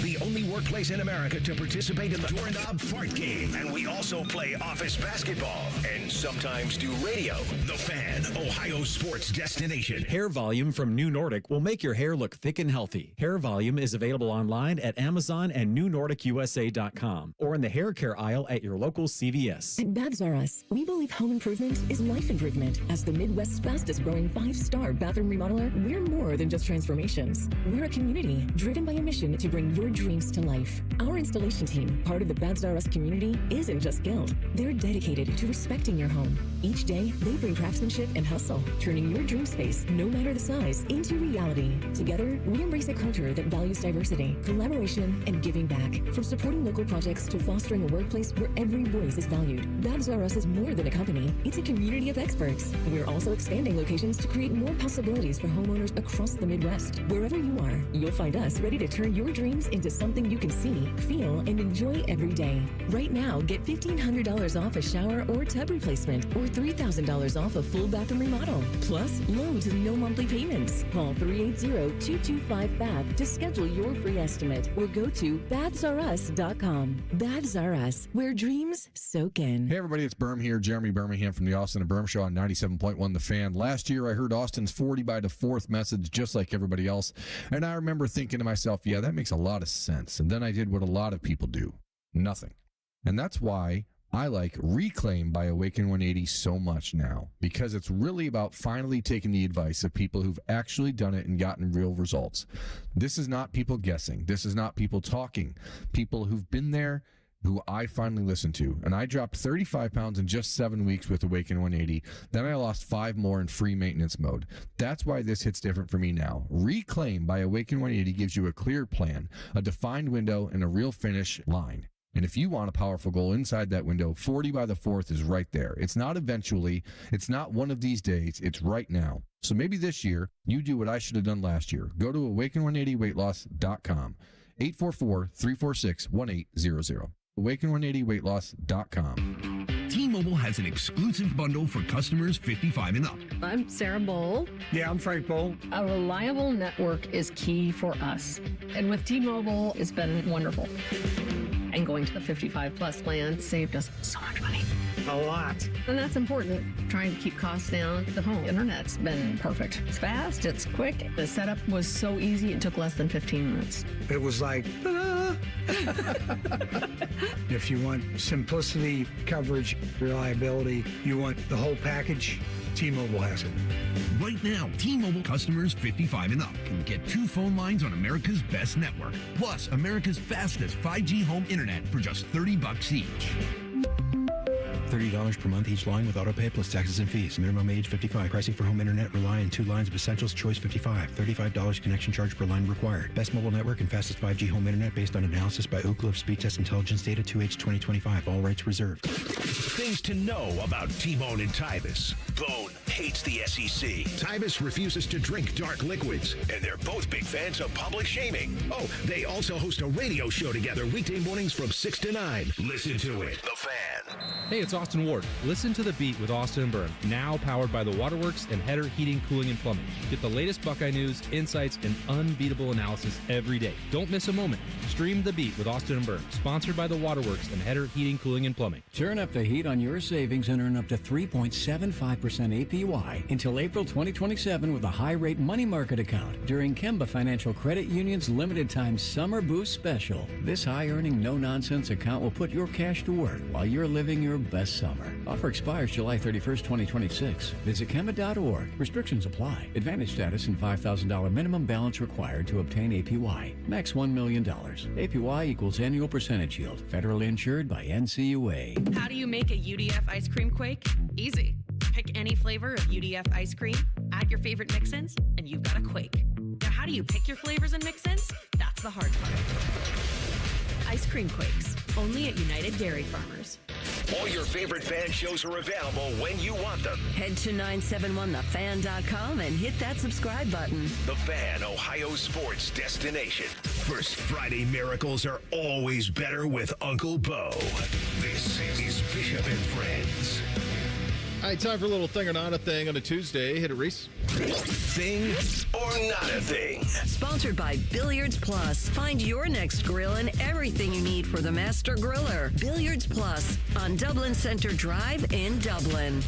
The only workplace in America to participate in the Doorknob Fart Game. And we also play office basketball and sometimes do radio. The Fan, Ohio sports destination. Hair Volume from New Nordic will make your hair look thick and healthy. Hair Volume is available online at Amazon and newnordicusa.com or in the hair care aisle at your local CVS. At Baths R Us, we believe home improvement is life improvement. As the Midwest's fastest growing 5-star bathroom remodeler, we're more than just transformations. We're a community driven by a mission to bring your dreams to life. Our installation team, part of the Baths R Us community, isn't just skilled. They're dedicated to respecting your home. Each day, they bring craftsmanship and hustle, turning your dream space, no matter the size, into reality. Together, we embrace a culture that values diversity, collaboration, and giving back. From supporting local projects to fostering a workplace where every voice is valued, Baths R Us is more than a company. It's a community of experts. We're also expanding locations to create more possibilities for homeowners across the Midwest. Wherever you are, you'll find us ready to turn your dreams into something you can see, feel, and enjoy every day. Right now, get $1,500 off a shower or tub replacement, or $3,000 off a full bathroom remodel. Plus, low to no monthly payments. Call 380-225-BATH to schedule your free estimate, or go to bathsrus.com. Baths R Us, where dreams soak in. Hey everybody, it's Berm here, Jeremy Birmingham from the Austin and Berm Show on 97.1 The Fan. Last year, I heard Austin's 40 by the 4th message just like everybody else, and I remember thinking to myself, yeah, that makes a lot of sense. And then I did what a lot of people do, nothing. And that's why I like Reclaim by Awaken 180 so much now because it's really about finally taking the advice of people who've actually done it and gotten real results. This is not people guessing. This is not people talking. People who've been there, who I finally listened to. And I dropped 35 pounds in just 7 weeks with Awaken 180. Then I lost 5 more in free maintenance mode. That's why this hits different for me now. Reclaim by Awaken 180 gives you a clear plan, a defined window, and a real finish line. And if you want a powerful goal inside that window, 40 by the 4th is right there. It's not eventually. It's not one of these days. It's right now. So maybe this year, you do what I should have done last year. Go to awaken180weightloss.com. 844-346-1800. awaken180weightloss.com. T-Mobile has an exclusive bundle for customers 55 and up. I'm Sarah Bowl. Yeah, I'm Frank Bowl. A reliable network is key for us. And with T-Mobile, it's been wonderful. And going to the 55 plus plan saved us so much money. A lot. And that's important. Trying to keep costs down. The home internet's been perfect. It's fast, it's quick. The setup was so easy, it took less than 15 minutes. It was like, ta-da! If you want simplicity, coverage, reliability, you want the whole package, T-Mobile has it. Right now, T-Mobile customers 55 and up can get 2 phone lines on America's best network, plus America's fastest 5G home internet for just $30 each. $30 per month each line with autopay plus taxes and fees. Minimum age 55. Pricing for home internet rely on 2 lines of essentials. Choice 55. $35 connection charge per line required. Best mobile network and fastest 5G home internet based on analysis by Ookla of Speed Test Intelligence data 2H 2025. All rights reserved. Things to know about T-Bone and Tybus. Bone hates the SEC. Tybus refuses to drink dark liquids. And they're both big fans of public shaming. Oh, they also host a radio show together weekday mornings from 6 to 9. Listen to it. The Fan. Hey, it's Austin Ward. Listen to The Beat with Austin and Byrne, now powered by the Waterworks and Header Heating, Cooling, and Plumbing. Get the latest Buckeye news, insights, and unbeatable analysis every day. Don't miss a moment. Stream The Beat with Austin and Byrne, sponsored by the Waterworks and Header Heating, Cooling, and Plumbing. Turn up the heat on your savings and earn up to 3.75% APY until April 2027 with a high-rate money market account during Kemba Financial Credit Union's limited-time Summer Boost Special. This high-earning, no-nonsense account will put your cash to work while you're living your best summer. Offer expires July 31st, 2026. Visit Kemba.org. Restrictions apply. Advantage status and $5,000 minimum balance required to obtain APY. Max $1 million. APY equals annual percentage yield. Federally insured by NCUA. How do you make a UDF ice cream quake? Easy. Pick any flavor of UDF ice cream, add your favorite mix-ins, and you've got a quake. Now, how do you pick your flavors and mix-ins? That's the hard part. Ice cream quakes, only at United Dairy Farmers. All your favorite fan shows are available when you want them. Head to 971thefan.com and hit that subscribe button. The Fan, Ohio sports destination. First Friday miracles are always better with Uncle Bo. This is Bishop and Friends. All right, time for a little thing or not a thing on a Tuesday. Hit it, Reese. Thing or not a thing. Sponsored by Billiards Plus. Find your next grill and everything you need for the master griller. Billiards Plus on Dublin Center Drive in Dublin.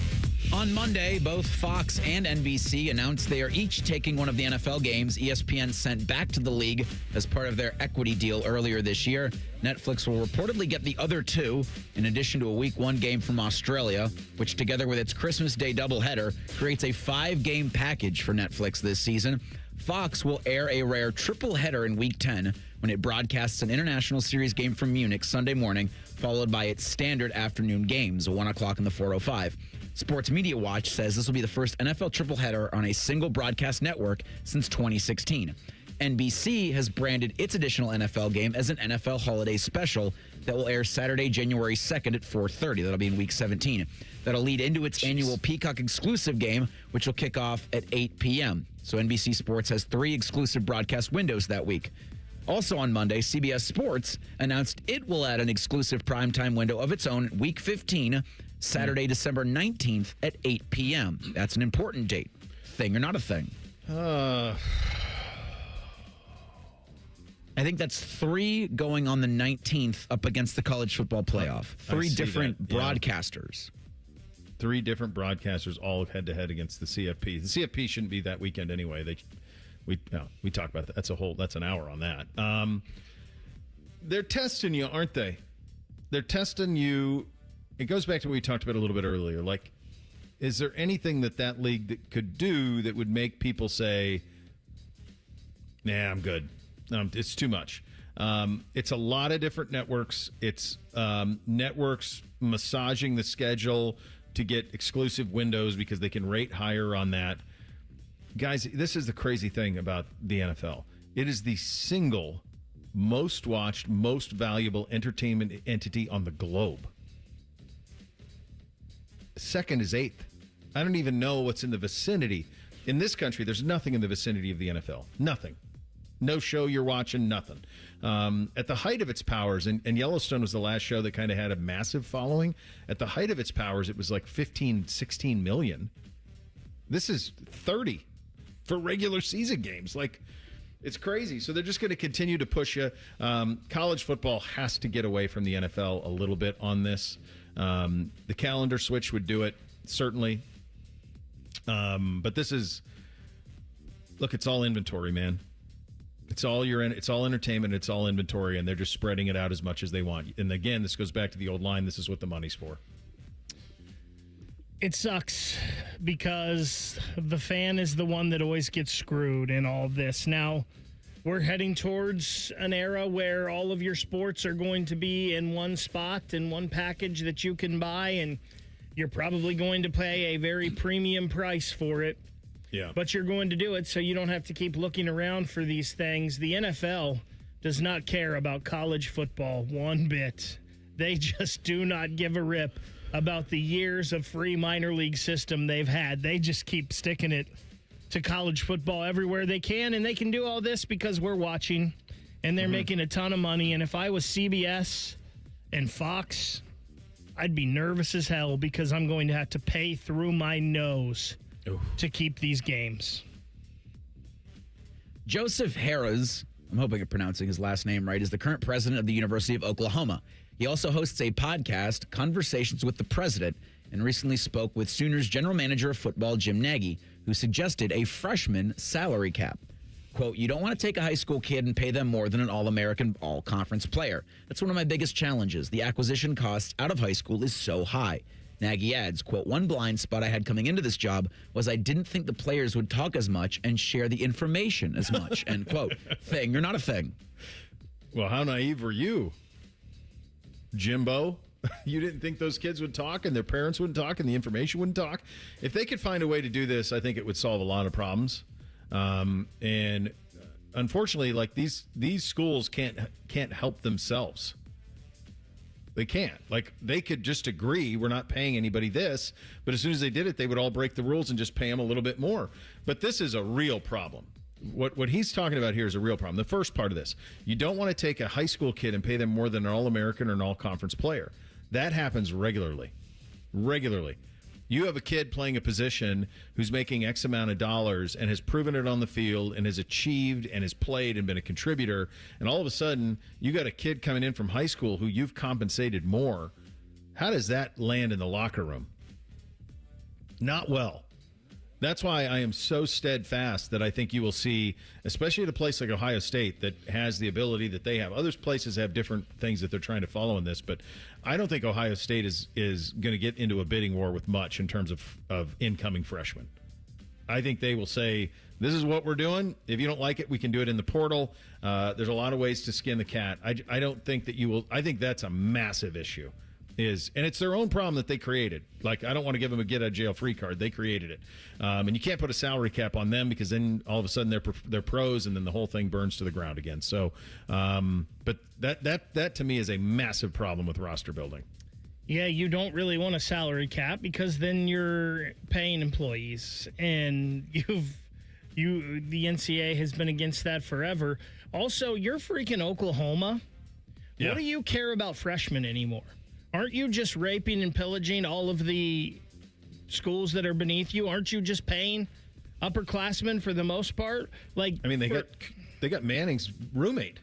On Monday, both Fox and NBC announced they are each taking one of the NFL games ESPN sent back to the league as part of their equity deal earlier this year. Netflix will reportedly get the other 2, in addition to a Week 1 game from Australia, which together with its Christmas Day doubleheader creates a 5-game package for Netflix this season. Fox will air a rare triple header in Week 10 when it broadcasts an international series game from Munich Sunday morning, followed by its standard afternoon games, 1 o'clock and the 4:05. Sports Media Watch says this will be the first NFL triple header on a single broadcast network since 2016. NBC has branded its additional NFL game as an NFL Holiday Special that will air Saturday, January 2nd at 4:30. That'll be in Week 17. That'll lead into its annual Peacock exclusive game, which will kick off at 8 p.m. So NBC Sports has 3 exclusive broadcast windows that week. Also on Monday, CBS Sports announced it will add an exclusive primetime window of its own, Week 15, Saturday, December 19th at 8 p.m. That's an important date. Thing or not a thing? I think that's 3 going on the 19th up against the college football playoff. 3 different broadcasters. 3 different broadcasters all head-to-head against the CFP. The CFP shouldn't be that weekend anyway. We talk about that. That's an hour on that. They're testing you, aren't they? They're testing you it goes back to what we talked about a little bit earlier. Like, is there anything that league that could do that would make people say, nah, I'm good. It's too much. It's a lot of different networks. It's networks massaging the schedule to get exclusive windows because they can rate higher on that. Guys, this is the crazy thing about the NFL. It is the single most watched, most valuable entertainment entity on the globe. Second is eighth. I don't even know what's in the vicinity. In this country, there's nothing in the vicinity of the NFL. Nothing. No show you're watching, nothing. At the height of its powers, and Yellowstone was the last show that kind of had a massive following. At the height of its powers, it was like 15, 16 million. This is 30 for regular season games. Like, it's crazy. So they're just going to continue to push you. College football has to get away from the NFL a little bit on this. The calendar switch would do it, certainly. But this is, look, it's all inventory, man. It's all entertainment, it's all inventory, and they're just spreading it out as much as they want. And again, this goes back to the old line, this is what the money's for. It sucks because the fan is the one that always gets screwed in all this. Now, we're heading towards an era where all of your sports are going to be in one spot, in one package that you can buy, and you're probably going to pay a very premium price for it. Yeah. But you're going to do it so you don't have to keep looking around for these things. The NFL does not care about college football one bit. They just do not give a rip about the years of free minor league system they've had. They just keep sticking it to college football everywhere they can, and they can do all this because we're watching, and they're making a ton of money. And if I was CBS and Fox, I'd be nervous as hell because I'm going to have to pay through my nose to keep these games. Joseph Harris, I'm hoping I'm pronouncing his last name right, is the current president of the University of Oklahoma. He also hosts a podcast, Conversations with the President, and recently spoke with Sooners general manager of football, Jim Nagy, who suggested a freshman salary cap. Quote, you don't want to take a high school kid and pay them more than an All-American, all-conference player. That's one of my biggest challenges. The acquisition cost out of high school is so high. Nagy adds, quote, one blind spot I had coming into this job was I didn't think the players would talk as much and share the information as much, end quote. Thing or not a thing? Well, how naive were you, Jimbo? You didn't think those kids would talk and their parents wouldn't talk and the information wouldn't talk? If they could find a way to do this, I think it would solve a lot of problems. And unfortunately, like these schools can't help themselves. They can't. Like, they could just agree we're not paying anybody this, but as soon as they did it, they would all break the rules and just pay them a little bit more. But this is a real problem. What he's talking about here is a real problem. The first part of this, you don't want to take a high school kid and pay them more than an All-American or an All-Conference player. That happens regularly. You have a kid playing a position who's making X amount of dollars and has proven it on the field and has achieved and has played and been a contributor, and all of a sudden you got a kid coming in from high school who you've compensated more. How does that land in the locker room? Not well. That's why I am so steadfast that I think you will see, especially at a place like Ohio State that has the ability that they have. Other places have different things that they're trying to follow in this, but I don't think Ohio State is going to get into a bidding war with much in terms of incoming freshmen. I think they will say, this is what we're doing. If you don't like it, we can do it in the portal. There's a lot of ways to skin the cat. I don't think that you will. I think that's a massive issue. And it's their own problem that they created. Like, I don't want to give them a get-out-of-jail-free card. They created it. And you can't put a salary cap on them because then all of a sudden they're pros and then the whole thing burns to the ground again. So, but that to me is a massive problem with roster building. Yeah, you don't really want a salary cap because then you're paying employees. And the NCAA has been against that forever. Also, you're freaking Oklahoma. Yeah. What do you care about freshmen anymore? Aren't you just raping and pillaging all of the schools that are beneath you? Aren't you just paying upperclassmen for the most part? Like, I mean, they got Manning's roommate.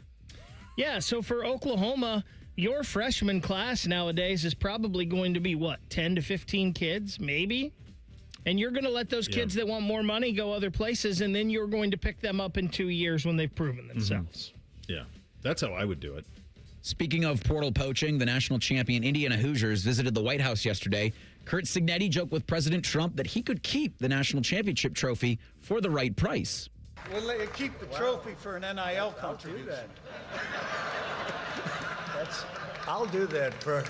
Yeah, so for Oklahoma, your freshman class nowadays is probably going to be, 10 to 15 kids, maybe? And you're going to let those kids that want more money go other places, and then you're going to pick them up in 2 years when they've proven themselves. Mm-hmm. Yeah, that's how I would do it. Speaking of portal poaching, the national champion Indiana Hoosiers visited the White House yesterday. Kurt Cignetti joked with President Trump that he could keep the national championship trophy for the right price. We'll let you keep the trophy for an NIL contribution. I'll do that for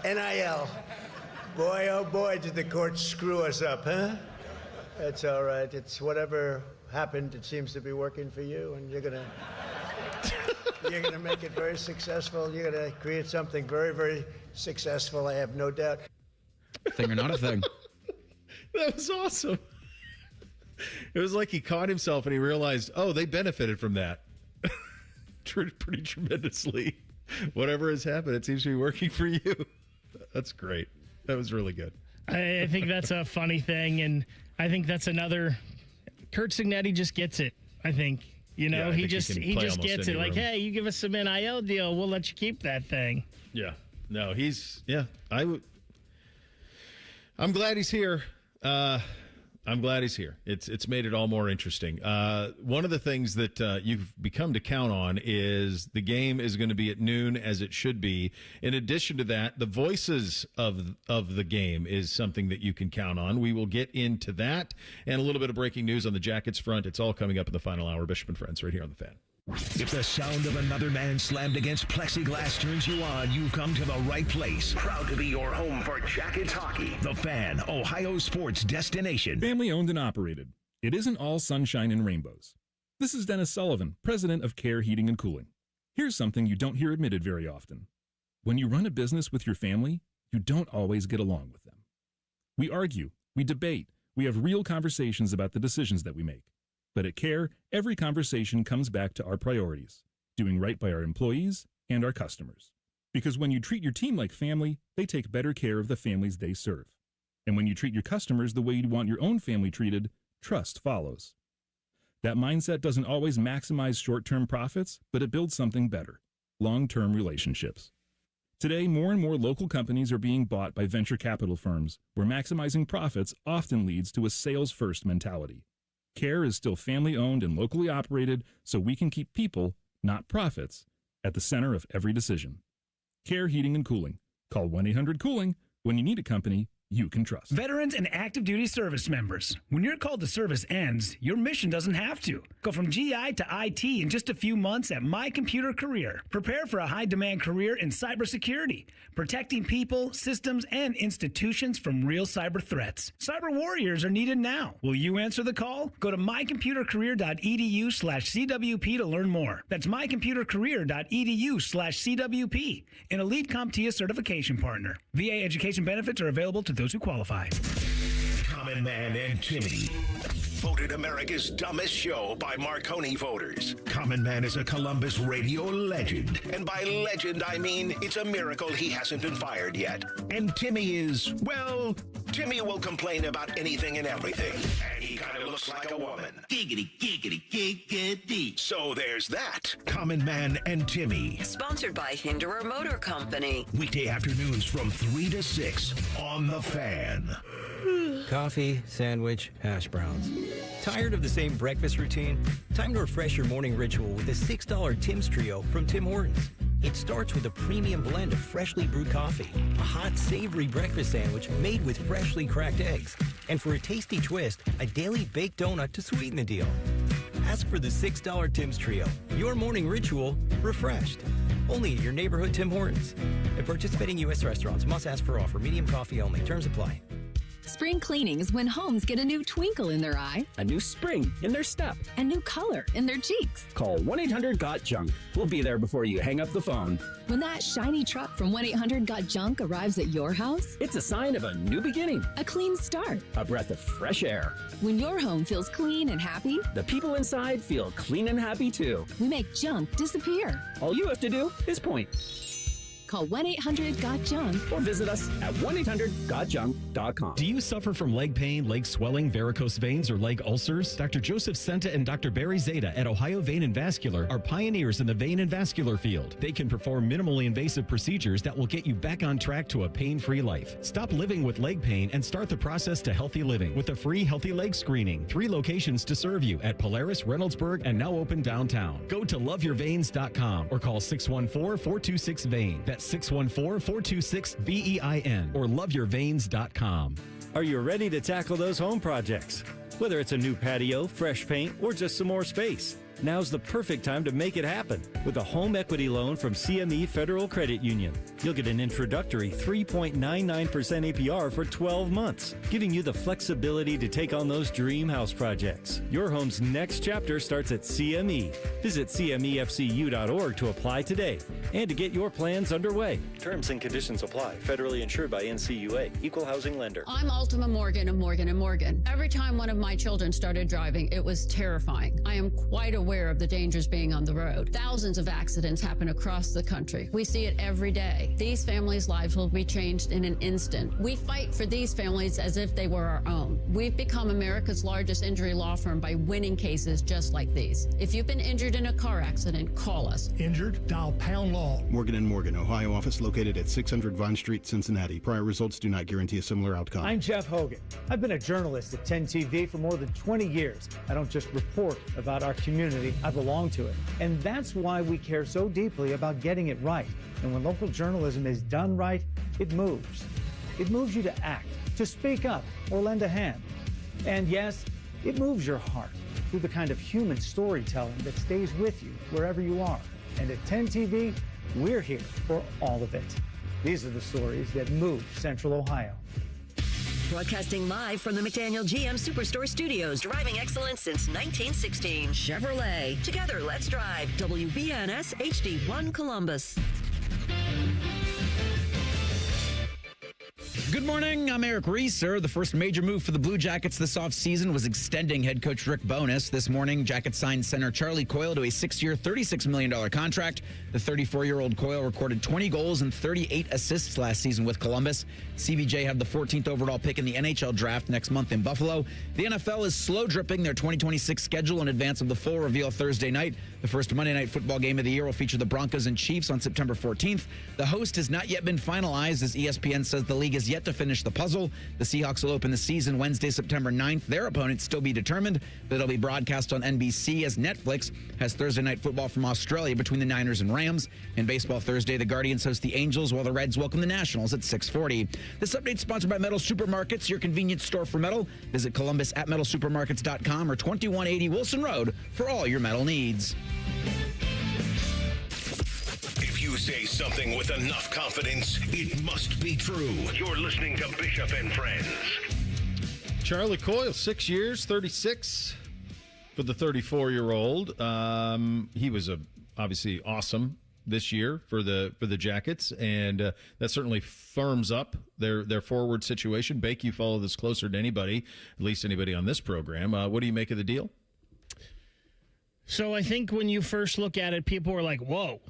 NIL. Boy, oh boy, did the courts screw us up, huh? That's all right. It's whatever happened. It seems to be working for you, and you're gonna make it very successful. You're gonna create something very, very successful. I have no doubt. Thing or not a thing. That was awesome. It was like he caught himself and he realized, oh, they benefited from that pretty tremendously. Whatever has happened, it seems to be working for you. That's great. That was really good. I think that's a funny thing, and I think that's another. Kurt Cignetti just gets it. I think he just gets it. Like, hey, you give us some NIL deal, we'll let you keep that thing. Yeah. No, I'm glad he's here. I'm glad he's here. It's made it all more interesting. One of the things that you've become to count on is the game is going to be at noon, as it should be. In addition to that, the voices of the game is something that you can count on. We will get into that and a little bit of breaking news on the Jackets front. It's all coming up in the final hour. Bishop and Friends right here on The Fan. If the sound of another man slammed against plexiglass turns you on, you've come to the right place. Proud to be your home for Jackets hockey. The Fan, Ohio sports destination. Family owned and operated. It isn't all sunshine and rainbows. This is Dennis Sullivan, president of Care Heating and Cooling. Here's something you don't hear admitted very often. When you run a business with your family, you don't always get along with them. We argue, we debate, we have real conversations about the decisions that we make. But at Care, every conversation comes back to our priorities, doing right by our employees and our customers. Because when you treat your team like family, they take better care of the families they serve. And when you treat your customers the way you want your own family treated, trust follows. That mindset doesn't always maximize short-term profits, but it builds something better, long-term relationships. Today, more and more local companies are being bought by venture capital firms, where maximizing profits often leads to a sales-first mentality. Care is still family-owned and locally operated, so we can keep people, not profits, at the center of every decision. Care Heating and Cooling. Call 1-800-COOLING when you need a company you can trust. Veterans and active duty service members. When your call to service ends, your mission doesn't have to. Go from GI to IT in just a few months at My Computer Career. Prepare for a high-demand career in cybersecurity, protecting people, systems, and institutions from real cyber threats. Cyber warriors are needed now. Will you answer the call? Go to mycomputercareer.edu/CWP to learn more. That's mycomputercareer.edu/CWP, an elite CompTIA certification partner. VA education benefits are available to those who qualify. Common Man and Timmy. Voted America's dumbest show by Marconi voters. Common Man is a Columbus radio legend. And by legend, I mean it's a miracle he hasn't been fired yet. And Timmy is, well, Timmy will complain about anything and everything. And he kind of looks like a woman. Giggity, giggity, giggity. So there's that. Common Man and Timmy. Sponsored by Hinderer Motor Company. Weekday afternoons from 3 to 6 on The Fan. Coffee, sandwich, hash browns. Tired of the same breakfast routine? Time to refresh your morning ritual with a $6 Tim's Trio from Tim Hortons. It starts with a premium blend of freshly brewed coffee, a hot, savory breakfast sandwich made with freshly cracked eggs, and for a tasty twist, a daily baked donut to sweeten the deal. Ask for the $6 Tim's Trio. Your morning ritual refreshed. Only at your neighborhood Tim Hortons. At participating U.S. restaurants, must ask for offer. Medium coffee only. Terms apply. Spring cleaning is when homes get a new twinkle in their eye, a new spring in their step, a new color in their cheeks. Call 1-800-GOT-JUNK. We'll be there before you hang up the phone. When that shiny truck from 1-800-GOT-JUNK arrives at your house, it's a sign of a new beginning, a clean start, a breath of fresh air. When your home feels clean and happy, the people inside feel clean and happy too. We make junk disappear. All you have to do is point. Call 1-800-GOT-JUNK or visit us at 1-800-GOT-JUNK.com. Do you suffer from leg pain, leg swelling, varicose veins, or leg ulcers? Dr. Joseph Senta and Dr. Barry Zeta at Ohio Vein and Vascular are pioneers in the vein and vascular field. They can perform minimally invasive procedures that will get you back on track to a pain-free life. Stop living with leg pain and start the process to healthy living with a free healthy leg screening. 3 locations to serve you at Polaris, Reynoldsburg, and now open downtown. Go to loveyourveins.com or call 614-426-VEIN. That's 614-426-VEIN or loveyourveins.com. Are you ready to tackle those home projects? Whether it's a new patio, fresh paint, or just some more space, now's the perfect time to make it happen with a home equity loan from CME Federal Credit Union. You'll get an introductory 3.99% APR for 12 months, giving you the flexibility to take on those dream house projects. Your home's next chapter starts at CME. Visit CMEFCU.org to apply today and to get your plans underway. Terms and conditions apply. Federally insured by NCUA. Equal housing lender. I'm Ultima Morgan of Morgan & Morgan. Every time one of my children started driving, it was terrifying. I am quite aware of the dangers being on the road. Thousands of accidents happen across the country. We see it every day. These families' lives will be changed in an instant. We fight for these families as if they were our own. We've become America's largest injury law firm by winning cases just like these. If you've been injured in a car accident, call us. Injured? Dial pound law. Morgan & Morgan, Ohio office located at 600 Vine Street, Cincinnati. Prior results do not guarantee a similar outcome. I'm Jeff Hogan. I've been a journalist at 10 TV for more than 20 years. I don't just report about our community, I belong to it. And that's why we care so deeply about getting it right. And when local journalism is done right, it moves. It moves you to act, to speak up, or lend a hand. And yes, it moves your heart through the kind of human storytelling that stays with you wherever you are. And at 10 TV, we're here for all of it. These are the stories that move Central Ohio. Broadcasting live from the McDaniel GM Superstore Studios. Driving excellence since 1916. Chevrolet. Together, let's drive. WBNS HD1 Columbus. Good morning. I'm Eric Reeser. The first major move for the Blue Jackets this offseason was extending head coach Rick Bowness. This morning, Jackets signed center Charlie Coyle to a 6-year, $36 million contract. The 34-year-old Coyle recorded 20 goals and 38 assists last season with Columbus. CBJ had the 14th overall pick in the NHL draft next month in Buffalo. The NFL is slow dripping their 2026 schedule in advance of the full reveal Thursday night. The first Monday night football game of the year will feature the Broncos and Chiefs on September 14th. The host has not yet been finalized, as ESPN says the league is yet to finish the puzzle. The Seahawks will open the season Wednesday, September 9th. Their opponents still be determined, but it'll be broadcast on NBC as Netflix has Thursday night football from Australia between the Niners and Rams. In baseball Thursday, the Guardians host the Angels while the Reds welcome the Nationals at 6:40. This update is sponsored by Metal Supermarkets, your convenience store for metal. Visit Columbus at metalsupermarkets.com or 2180 Wilson Road for all your metal needs. If you say something with enough confidence, it must be true. You're listening to Bishop and Friends. Charlie Coyle, 6 years, 36 for the 34-year-old. He was obviously awesome this year for the Jackets, and that certainly firms up their forward situation. Bake, you follow this closer than anybody, at least anybody on this program. What do you make of the deal? So I think when you first look at it, people were like, whoa,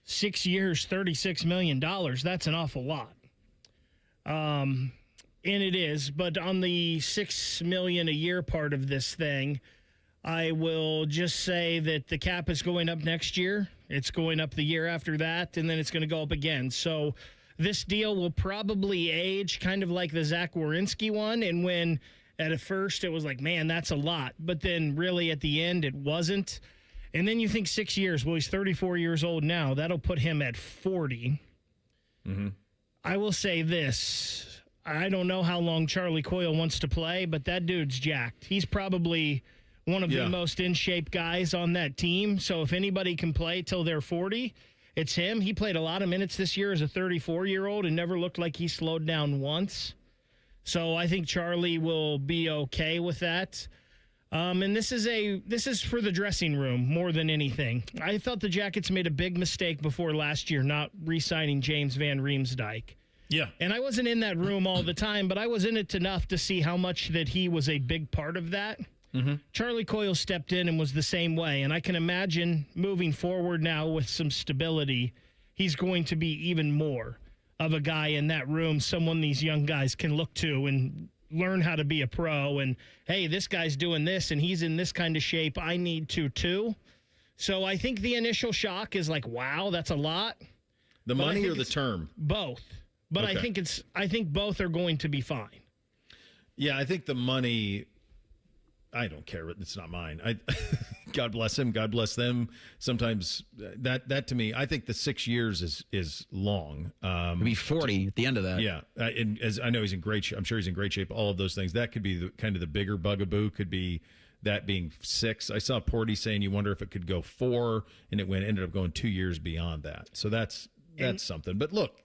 6 years, $36 million. That's an awful lot. And it is. But on the $6 million a year part of this thing, I will just say that the cap is going up next year. It's going up the year after that, and then it's going to go up again. So this deal will probably age kind of like the Zach Werenski one. And when at first it was like, man, that's a lot. But then really at the end it wasn't. And then you think 6 years. Well, he's 34 years old now. That'll put him at 40. Mm-hmm. I will say this. I don't know how long Charlie Coyle wants to play, but that dude's jacked. He's probably one of the most in-shape guys on that team. So if anybody can play till they're 40, it's him. He played a lot of minutes this year as a 34-year-old and never looked like he slowed down once. So I think Charlie will be okay with that. And this is for the dressing room more than anything. I thought the Jackets made a big mistake before last year not re-signing James Van Riemsdyk. Yeah. And I wasn't in that room all the time, but I was in it enough to see how much that he was a big part of that. Mm-hmm. Charlie Coyle stepped in and was the same way. And I can imagine moving forward now with some stability, he's going to be even more of a guy in that room, someone these young guys can look to and learn how to be a pro. And, hey, this guy's doing this, and he's in this kind of shape. I need to, too. So I think the initial shock is like, wow, that's a lot. The money or the term? Both. But Okay. I think both are going to be fine. Yeah, I think the money, I don't care. It's not mine. God bless him. God bless them. Sometimes that to me, I think the 6 years is long. It'll be 40 at the end of that. Yeah. And as I know he's in great shape. I'm sure he's in great shape. All of those things. That could be kind of the bigger bugaboo, could be that being 6. I saw Porty saying you wonder if it could go 4, and it ended up going 2 years beyond that. So that's something. But look,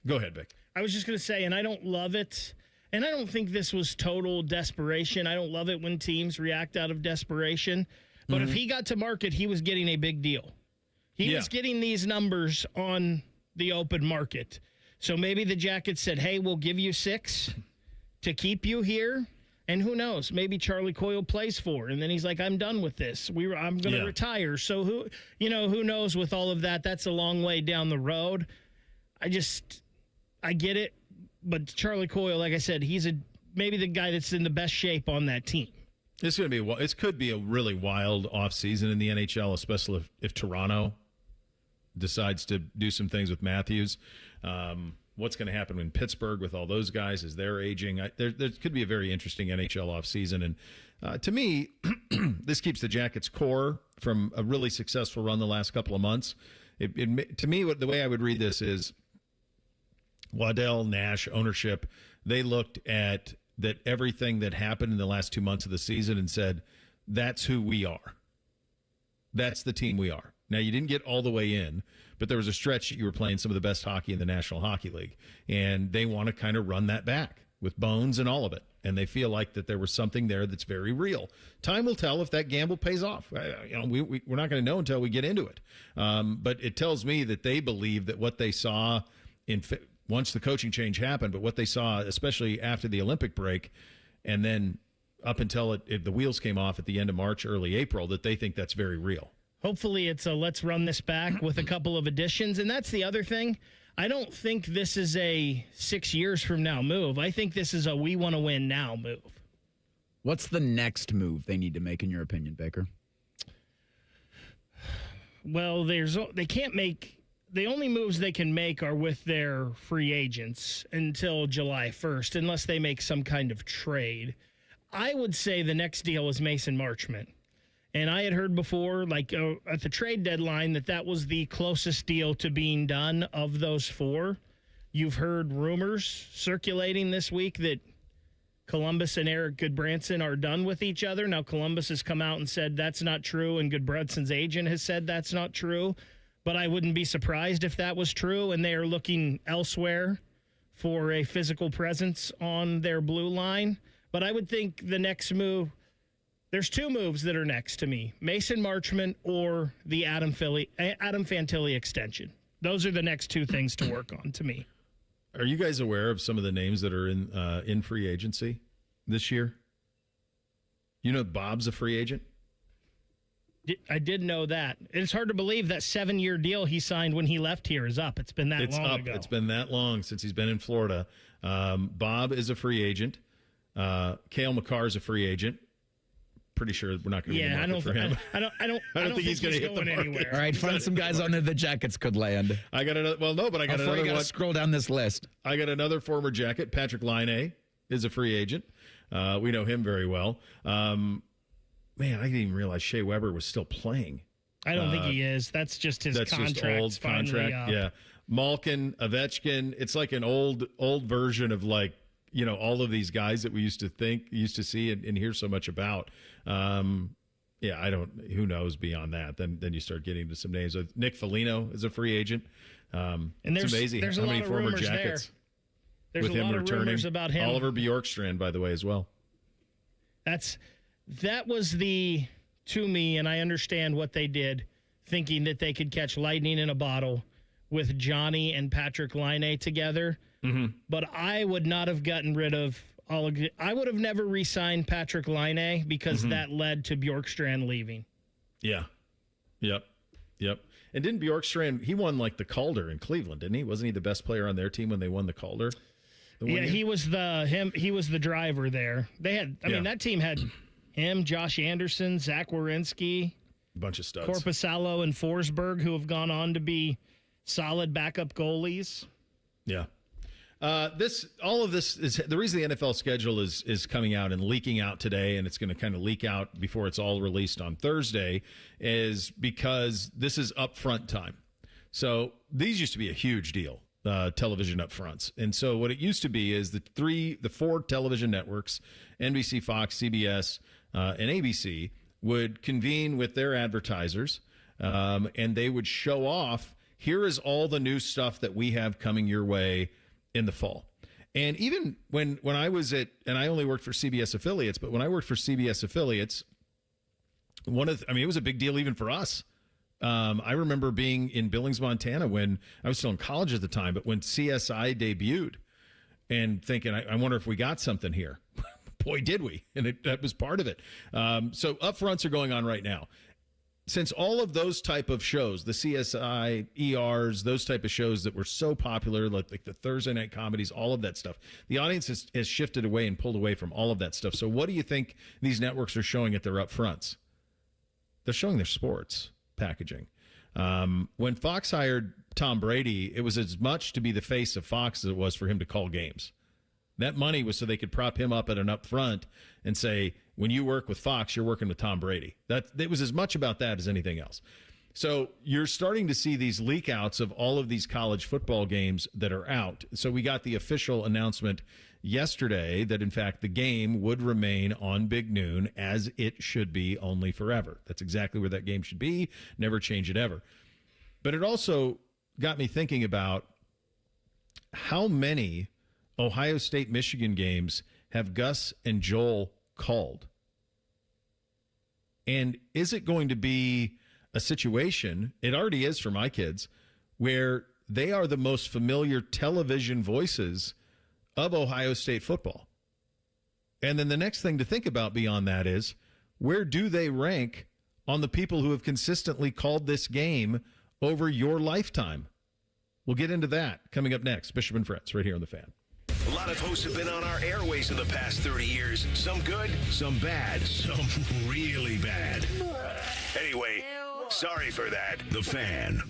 go ahead, Vic. I was just going to say, and I don't love it. And I don't think this was total desperation. I don't love it when teams react out of desperation. But if he got to market, he was getting a big deal. He was getting these numbers on the open market. So maybe the Jackets said, hey, we'll give you 6 to keep you here. And who knows? Maybe Charlie Coyle plays 4, and then he's like, I'm done with this. I'm going to retire. So who knows with all of that? That's a long way down the road. I get it. But Charlie Coyle, like I said, he's maybe the guy that's in the best shape on that team. This could be a really wild offseason in the NHL, especially if Toronto decides to do some things with Matthews. What's going to happen in Pittsburgh with all those guys as they're aging? There could be a very interesting NHL offseason. And to me, this keeps the Jackets' core from a really successful run the last couple of months. To me, the way I would read this is Waddell, Nash, ownership, they looked at that everything that happened in the last 2 months of the season and said, that's who we are. That's the team we are. Now, you didn't get all the way in, but there was a stretch that you were playing some of the best hockey in the National Hockey League, and they want to kind of run that back with bones and all of it, and they feel like that there was something there that's very real. Time will tell if that gamble pays off. We're not going to know until we get into it, but it tells me that they believe that what they saw once the coaching change happened, but what they saw, especially after the Olympic break, and then up until the wheels came off at the end of March, early April, that they think that's very real. Hopefully it's a let's run this back with a couple of additions. And that's the other thing. I don't think this is a 6 years from now move. I think this is a we want to win now move. What's the next move they need to make, in your opinion, Baker? Well, they can't make – the only moves they can make are with their free agents until July 1st, unless they make some kind of trade. I would say the next deal is Mason Marchment. And I had heard before, at the trade deadline, that was the closest deal to being done of those 4. You've heard rumors circulating this week that Columbus and Eric Goodbranson are done with each other. Now, Columbus has come out and said that's not true, and Goodbranson's agent has said that's not true. But I wouldn't be surprised if that was true, and they are looking elsewhere for a physical presence on their blue line. But I would think the next move, there's 2 moves that are next to me, Mason Marchment or the Adam Fantilli extension. Those are the next 2 things to work on to me. Are you guys aware of some of the names that are in free agency this year? You know Bob's a free agent? I did know that. It's hard to believe that 7-year deal he signed when he left here is up. It's been that long ago. It's been that long since he's been in Florida. Bob is a free agent. Cale Makar is a free agent. Pretty sure we're not going to be in the market for him. I don't think he's going to hit the market anywhere. All right, find some guys on there the Jackets could land. I got another. Well, no, but I got another one. Scroll down this list. I got another former Jacket. Patrick Laine is a free agent. We know him very well. Man, I didn't even realize Shea Weber was still playing. I don't think he is. That's just his contract. Just old contract. Yeah, Malkin, Ovechkin. It's like an old version of all of these guys that we used to see and hear so much about. Who knows beyond that? Then you start getting to some names. Nick Foligno is a free agent. And it's amazing how many former Jackets with him returning. About him. Oliver Bjorkstrand, by the way, as well. That was to me, and I understand what they did, thinking that they could catch lightning in a bottle with Johnny and Patrick Laine together. Mm-hmm. But I would not have gotten rid of I would have never re-signed Patrick Laine because that led to Bjorkstrand leaving. Yeah. Yep. And didn't Bjorkstrand, he won like the Calder in Cleveland, didn't he? Wasn't he the best player on their team when they won the Calder? He was the driver there. They had, I mean, that team had him, Josh Anderson, Zach Werenski, a bunch of studs, Korpisalo and Forsberg, who have gone on to be solid backup goalies. Yeah. All of this is the reason the NFL schedule is coming out and leaking out today, and it's going to kind of leak out before it's all released on Thursday, is because this is upfront time. So these used to be a huge deal, television upfronts. And so what it used to be is the four television networks, NBC, Fox, CBS, and ABC, would convene with their advertisers, and they would show off, here is all the new stuff that we have coming your way in the fall. And even when I was and I only worked for CBS affiliates, but when I worked for CBS affiliates, it was a big deal even for us. I remember being in Billings, Montana when I was still in college at the time, but when CSI debuted and thinking, I wonder if we got something here. Boy, did we. And that was part of it. So upfronts are going on right now. Since all of those type of shows, the CSI, ERs, those type of shows that were so popular, like the Thursday night comedies, all of that stuff, the audience has shifted away and pulled away from all of that stuff. So what do you think these networks are showing at their upfronts? They're showing their sports packaging. When Fox hired Tom Brady, it was as much to be the face of Fox as it was for him to call games. That money was so they could prop him up at an upfront and say, when you work with Fox, you're working with Tom Brady. It was as much about that as anything else. So you're starting to see these leak outs of all of these college football games that are out. So we got the official announcement yesterday that, in fact, the game would remain on Big Noon as it should be, only forever. That's exactly where that game should be. Never change it ever. But it also got me thinking about how many Ohio State, Michigan games have Gus and Joel called. And is it going to be a situation, it already is for my kids, where they are the most familiar television voices of Ohio State football? And then the next thing to think about beyond that is, where do they rank on the people who have consistently called this game over your lifetime? We'll get into that coming up next. Bishop and Fritz, right here on The Fan. A lot of hosts have been on our airways in the past 30 years. Some good, some bad, some really bad. Anyway, sorry for that. The Fan.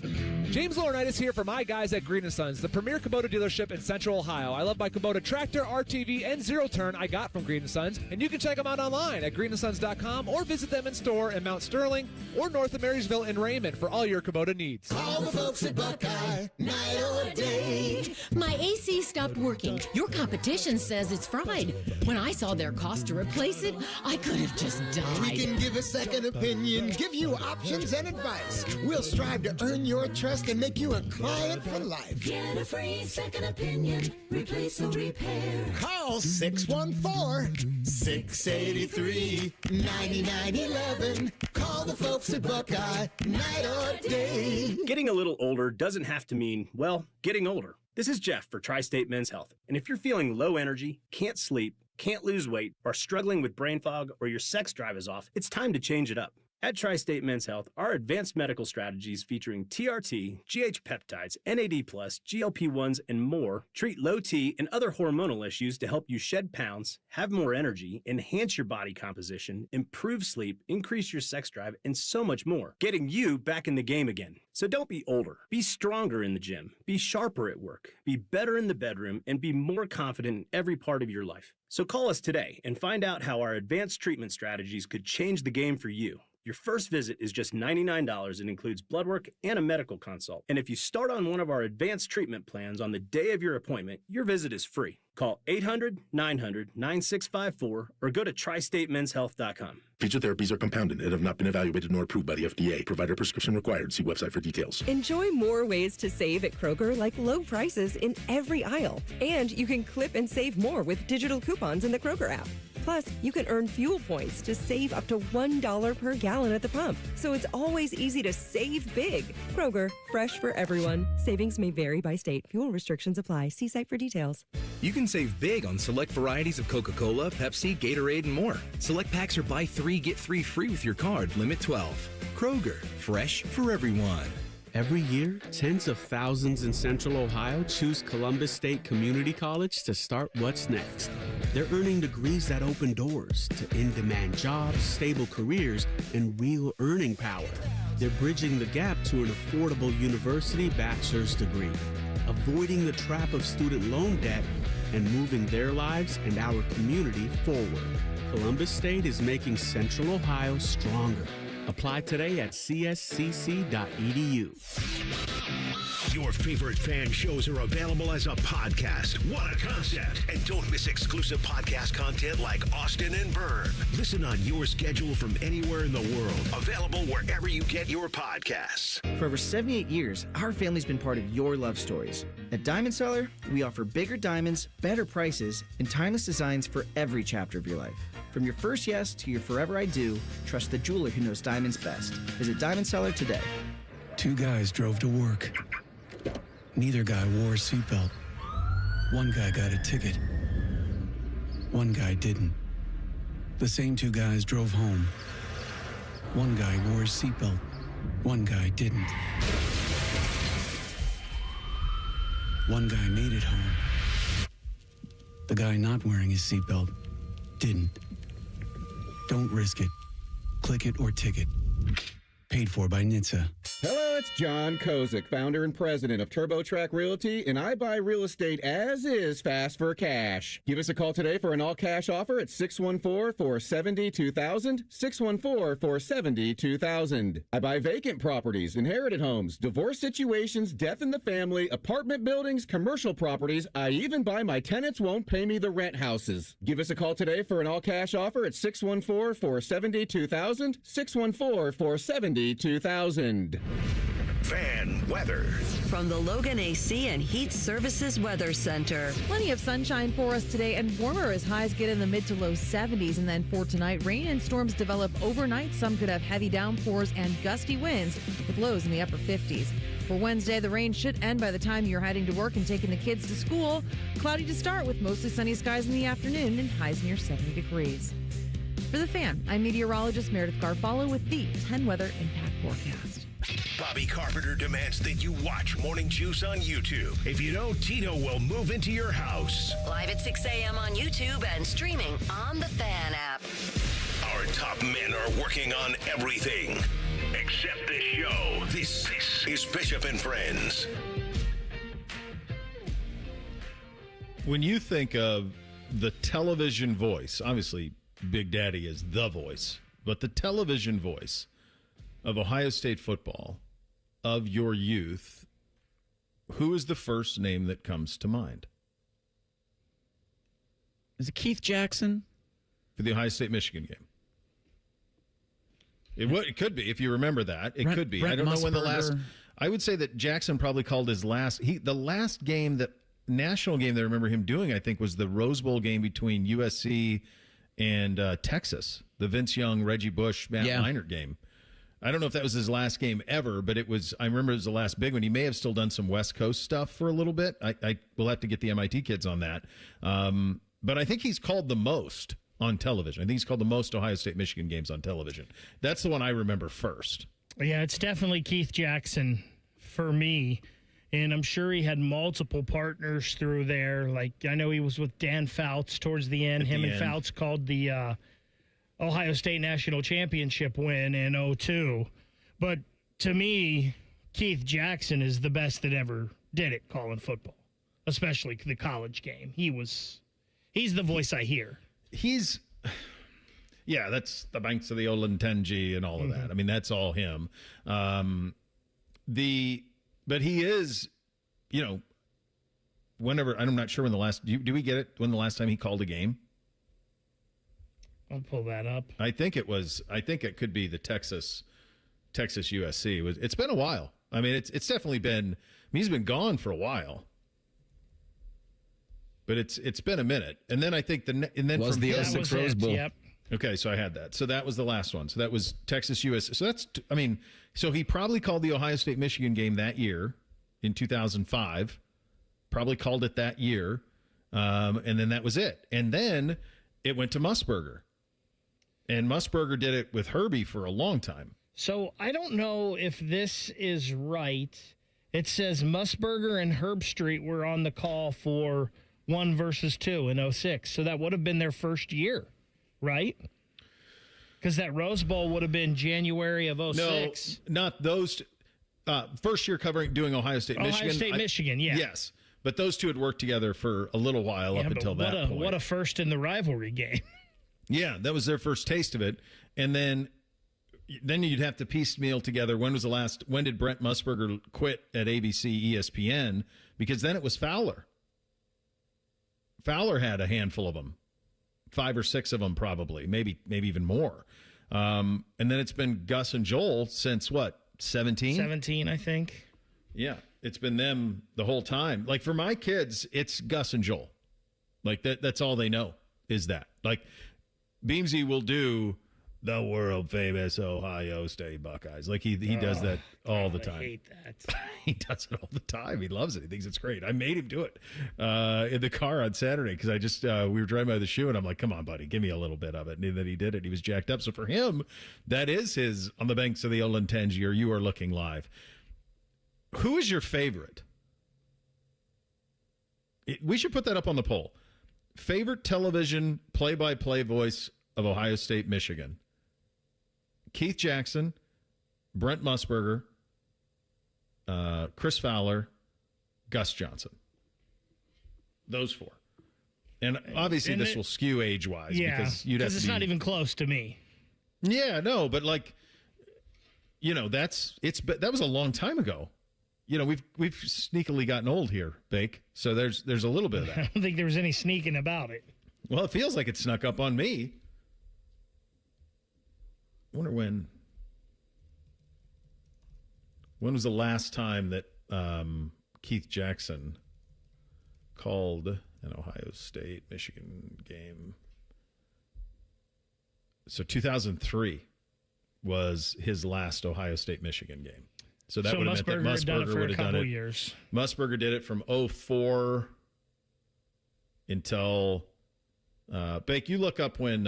James Laurinaitis here for my guys at Green & Sons, the premier Kubota dealership in Central Ohio. I love my Kubota tractor, RTV, and zero-turn I got from Green & Sons, and you can check them out online at greenandsons.com or visit them in store in Mount Sterling or north of Marysville and Raymond for all your Kubota needs. Call the folks at Buckeye, night or day. My AC stopped working. Your competition says it's fried. When I saw their cost to replace it, I could have just died. We can give a second opinion, give you options and advice. We'll strive to earn your trust and make you a client for life. Get a free second opinion. Replace or repair. Call 614-683-9911. Call the folks at Buckeye, night or day. Getting a little older doesn't have to mean, well, getting older. This is Jeff for Tri-State Men's Health. And if you're feeling low energy, can't sleep, can't lose weight, are struggling with brain fog, or your sex drive is off, it's time to change it up. At Tri-State Men's Health, our advanced medical strategies featuring TRT, GH peptides, NAD+, GLP-1s, and more treat low T and other hormonal issues to help you shed pounds, have more energy, enhance your body composition, improve sleep, increase your sex drive, and so much more, getting you back in the game again. So don't be older. Be stronger in the gym. Be sharper at work. Be better in the bedroom, and be more confident in every part of your life. So call us today and find out how our advanced treatment strategies could change the game for you. Your first visit is just $99 and includes blood work and a medical consult. And if you start on one of our advanced treatment plans on the day of your appointment, your visit is free. Call 800-900-9654 or go to tristatemenshealth.com. Featured therapies are compounded and have not been evaluated nor approved by the FDA. Provider prescription required. See website for details. Enjoy more ways to save at Kroger, like low prices in every aisle. And you can clip and save more with digital coupons in the Kroger app. Plus, you can earn fuel points to save up to $1 per gallon at the pump. So it's always easy to save big. Kroger, fresh for everyone. Savings may vary by state. Fuel restrictions apply. See site for details. You can save big on select varieties of Coca-Cola, Pepsi, Gatorade, and more. Select packs are buy 3, get 3 free with your card. Limit 12. Kroger, fresh for everyone. Every year, tens of thousands in Central Ohio choose Columbus State Community College to start what's next. They're earning degrees that open doors to in-demand jobs, stable careers, and real earning power. They're bridging the gap to an affordable university bachelor's degree, avoiding the trap of student loan debt, and moving their lives and our community forward. Columbus State is making Central Ohio stronger. Apply today at cscc.edu. Your favorite fan shows are available as a podcast. What a concept. And don't miss exclusive podcast content like Austin and Byrne. Listen on your schedule from anywhere in the world. Available wherever you get your podcasts. For over 78 years, our family's been part of your love stories. At Diamond Seller, we offer bigger diamonds, better prices, and timeless designs for every chapter of your life. From your first yes to your forever I do, trust the jeweler who knows diamonds best. Visit Diamond Seller today. Two guys drove to work. Neither guy wore a seatbelt. One guy got a ticket. One guy didn't. The same two guys drove home. One guy wore a seatbelt. One guy didn't. One guy made it home. The guy not wearing his seatbelt didn't. Don't risk it. Click it or ticket. Paid for by NHTSA. Hello, it's John Kozik, founder and president of TurboTrack Realty, and I buy real estate as is fast for cash. Give us a call today for an all-cash offer at 614-470-2000, 614-470-2000. I buy vacant properties, inherited homes, divorce situations, death in the family, apartment buildings, commercial properties. I even buy my tenants won't pay me the rent houses. Give us a call today for an all-cash offer at 614-470-2000, 614-470-2000. Fan weather. From the Logan AC and Heat Services Weather Center. Plenty of sunshine for us today and warmer as highs get in the mid to low 70s. And then for tonight, rain and storms develop overnight. Some could have heavy downpours and gusty winds with lows in the upper 50s. For Wednesday, the rain should end by the time you're heading to work and taking the kids to school. Cloudy to start with mostly sunny skies in the afternoon and highs near 70 degrees. For The Fan, I'm meteorologist Meredith Garfalo with the 10 Weather Impact Forecast. Bobby Carpenter demands that you watch Morning Juice on YouTube. If you don't, Tito will move into your house. Live at 6 a.m. on YouTube and streaming on the Fan app. Our top men are working on everything except this show. This is Bishop and Friends. When you think of the television voice, obviously Big Daddy is the voice, but the television voice of Ohio State football, of your youth, who is the first name that comes to mind? Is it Keith Jackson? For the Ohio State-Michigan game. It could be, if you remember that. It could be. I don't know when the last... I would say that Jackson probably called his last... the last game, that national game that I remember him doing, I think, was the Rose Bowl game between USC and Texas. The Vince Young, Reggie Bush, Matt Leinart game. I don't know if that was his last game ever, but it was. I remember it was the last big one. He may have still done some West Coast stuff for a little bit. I will have to get the MIT kids on that. But I think he's called the most on television. I think he's called the most Ohio State Michigan games on television. That's the one I remember first. Yeah, it's definitely Keith Jackson for me. And I'm sure he had multiple partners through there. Like, I know he was with Dan Fouts towards the end. And Fouts called the Ohio State National Championship win in 2002. But to me, Keith Jackson is the best that ever did it calling football, especially the college game. He's the voice I hear. That's the banks of the Olentangy and all of that. I mean, that's all him. But he is, whenever, I'm not sure when the last, do we get it when the last time he called a game? I'll pull that up. I think it could be the Texas USC. It's been a while. I mean, it's definitely been, he's been gone for a while. But it's been a minute. And then I think was from the 06 Rose Bowl. Yep. Okay, so I had that. So that was the last one. So that was Texas USC. So so he probably called the Ohio State Michigan game that year in 2005. Probably called it that year. And then that was it. And then it went to Musburger. And Musburger did it with Herbie for a long time. So I don't know if this is right. It says Musburger and Herbstreit were on the call for 1 versus 2 in 2006. So that would have been their first year, right? Because that Rose Bowl would have been January of 2006. No, not those. First year doing Ohio State, Michigan. Ohio State, Michigan, yeah. Yes. But those two had worked together for a little while up until that point. What a first in the rivalry game. Yeah, that was their first taste of it. And then you'd have to piecemeal together when did Brent Musburger quit at ABC ESPN? Because then it was Fowler. Fowler had a handful of them. 5 or 6 of them probably, maybe even more. And then it's been Gus and Joel since what, 17? 17, I think. Yeah, it's been them the whole time. Like for my kids, it's Gus and Joel. Like that's all they know is that. Like Beamsy will do the world famous Ohio State Buckeyes. Like he does that all the time. I hate that. He does it all the time. He loves it. He thinks it's great. I made him do it in the car on Saturday because I just we were driving by the shoe and I'm like, come on, buddy, give me a little bit of it. And then he did it. He was jacked up. So for him, that is his on the banks of the Olentangy or You Are Looking Live. Who is your favorite? We should put that up on the poll. Favorite television play-by-play voice of Ohio State, Michigan. Keith Jackson, Brent Musburger, Chris Fowler, Gus Johnson. Those 4. And obviously this will skew age-wise. Yeah, because it's not even close to me. Yeah, no, but like, that was a long time ago. We've sneakily gotten old here, Bake. So there's a little bit of that. I don't think there was any sneaking about it. Well, it feels like it snuck up on me. I wonder when was the last time that Keith Jackson called an Ohio State Michigan game? So 2003 was his last Ohio State Michigan game. So that would have meant that Musburger would have done it. Years. Musburger did it from 2004 until Bake. You look up when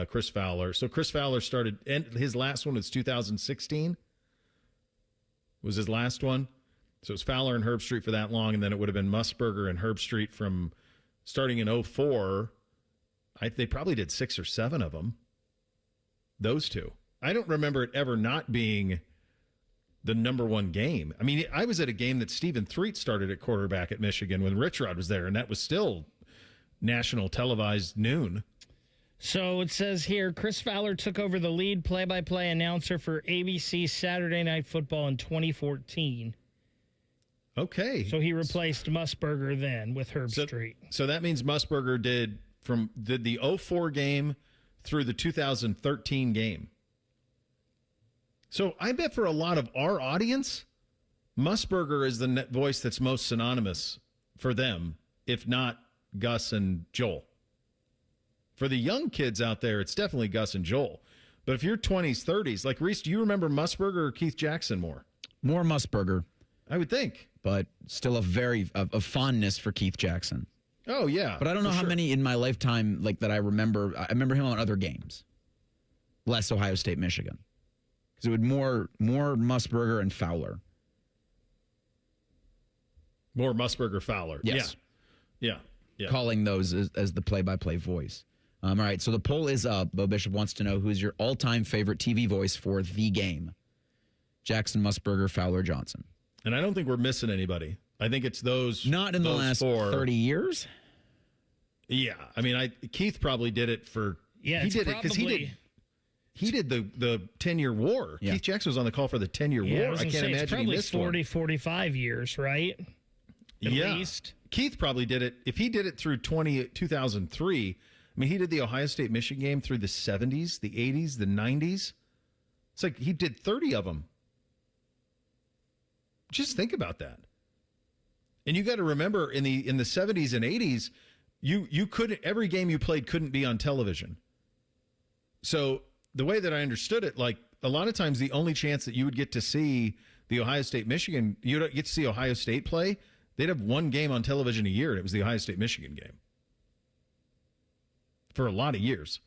Chris Fowler. So Chris Fowler started, and his last one was 2016. Was his last one. So it was Fowler and Herbstreit for that long, and then it would have been Musburger and Herbstreit from starting in 2004. They probably did 6 or 7 of them. Those two. I don't remember it ever not being the number one game. I mean, I was at a game that Stephen Threet started at quarterback at Michigan when Rich Rod was there, and that was still national televised noon. So it says here, Chris Fowler took over the lead play-by-play announcer for ABC Saturday Night Football in 2014. Okay. So he replaced Musburger then with Herbstreit. So that means Musburger did the 2004 game through the 2013 game. So I bet for a lot of our audience, Musburger is the voice that's most synonymous for them, if not Gus and Joel. For the young kids out there, it's definitely Gus and Joel. But if you're 20s, 30s, like Reese, do you remember Musburger or Keith Jackson more? More Musburger. I would think. But still a fondness for Keith Jackson. Oh, yeah. But I don't know how many in my lifetime like that I remember. I remember him on other games. Less Ohio State, Michigan. Because it would more Musburger and Fowler. More Musburger, Fowler. Yes. Yeah. Calling those as the play-by-play voice. All right, so the poll is up. Bo Bishop wants to know who's your all-time favorite TV voice for the game. Jackson, Musburger, Fowler, Johnson. And I don't think we're missing anybody. I think it's those. Not in the last 30 years? Yeah. I mean, Keith probably did it for. Yeah, he did it because he did the 10-year war. Yeah. Keith Jackson was on the call for the 10-year war. I can't imagine he missed 40, 45 years, right? At least. Keith probably did it. If he did it through 2003, I mean, he did the Ohio State Michigan game through the 70s, the 80s, the 90s. It's like he did 30 of them. Just think about that. And you got to remember in the 70s and 80s, you couldn't, every game you played couldn't be on television. So the way that I understood it, like a lot of times the only chance that you would get to see the Ohio State Michigan, you don't get to see Ohio State play. They'd have one game on television a year, and it was the Ohio State Michigan game for a lot of years.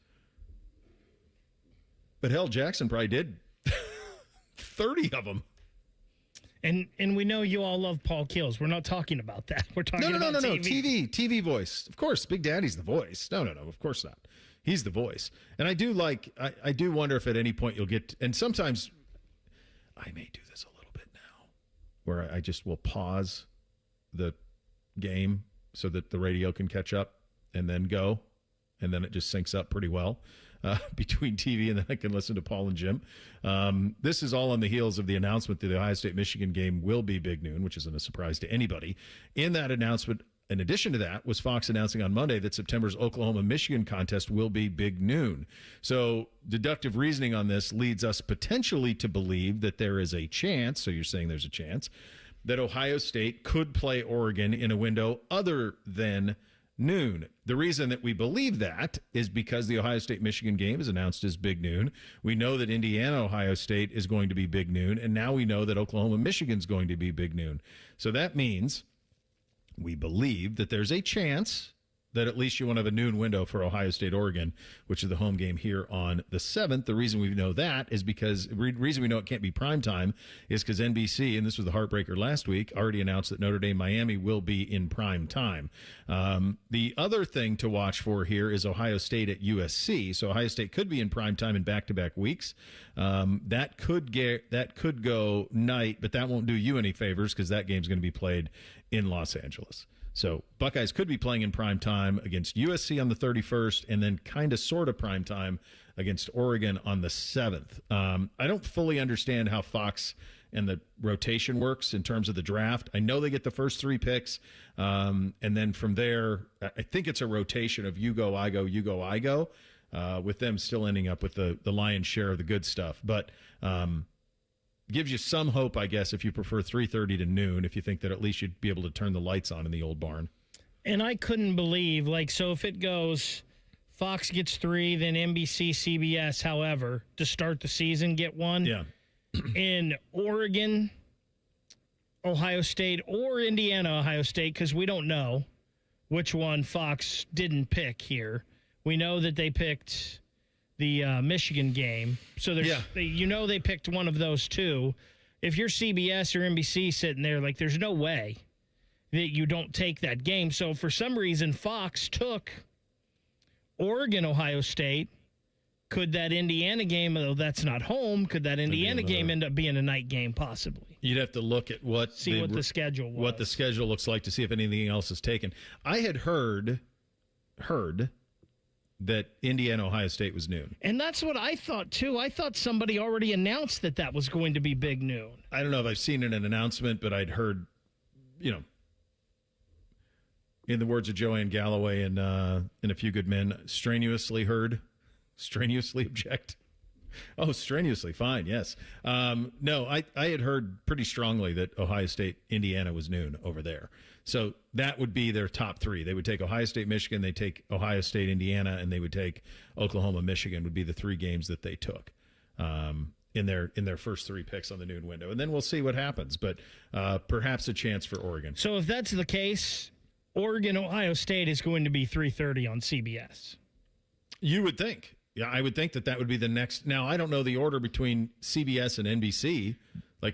But hell, Jackson probably did 30 of them. And we know you all love Paul Keels. We're not talking about that. We're talking about TV. TV voice. Of course, Big Daddy's the voice. No, of course not. He's the voice. And I do wonder if at any point you'll get, and sometimes I may do this a little bit now, where I just will pause the game so that the radio can catch up and then go, and then it just syncs up pretty well between TV, and then I can listen to Paul and Jim. This is all on the heels of the announcement that the Ohio State-Michigan game will be Big Noon, which isn't a surprise to anybody. In that announcement, in addition to that, was Fox announcing on Monday that September's Oklahoma-Michigan contest will be Big Noon. So deductive reasoning on this leads us potentially to believe that there is a chance, so you're saying there's a chance, that Ohio State could play Oregon in a window other than noon. The reason that we believe that is because the Ohio State-Michigan game is announced as Big Noon. We know that Indiana-Ohio State is going to be Big Noon, and now we know that Oklahoma-Michigan is going to be Big Noon. So that means we believe that there's a chance that at least you want to have a noon window for Ohio State-Oregon, which is the home game here on the 7th. The reason we know that is because the reason we know it can't be primetime is because NBC, and this was the heartbreaker last week, already announced that Notre Dame-Miami will be in prime time. The other thing to watch for here is Ohio State at USC. So Ohio State could be in prime time in back-to-back weeks. That could go night, but that won't do you any favors because that game's going to be played in Los Angeles. So Buckeyes could be playing in prime time against USC on the 31st and then kind of sort of prime time against Oregon on the 7th. I don't fully understand how Fox and the rotation works in terms of the draft. I know they get the first 3 picks, and then from there, I think it's a rotation of you go, I go, you go, I go, with them still ending up with the lion's share of the good stuff. But gives you some hope, I guess, if you prefer 3:30 to noon, if you think that at least you'd be able to turn the lights on in the old barn. And I couldn't believe, so if it goes Fox gets 3, then NBC, CBS, however, to start the season, get 1. Yeah. In Oregon, Ohio State, or Indiana, Ohio State, because we don't know which one Fox didn't pick here. We know that they picked the Michigan game. So they picked one of those two. If you're CBS or NBC sitting there, there's no way that you don't take that game. So for some reason, Fox took Oregon, Ohio State. Could that Indiana game, though that's not home, could that Indiana game end up being a night game possibly? You'd have to look at what the schedule was. What the schedule looks like to see if anything else is taken. I had heard that Indiana, Ohio State was noon. And that's what I thought, too. I thought somebody already announced that was going to be Big Noon. I don't know if I've seen it in an announcement, but I'd heard, in the words of Joanne Galloway and A Few Good Men, strenuously object. Oh, strenuously, fine, yes. No, I had heard pretty strongly that Ohio State, Indiana was noon over there. So that would be their top 3. They would take Ohio State, Michigan, they take Ohio State, Indiana, and they would take Oklahoma, Michigan would be the 3 games that they took in their first 3 picks on the noon window. And then we'll see what happens, but perhaps a chance for Oregon. So if that's the case, Oregon, Ohio State is going to be 3:30 on CBS. You would think. Yeah, I would think that would be the next. Now, I don't know the order between CBS and NBC,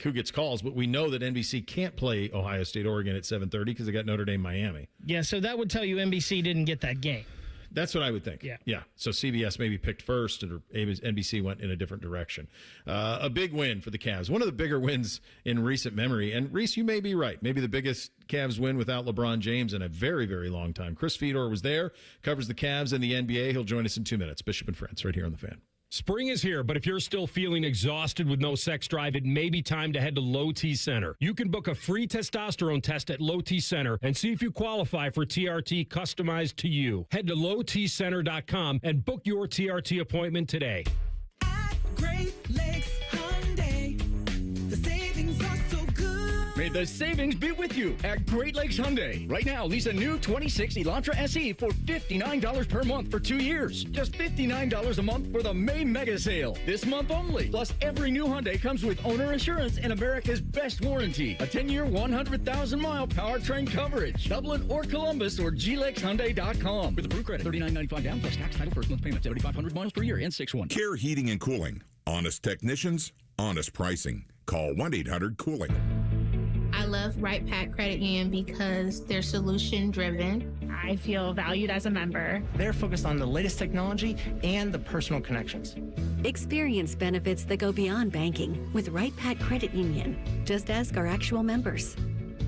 who gets calls, but we know that NBC can't play Ohio State, Oregon at 7:30 because they got Notre Dame, Miami. Yeah, so that would tell you NBC didn't get that game. That's what I would think. Yeah. So CBS maybe picked first, or NBC went in a different direction. A big win for the Cavs. One of the bigger wins in recent memory. And Reese, you may be right. Maybe the biggest Cavs win without LeBron James in a very, very long time. Chris Fedor was there, covers the Cavs and the NBA. He'll join us in 2 minutes. Bishop and Friends, right here on The Fan. Spring is here, but if you're still feeling exhausted with no sex drive, it may be time to head to Low T Center. You can book a free testosterone test at Low T Center and see if you qualify for TRT customized to you. Head to lowtcenter.com and book your TRT appointment today. Great Lakes Hyundai, the savings are so good. Made the savings be with you at Great Lakes Hyundai. Right now, lease a new 26 Elantra SE for $59 per month for 2 years. Just $59 a month for the May Mega Sale. This month only. Plus, every new Hyundai comes with owner assurance and America's best warranty. A 10-year, 100,000-mile powertrain coverage. Dublin or Columbus or glexhyundai.com. With approved credit, $39.95 down plus tax title first month payment, 7,500 miles per year and 6-1. Care Heating and Cooling. Honest technicians, honest pricing. Call 1-800-COOLING. I love Right Pack Credit Union because they're solution driven. I feel valued as a member. They're focused on the latest technology and the personal connections. Experience benefits that go beyond banking with Right Pack Credit Union. Just ask our actual members.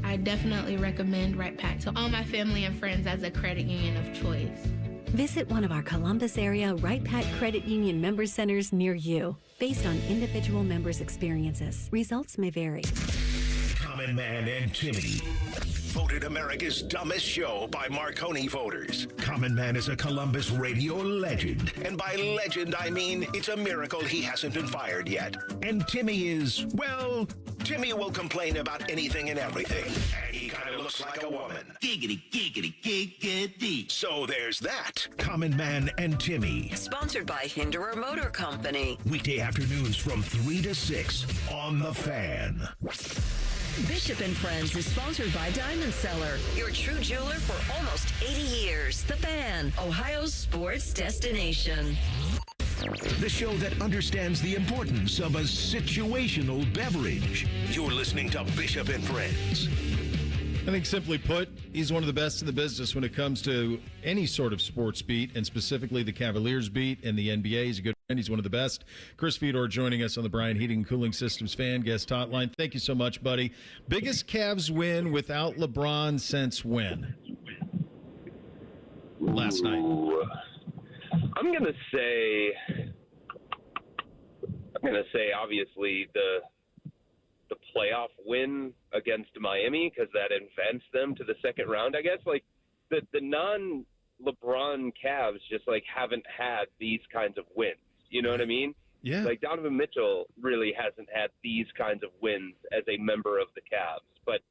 I definitely recommend Right Pack to all my family and friends as a credit union of choice. Visit one of our Columbus area Right Pack Credit Union member centers near you. Based on individual members' experiences, results may vary. Common Man and Timmy. Voted America's dumbest show by Marconi voters. Common Man is a Columbus radio legend. And by legend, I mean it's a miracle he hasn't been fired yet. And Timmy is, well, Timmy will complain about anything and everything. And he kind of looks like a woman. Giggity, giggity, giggity. So there's that. Common Man and Timmy. Sponsored by Hinderer Motor Company. Weekday afternoons from 3 to 6 on The Fan. Bishop and Friends is sponsored by Diamond Seller, your true jeweler for almost 80 years. The Fan, Ohio's sports destination. The show that understands the importance of a situational beverage. You're listening to Bishop and Friends. I think simply put, he's one of the best in the business when it comes to any sort of sports beat, and specifically the Cavaliers beat and the NBA. He's a good friend. He's one of the best. Chris Fedor joining us on the Bryant Heating and Cooling Systems Fan Guest Hotline. Thank you so much, buddy. Biggest Cavs win without LeBron since when? Last night. I'm gonna say obviously the playoff win against Miami, because that advanced them to the second round. I guess like the non-LeBron Cavs just like haven't had these kinds of wins. You know what I mean? Yeah. Like Donovan Mitchell really hasn't had these kinds of wins as a member of the Cavs. But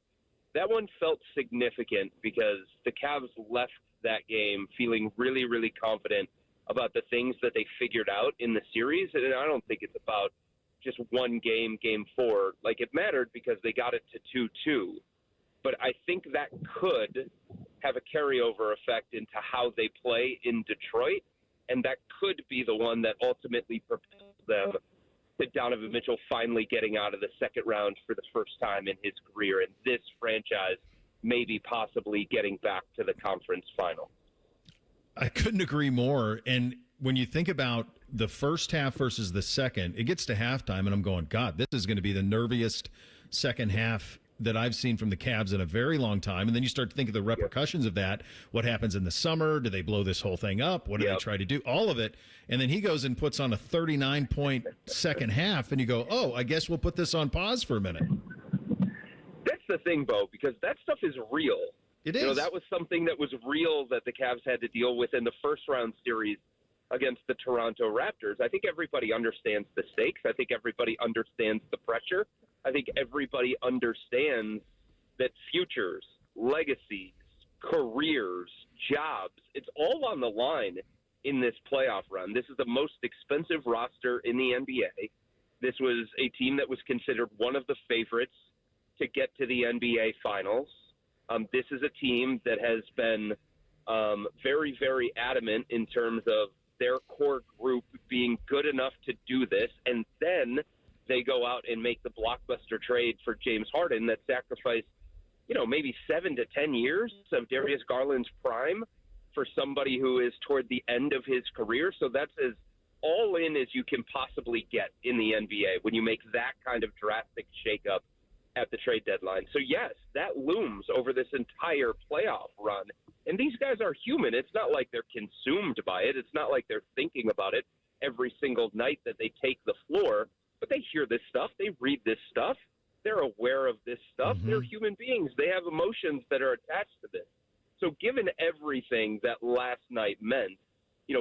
that one felt significant because the Cavs left that game feeling really, really confident about the things that they figured out in the series. And I don't think it's about just one game, game 4. Like, it mattered because they got it to 2-2. But I think that could have a carryover effect into how they play in Detroit, and that could be the one that ultimately propels them to Donovan Mitchell finally getting out of the second round for the first time in his career, and this franchise maybe possibly getting back to the conference final. I couldn't agree more. And when you think about the first half versus the second, it gets to halftime, and I'm going, God, this is going to be the nerviest second half that I've seen from the Cavs in a very long time. And then you start to think of the repercussions of that. What happens in the summer? Do they blow this whole thing up? What do they try to do? All of it. And then he goes and puts on a 39-point second half, and you go, oh, I guess we'll put this on pause for a minute. That's the thing, Bo, because that stuff is real. It is. You know, that was something that was real that the Cavs had to deal with in the first-round series against the Toronto Raptors. I think everybody understands the stakes. I think everybody understands the pressure. I think everybody understands that futures, legacies, careers, jobs, it's all on the line in this playoff run. This is the most expensive roster in the NBA. This was a team that was considered one of the favorites to get to the NBA Finals. This is a team that has been very, very adamant in terms of their core group being good enough to do this, and then they go out and make the blockbuster trade for James Harden that sacrificed, maybe 7 to 10 years of Darius Garland's prime for somebody who is toward the end of his career. So that's as all in as you can possibly get in the NBA when you make that kind of drastic shakeup at the trade deadline. So yes, that looms over this entire playoff run. And these guys are human. It's not like they're consumed by it. It's not like they're thinking about it every single night that they take the floor. But they hear this stuff. They read this stuff. They're aware of this stuff. They're human beings. They have emotions that are attached to this. So given everything that last night meant,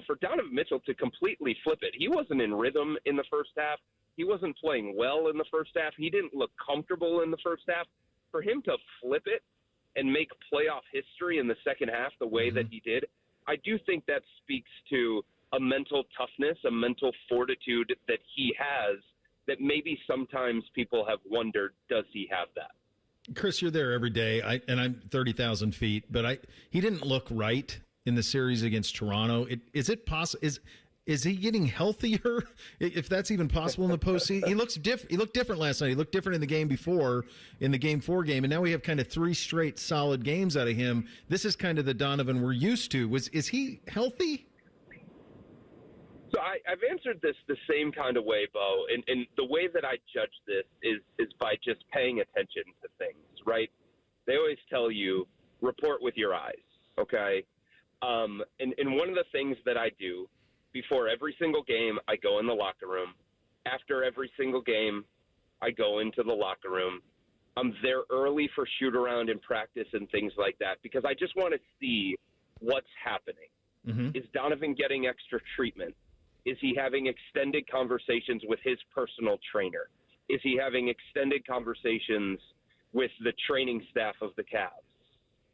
for Donovan Mitchell to completely flip it, he wasn't in rhythm in the first half. He wasn't playing well in the first half. He didn't look comfortable in the first half. for him to flip it and make playoff history in the second half the way that he did, I do think that speaks to a mental toughness, a mental fortitude that he has that maybe sometimes people have wondered, does he have that? Chris, you're there every day, and I'm 30,000 feet, but he didn't look right in the series against Toronto. Is it possible? Is he getting healthier? If that's even possible in the postseason, he looked different last night. He looked different in the game before, in the Game 4 game, and now we have kind of 3 straight solid games out of him. This is kind of the Donovan we're used to. Is he healthy? So I've answered this the same kind of way, Bo, and the way that I judge this is by just paying attention to things, right? They always tell you, report with your eyes, okay? And one of the things that I do before every single game, I go in the locker room. After every single game, I go into the locker room. I'm there early for shoot-around and practice and things like that because I just want to see what's happening. Mm-hmm. Is Donovan getting extra treatment? Is he having extended conversations with his personal trainer? Is he having extended conversations with the training staff of the Cavs?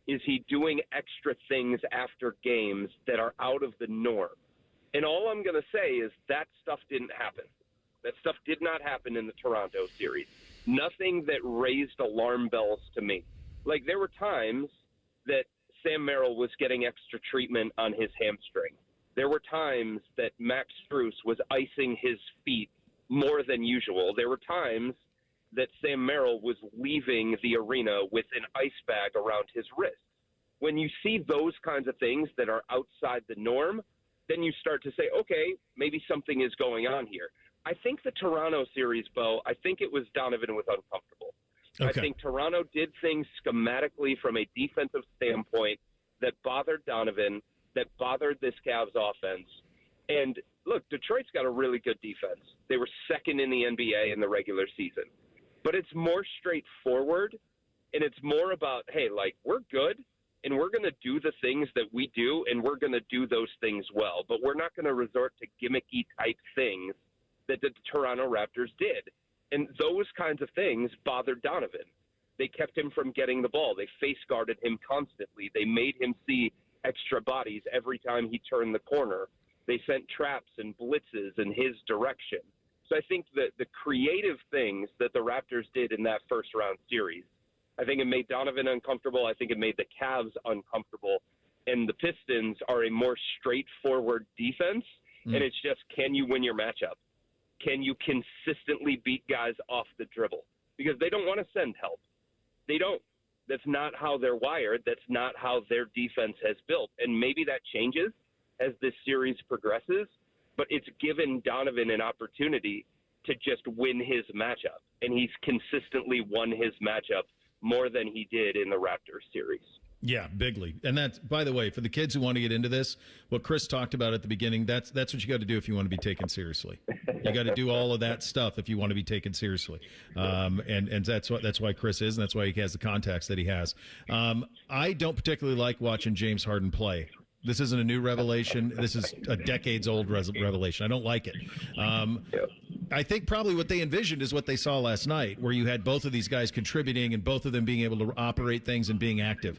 Is he doing extra things after games that are out of the norm? And all I'm going to say is that stuff didn't happen. That stuff did not happen in the Toronto series. Nothing that raised alarm bells to me. Like, there were times that Sam Merrill was getting extra treatment on his hamstring. There were times that Max Strus was icing his feet more than usual. There were times that Sam Merrill was leaving the arena with an ice bag around his wrist. When you see those kinds of things that are outside the norm, then you start to say, okay, maybe something is going on here. I think the Toronto series, Bo, I think it was Donovan was uncomfortable. Okay. I think Toronto did things schematically from a defensive standpoint that bothered Donovan, that bothered this Cavs offense. And look, Detroit's got a really good defense. They were second in the NBA in the regular season. But it's more straightforward, and it's more about, hey, like, we're good, and we're going to do the things that we do, and we're going to do those things well. But we're not going to resort to gimmicky-type things that the Toronto Raptors did. And those kinds of things bothered Donovan. They kept him from getting the ball. They face-guarded him constantly. They made him see extra bodies every time he turned the corner. They sent traps and blitzes in his direction. So I think that the creative things that the Raptors did in that first-round series, I think it made Donovan uncomfortable. I think it made the Cavs uncomfortable. And the Pistons are a more straightforward defense, and it's just, can you win your matchup? Can you consistently beat guys off the dribble? Because they don't want to send help. They don't. That's not how they're wired. That's not how their defense has built. And maybe that changes as this series progresses, but it's given Donovan an opportunity to just win his matchup. And he's consistently won his matchup more than he did in the Raptors series. Yeah, bigly. And that's, by the way, for the kids who want to get into this, what Chris talked about at the beginning, that's what you got to do if you want to be taken seriously. You got to do all of that stuff if you want to be taken seriously. And that's why Chris is, and that's why he has the contacts that he has. I don't particularly like watching James Harden play. This isn't a new revelation. This is a decades-old revelation. I don't like it. I think probably what they envisioned is what they saw last night, where you had both of these guys contributing and both of them being able to operate things and being active.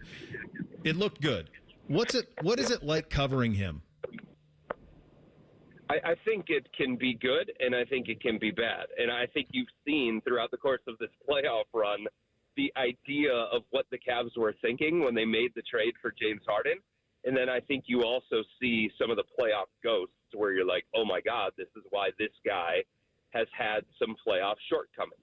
It looked good. What is it like covering him? I think it can be good, and I think it can be bad. And I think you've seen throughout the course of this playoff run the idea of what the Cavs were thinking when they made the trade for James Harden. And then I think you also see some of the playoff ghosts where you're like, oh, my God, this is why this guy has had some playoff shortcomings.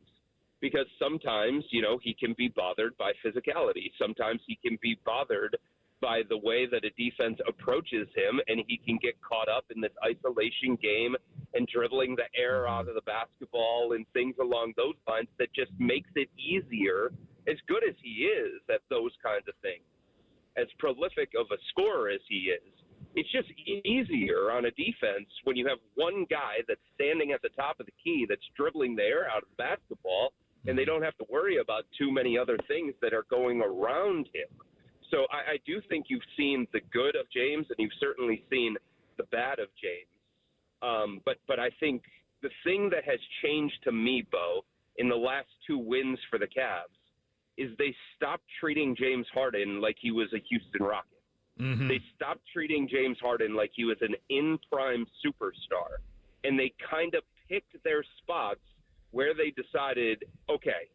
Because sometimes, he can be bothered by physicality. Sometimes he can be bothered by the way that a defense approaches him, and he can get caught up in this isolation game and dribbling the air out of the basketball and things along those lines that just makes it easier, as good as he is at those kinds of things, as prolific of a scorer as he is. It's just easier on a defense when you have one guy that's standing at the top of the key that's dribbling the air out of the basketball, and they don't have to worry about too many other things that are going around him. So I do think you've seen the good of James, and you've certainly seen the bad of James. But I think the thing that has changed to me, Bo, in the last two wins for the Cavs is they stopped treating James Harden like he was a Houston Rocket. Mm-hmm. They stopped treating James Harden like he was an in-prime superstar. And they kind of picked their spots where they decided, okay,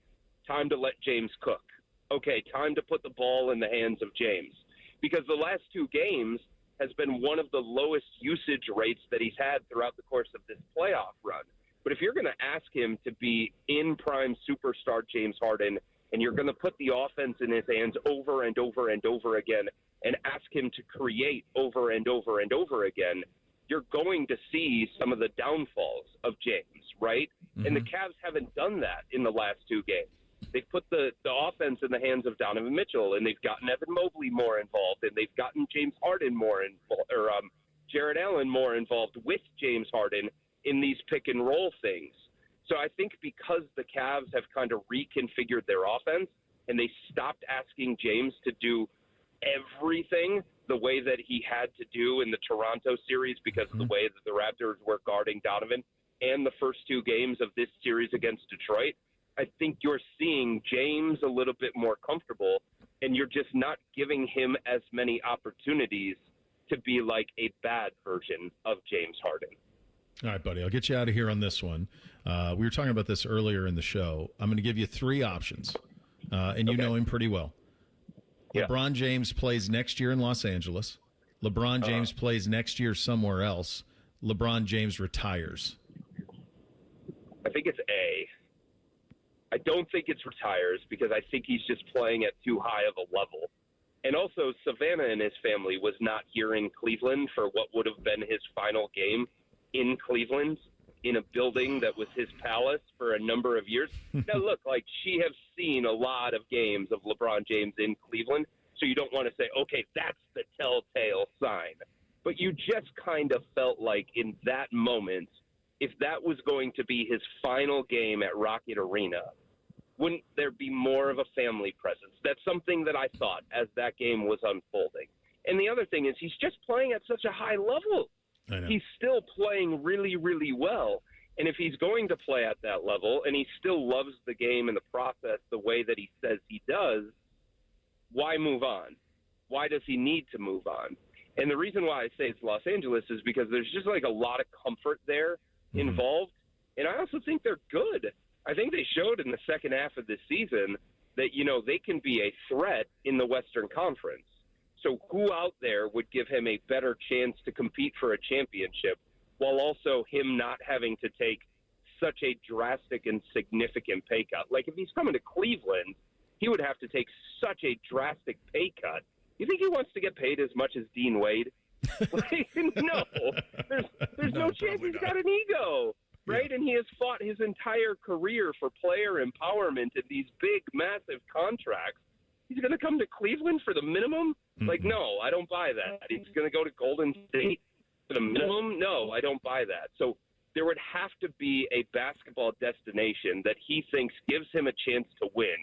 time to let James cook. Okay, time to put the ball in the hands of James. Because the last 2 games has been one of the lowest usage rates that he's had throughout the course of this playoff run. But if you're going to ask him to be in-prime superstar James Harden, and you're going to put the offense in his hands over and over and over again and ask him to create over and over and over again, you're going to see some of the downfalls of James, right? Mm-hmm. And the Cavs haven't done that in the last 2 games. They've put the offense in the hands of Donovan Mitchell, and they've gotten Evan Mobley more involved, and they've gotten James Harden more involved, or Jared Allen more involved with James Harden in these pick-and-roll things. So I think because the Cavs have kind of reconfigured their offense and they stopped asking James to do everything the way that he had to do in the Toronto series because of the way that the Raptors were guarding Donovan and the first 2 games of this series against Detroit, I think you're seeing James a little bit more comfortable, and you're just not giving him as many opportunities to be like a bad version of James Harden. All right, buddy, I'll get you out of here on this one. We were talking about this earlier in the show. I'm going to give you 3 options, and you know him pretty well. Yeah. LeBron James plays next year in Los Angeles. LeBron James plays next year somewhere else. LeBron James retires. I think it's A. I don't think it's retires because I think he's just playing at too high of a level. And also, Savannah and his family was not here in Cleveland for what would have been his final game in Cleveland in a building that was his palace for a number of years. Now, look, like she has seen a lot of games of LeBron James in Cleveland, so you don't want to say, okay, that's the telltale sign. But you just kind of felt like in that moment, if that was going to be his final game at Rocket Arena, wouldn't there be more of a family presence? That's something that I thought as that game was unfolding. And the other thing is he's just playing at such a high level. I know. He's still playing really, really well. And if he's going to play at that level and he still loves the game and the process the way that he says he does, why move on? Why does he need to move on? And the reason why I say it's Los Angeles is because there's just like a lot of comfort there involved. And I also think they're good. I think they showed in the second half of this season that, you know, they can be a threat in the Western Conference. So who out there would give him a better chance to compete for a championship while also him not having to take such a drastic and significant pay cut? Like if he's coming to Cleveland, he would have to take such a drastic pay cut. You think he wants to get paid as much as Dean Wade? Like, no, there's no chance. He's got an ego, right? Yeah. And he has fought his entire career for player empowerment in these big, massive contracts. He's going to come to Cleveland for the minimum? Like, no, I don't buy that. He's going to go to Golden State for the minimum? No, I don't buy that. So there would have to be a basketball destination that he thinks gives him a chance to win,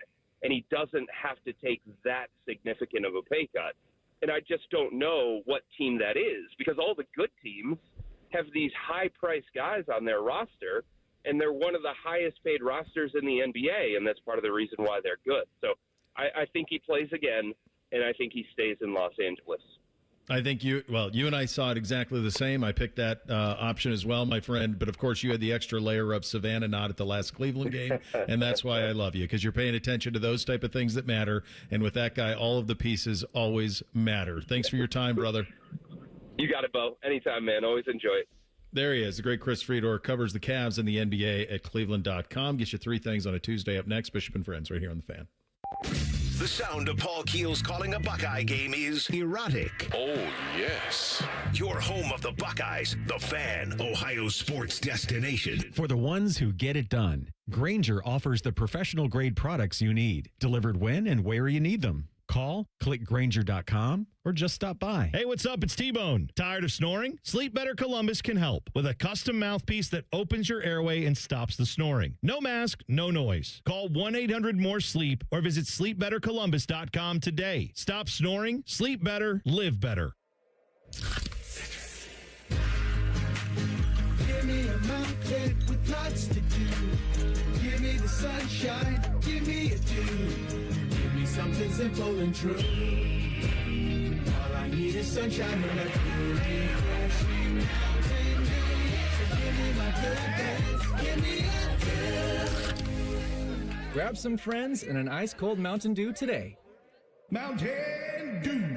and he doesn't have to take that significant of a pay cut. And I just don't know what team that is, because all the good teams have these high-priced guys on their roster, and they're one of the highest-paid rosters in the NBA, and that's part of the reason why they're good. So I think he plays again, and I think he stays in Los Angeles. I think you and I saw it exactly the same. I picked that option as well, my friend. But, of course, you had the extra layer of Savannah not at the last Cleveland game, and that's why I love you, because you're paying attention to those type of things that matter. And with that guy, all of the pieces always matter. Thanks for your time, brother. You got it, Bo. Anytime, man. Always enjoy it. There he is. The great Chris Fedor covers the Cavs and the NBA at Cleveland.com. Gets you 3 things on a Tuesday. Up next, Bishop and Friends right here on The Fan. The sound of Paul Keels calling a Buckeye game is erotic. Oh, yes. Your home of the Buckeyes, The Fan, Ohio sports destination. For the ones who get it done, Grainger offers the professional-grade products you need, delivered when and where you need them. Call, click Grainger.com, or just stop by. Hey, what's up? It's T-Bone. Tired of snoring? Sleep Better Columbus can help with a custom mouthpiece that opens your airway and stops the snoring. No mask, no noise. Call 1-800-MORE-SLEEP or visit sleepbettercolumbus.com today. Stop snoring, sleep better, live better. Give me a mountain with lots to do. Give me the sunshine, give me a dew. something simple and true. All I need is sunshine and a cool, refreshing mountain dew. So give me my good days, give me a dew. Grab some friends and an ice-cold Mountain Dew today. Mountain Dew.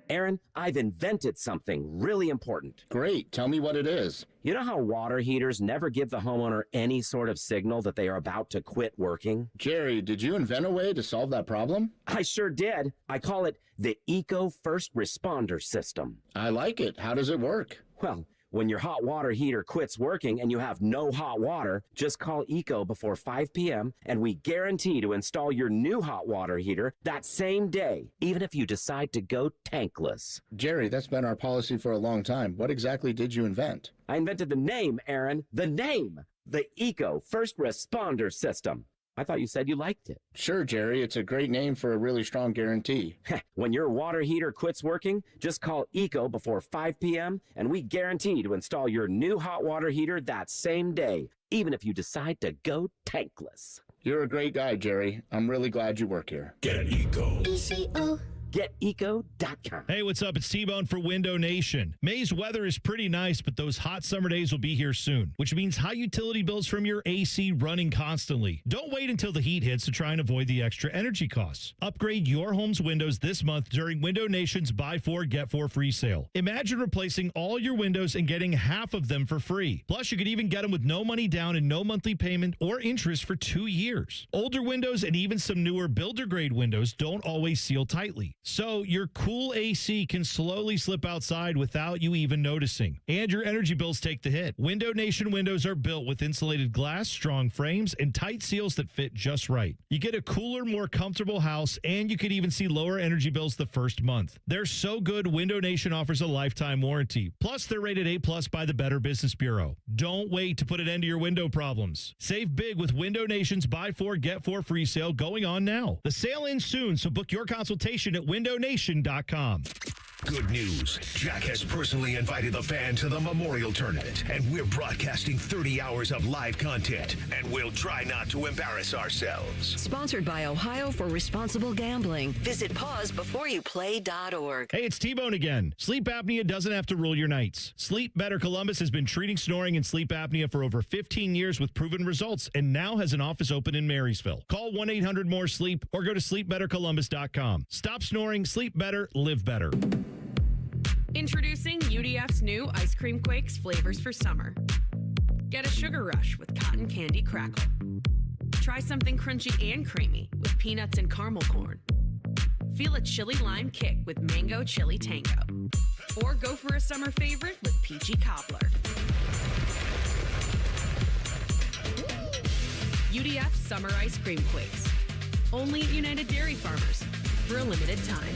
Aaron, I've invented something really important. Great. Tell me what it is. You know how water heaters never give the homeowner any sort of signal that they are about to quit working? Jerry, did you invent a way to solve that problem? I sure did. I call it the Eco First Responder System. I like it. How does it work? Well, when your hot water heater quits working and you have no hot water, just call Eco before 5 p.m. and we guarantee to install your new hot water heater that same day, even if you decide to go tankless. Jerry, that's been our policy for a long time. What exactly did you invent? I invented the name, Aaron. The name. The Eco First Responder System. I thought you said you liked it. Sure, Jerry. It's a great name for a really strong guarantee. When your water heater quits working, just call Eco before 5 p.m. and we guarantee to install your new hot water heater that same day, even if you decide to go tankless. You're a great guy, Jerry. I'm really glad you work here. Get Eco. ECO. GetEco.com. Hey, what's up? It's T-Bone for Window Nation. May's weather is pretty nice, but those hot summer days will be here soon, which means high utility bills from your AC running constantly. Don't wait until the heat hits to try and avoid the extra energy costs. Upgrade your home's windows this month during Window Nation's Buy 4, Get 4 free sale. Imagine replacing all your windows and getting half of them for free. Plus, you could even get them with no money down and no monthly payment or interest for 2 years. Older windows and even some newer builder-grade windows don't always seal tightly. So your cool AC can slowly slip outside without you even noticing. And your energy bills take the hit. Window Nation windows are built with insulated glass, strong frames, and tight seals that fit just right. You get a cooler, more comfortable house, and you could even see lower energy bills the first month. They're so good, Window Nation offers a lifetime warranty. Plus, they're rated A+ by the Better Business Bureau. Don't wait to put an end to your window problems. Save big with Window Nation's Buy 4, Get 4 free sale going on now. The sale ends soon, so book your consultation at windownation.com. Good news. Jack has personally invited the fan to the Memorial Tournament, and we're broadcasting 30 hours of live content, and we'll try not to embarrass ourselves. Sponsored by Ohio for Responsible Gambling. Visit pausebeforeyouplay.org. Hey, it's T-Bone again. Sleep apnea doesn't have to rule your nights. Sleep Better Columbus has been treating snoring and sleep apnea for over 15 years with proven results and now has an office open in Marysville. Call 1-800-MORE-SLEEP or go to sleepbettercolumbus.com. Stop snoring, sleep better, live better. Introducing UDF's new Ice Cream Quakes flavors for summer. Get a sugar rush with cotton candy crackle. Try something crunchy and creamy with peanuts and caramel corn. Feel a chili lime kick with mango chili tango. Or go for a summer favorite with peachy cobbler. UDF Summer Ice Cream Quakes. Only at United Dairy Farmers for a limited time.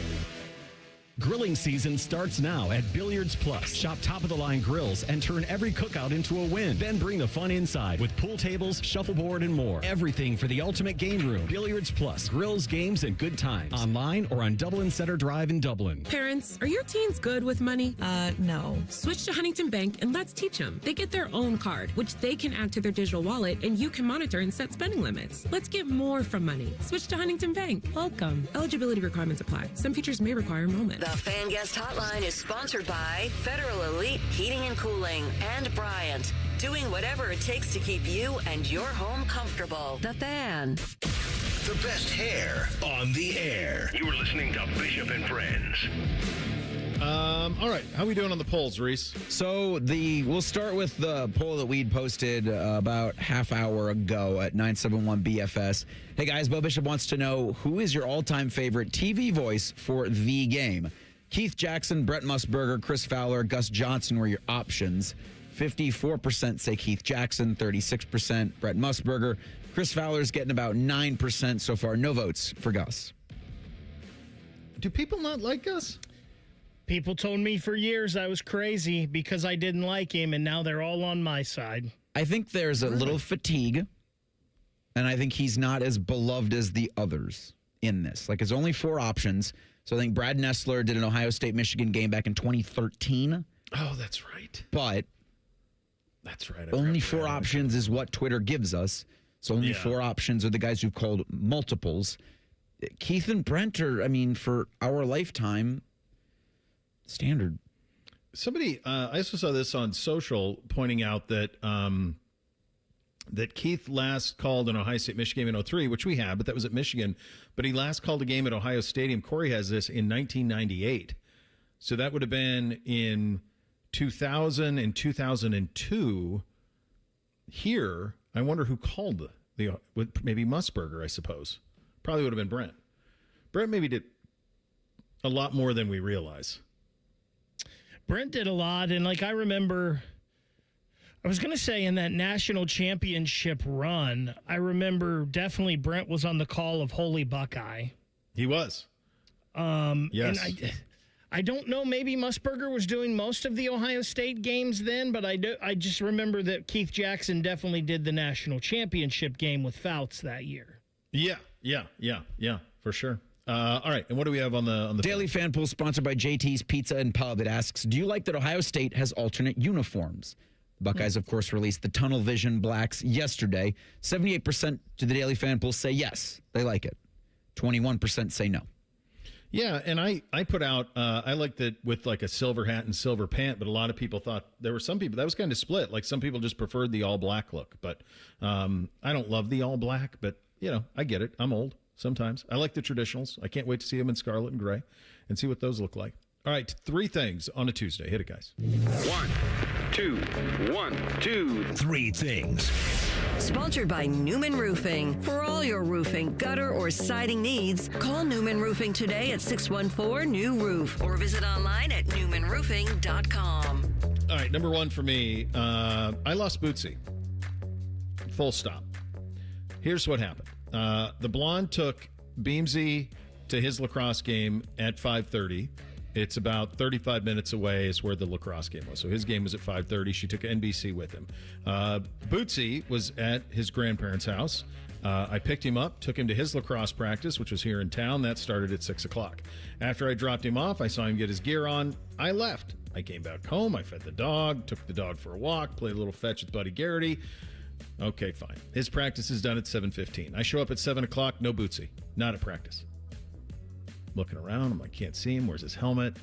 Grilling season starts now at Billiards Plus. Shop top-of-the-line grills and turn every cookout into a win. Then bring the fun inside with pool tables, shuffleboard, and more. Everything for the ultimate game room. Billiards Plus. Grills, games, and good times. Online or on Dublin Center Drive in Dublin. Parents, are your teens good with money? No. Switch to Huntington Bank and let's teach them. They get their own card, which they can add to their digital wallet, and you can monitor and set spending limits. Let's get more from money. Switch to Huntington Bank. Welcome. Eligibility requirements apply. Some features may require enrollment. The Fan Guest Hotline is sponsored by Federal Elite Heating and Cooling and Bryant, doing whatever it takes to keep you and your home comfortable. The Fan. The best hair on the air. You're listening to Bishop and Friends. All right. How are we doing on the polls, Reese? So we'll start with the poll that we'd posted about half hour ago at 971 BFS. Hey guys, Bo Bishop wants to know, who is your all-time favorite TV voice for the game? Keith Jackson, Brett Musburger, Chris Fowler, Gus Johnson were your options. 54% say Keith Jackson, 36% Brett Musburger. Chris Fowler's getting about 9% so far. No votes for Gus. Do people not like Gus? People told me for years I was crazy because I didn't like him, and now they're all on my side. I think there's a little fatigue, and I think he's not as beloved as the others in this. Like, it's only 4 options. So I think Brad Nessler did an Ohio State-Michigan game back in 2013. Oh, that's right. But that's right. Only 4 options is what Twitter gives us. So only 4 options are the guys who've called multiples. Keith and Brent are, for our lifetime, standard. Somebody, I also saw this on social pointing out that that Keith last called an Ohio State-Michigan game in 2003, which we have, but that was at Michigan. But he last called a game at Ohio Stadium. Corey has this in 1998. So that would have been in 2000 and 2002. Here, I wonder who called maybe Musburger, I suppose. Probably would have been Brent. Brent maybe did a lot more than we realize. Brent did a lot, and I remember, I was going to say in that national championship run, I remember definitely Brent was on the call of Holy Buckeye. He was. Yes. And I don't know, maybe Musburger was doing most of the Ohio State games then, but I just remember that Keith Jackson definitely did the national championship game with Fouts that year. Yeah, for sure. All right, and what do we have on the Daily Fan Pool, sponsored by JT's Pizza and Pub. It asks, do you like that Ohio State has alternate uniforms? The Buckeyes, of course, released the Tunnel Vision Blacks yesterday. 78% to the Daily Fan Pool say yes, they like it. 21% say no. Yeah, and I put out, I liked it with a silver hat and silver pant, but a lot of people thought, there were some people, that was kind of split. Some people just preferred the all-black look. But I don't love the all-black, but, I get it. I'm old. Sometimes. I like the traditionals. I can't wait to see them in scarlet and gray and see what those look like. All right, 3 things on a Tuesday. Hit it, guys. 1, 2, 3 things. Sponsored by Newman Roofing. For all your roofing, gutter, or siding needs, call Newman Roofing today at 614-NEW-ROOF or visit online at newmanroofing.com. All right, number 1 for me, I lost Bootsy. Full stop. Here's what happened. The blonde took Beamsy to his lacrosse game at 5:30. It's about 35 minutes away is where the lacrosse game was. So his game was at 5:30. She took NBC with him. Bootsy was at his grandparents' house. I picked him up, took him to his lacrosse practice, which was here in town. That started at 6 o'clock. After I dropped him off, I saw him get his gear on. I left. I came back home. I fed the dog, took the dog for a walk, played a little fetch with Buddy Garrity. Okay, fine. His practice is done at 7:15. I show up at 7 o'clock, no Bootsy. Not at practice. Looking around, I'm like, can't see him. Where's his helmet?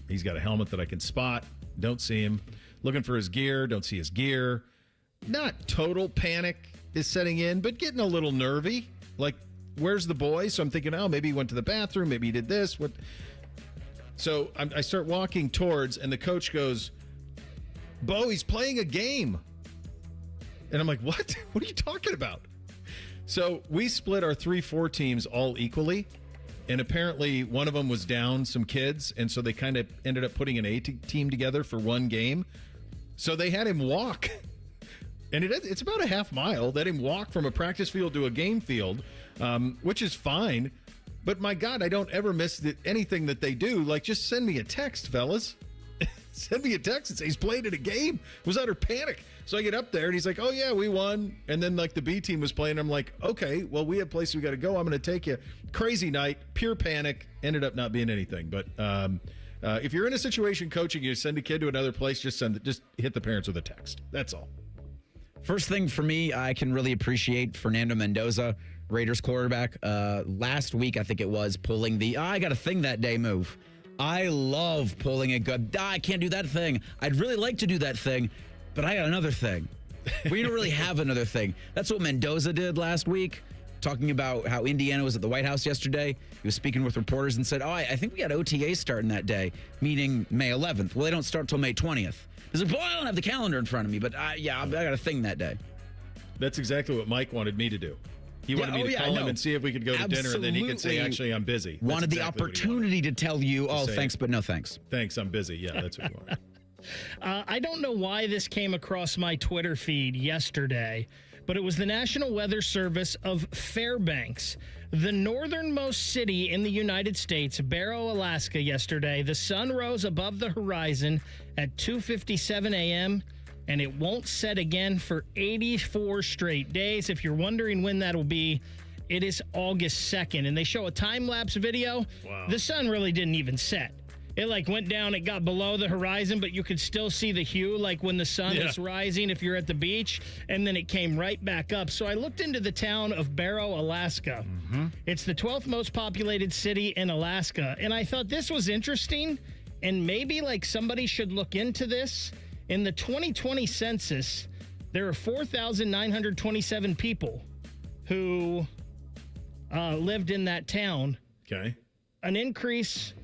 He's got a helmet that I can spot. Don't see him. Looking for his gear. Don't see his gear. Not total panic is setting in, but getting a little nervy. Where's the boy? So I'm thinking, maybe he went to the bathroom. Maybe he did this. What? So I start walking towards, and the coach goes, Bo, he's playing a game. And I'm like, what? What are you talking about? So we split our 3-4 teams all equally. And apparently one of them was down some kids. And so they kind of ended up putting an A team together for one game. So they had him walk. And it's about a half mile. They had him walk from a practice field to a game field, which is fine. But my God, I don't ever miss anything that they do. Just send me a text, fellas. Send me a text and say he's playing in a game. Was utter panic. So I get up there and he's like, oh yeah, we won. And then the B team was playing. I'm like, okay, well, we have places we got to go. I'm going to take you. Crazy night, pure panic. Ended up not being anything. But if you're in a situation coaching, you send a kid to another place, just hit the parents with a text. That's all. First thing for me, I can really appreciate Fernando Mendoza, Raiders quarterback. Last week, I think it was, pulling the I got a thing that day move. I love pulling a good, I can't do that thing. I'd really like to do that thing, but I got another thing. We don't really have another thing. That's what Mendoza did last week, talking about how Indiana was at the White House yesterday. He was speaking with reporters and said, I think we got OTA starting that day, meaning May 11th. Well, they don't start till May 20th. He's like, boy, I don't have the calendar in front of me, but I got a thing that day. That's exactly what Mike wanted me to do. He wanted me to call him and see if we could go to dinner, and then he could say, actually, I'm busy. Wanted the opportunity to tell you, thanks, but no thanks. Thanks, I'm busy. Yeah, that's what you wanted. I don't know why this came across my Twitter feed yesterday, but it was the National Weather Service of Fairbanks, the northernmost city in the United States, Barrow, Alaska, yesterday. The sun rose above the horizon at 2:57 a.m., and it won't set again for 84 straight days. If you're wondering when that'll be, it is August 2nd. And they show a time-lapse video. Wow. The sun really didn't even set. It like went down, it got below the horizon, but you could still see the hue like when the sun is rising if you're at the beach, and then it came right back up. So I looked into the town of Barrow, Alaska. It's the 12th most populated city in Alaska, and I thought this was interesting, and maybe like somebody should look into this. In the 2020 census, there are 4,927 people who lived in that town. Okay. An increase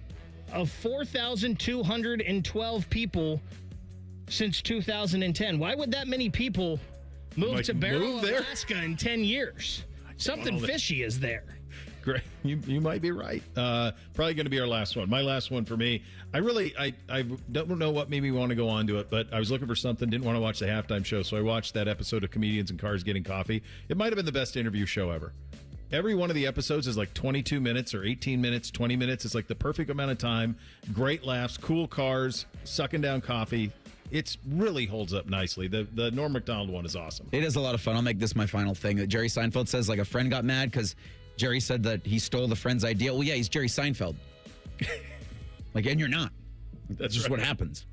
of 4,212 people since 2010. Why would that many people move to Barrow, Alaska in 10 years? Something fishy is there. Great. You might be right. Probably going to be our last one. My last one for me. I don't know what made me want to go on to it, but I was looking for something, didn't want to watch the halftime show, so I watched that episode of Comedians in Cars Getting Coffee. It might have been the best interview show ever. Every one of the episodes is like 22 minutes or 18 minutes, 20 minutes. It's like the perfect amount of time. Great laughs, cool cars, sucking down coffee. It really holds up nicely. The Norm Macdonald one is awesome. It is a lot of fun. I'll make this my final thing. That Jerry Seinfeld says, like, a friend got mad because Jerry said that he stole the friend's idea. Well, yeah, he's Jerry Seinfeld. And you're not. That's just what happens.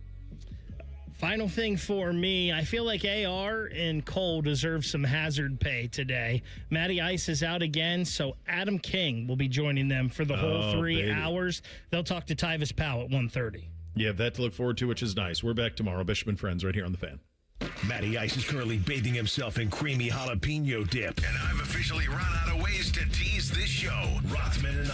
Final thing for me, I feel like AR and Cole deserve some hazard pay today. Matty Ice is out again, so Adam King will be joining them for the whole 3 hours. They'll talk to Tyvis Powell at 1:30. Yeah, that to look forward to, which is nice. We're back tomorrow. Bishop and Friends right here on The Fan. Matty Ice is currently bathing himself in creamy jalapeno dip. And I've officially run out of ways to tease this show. Rothman and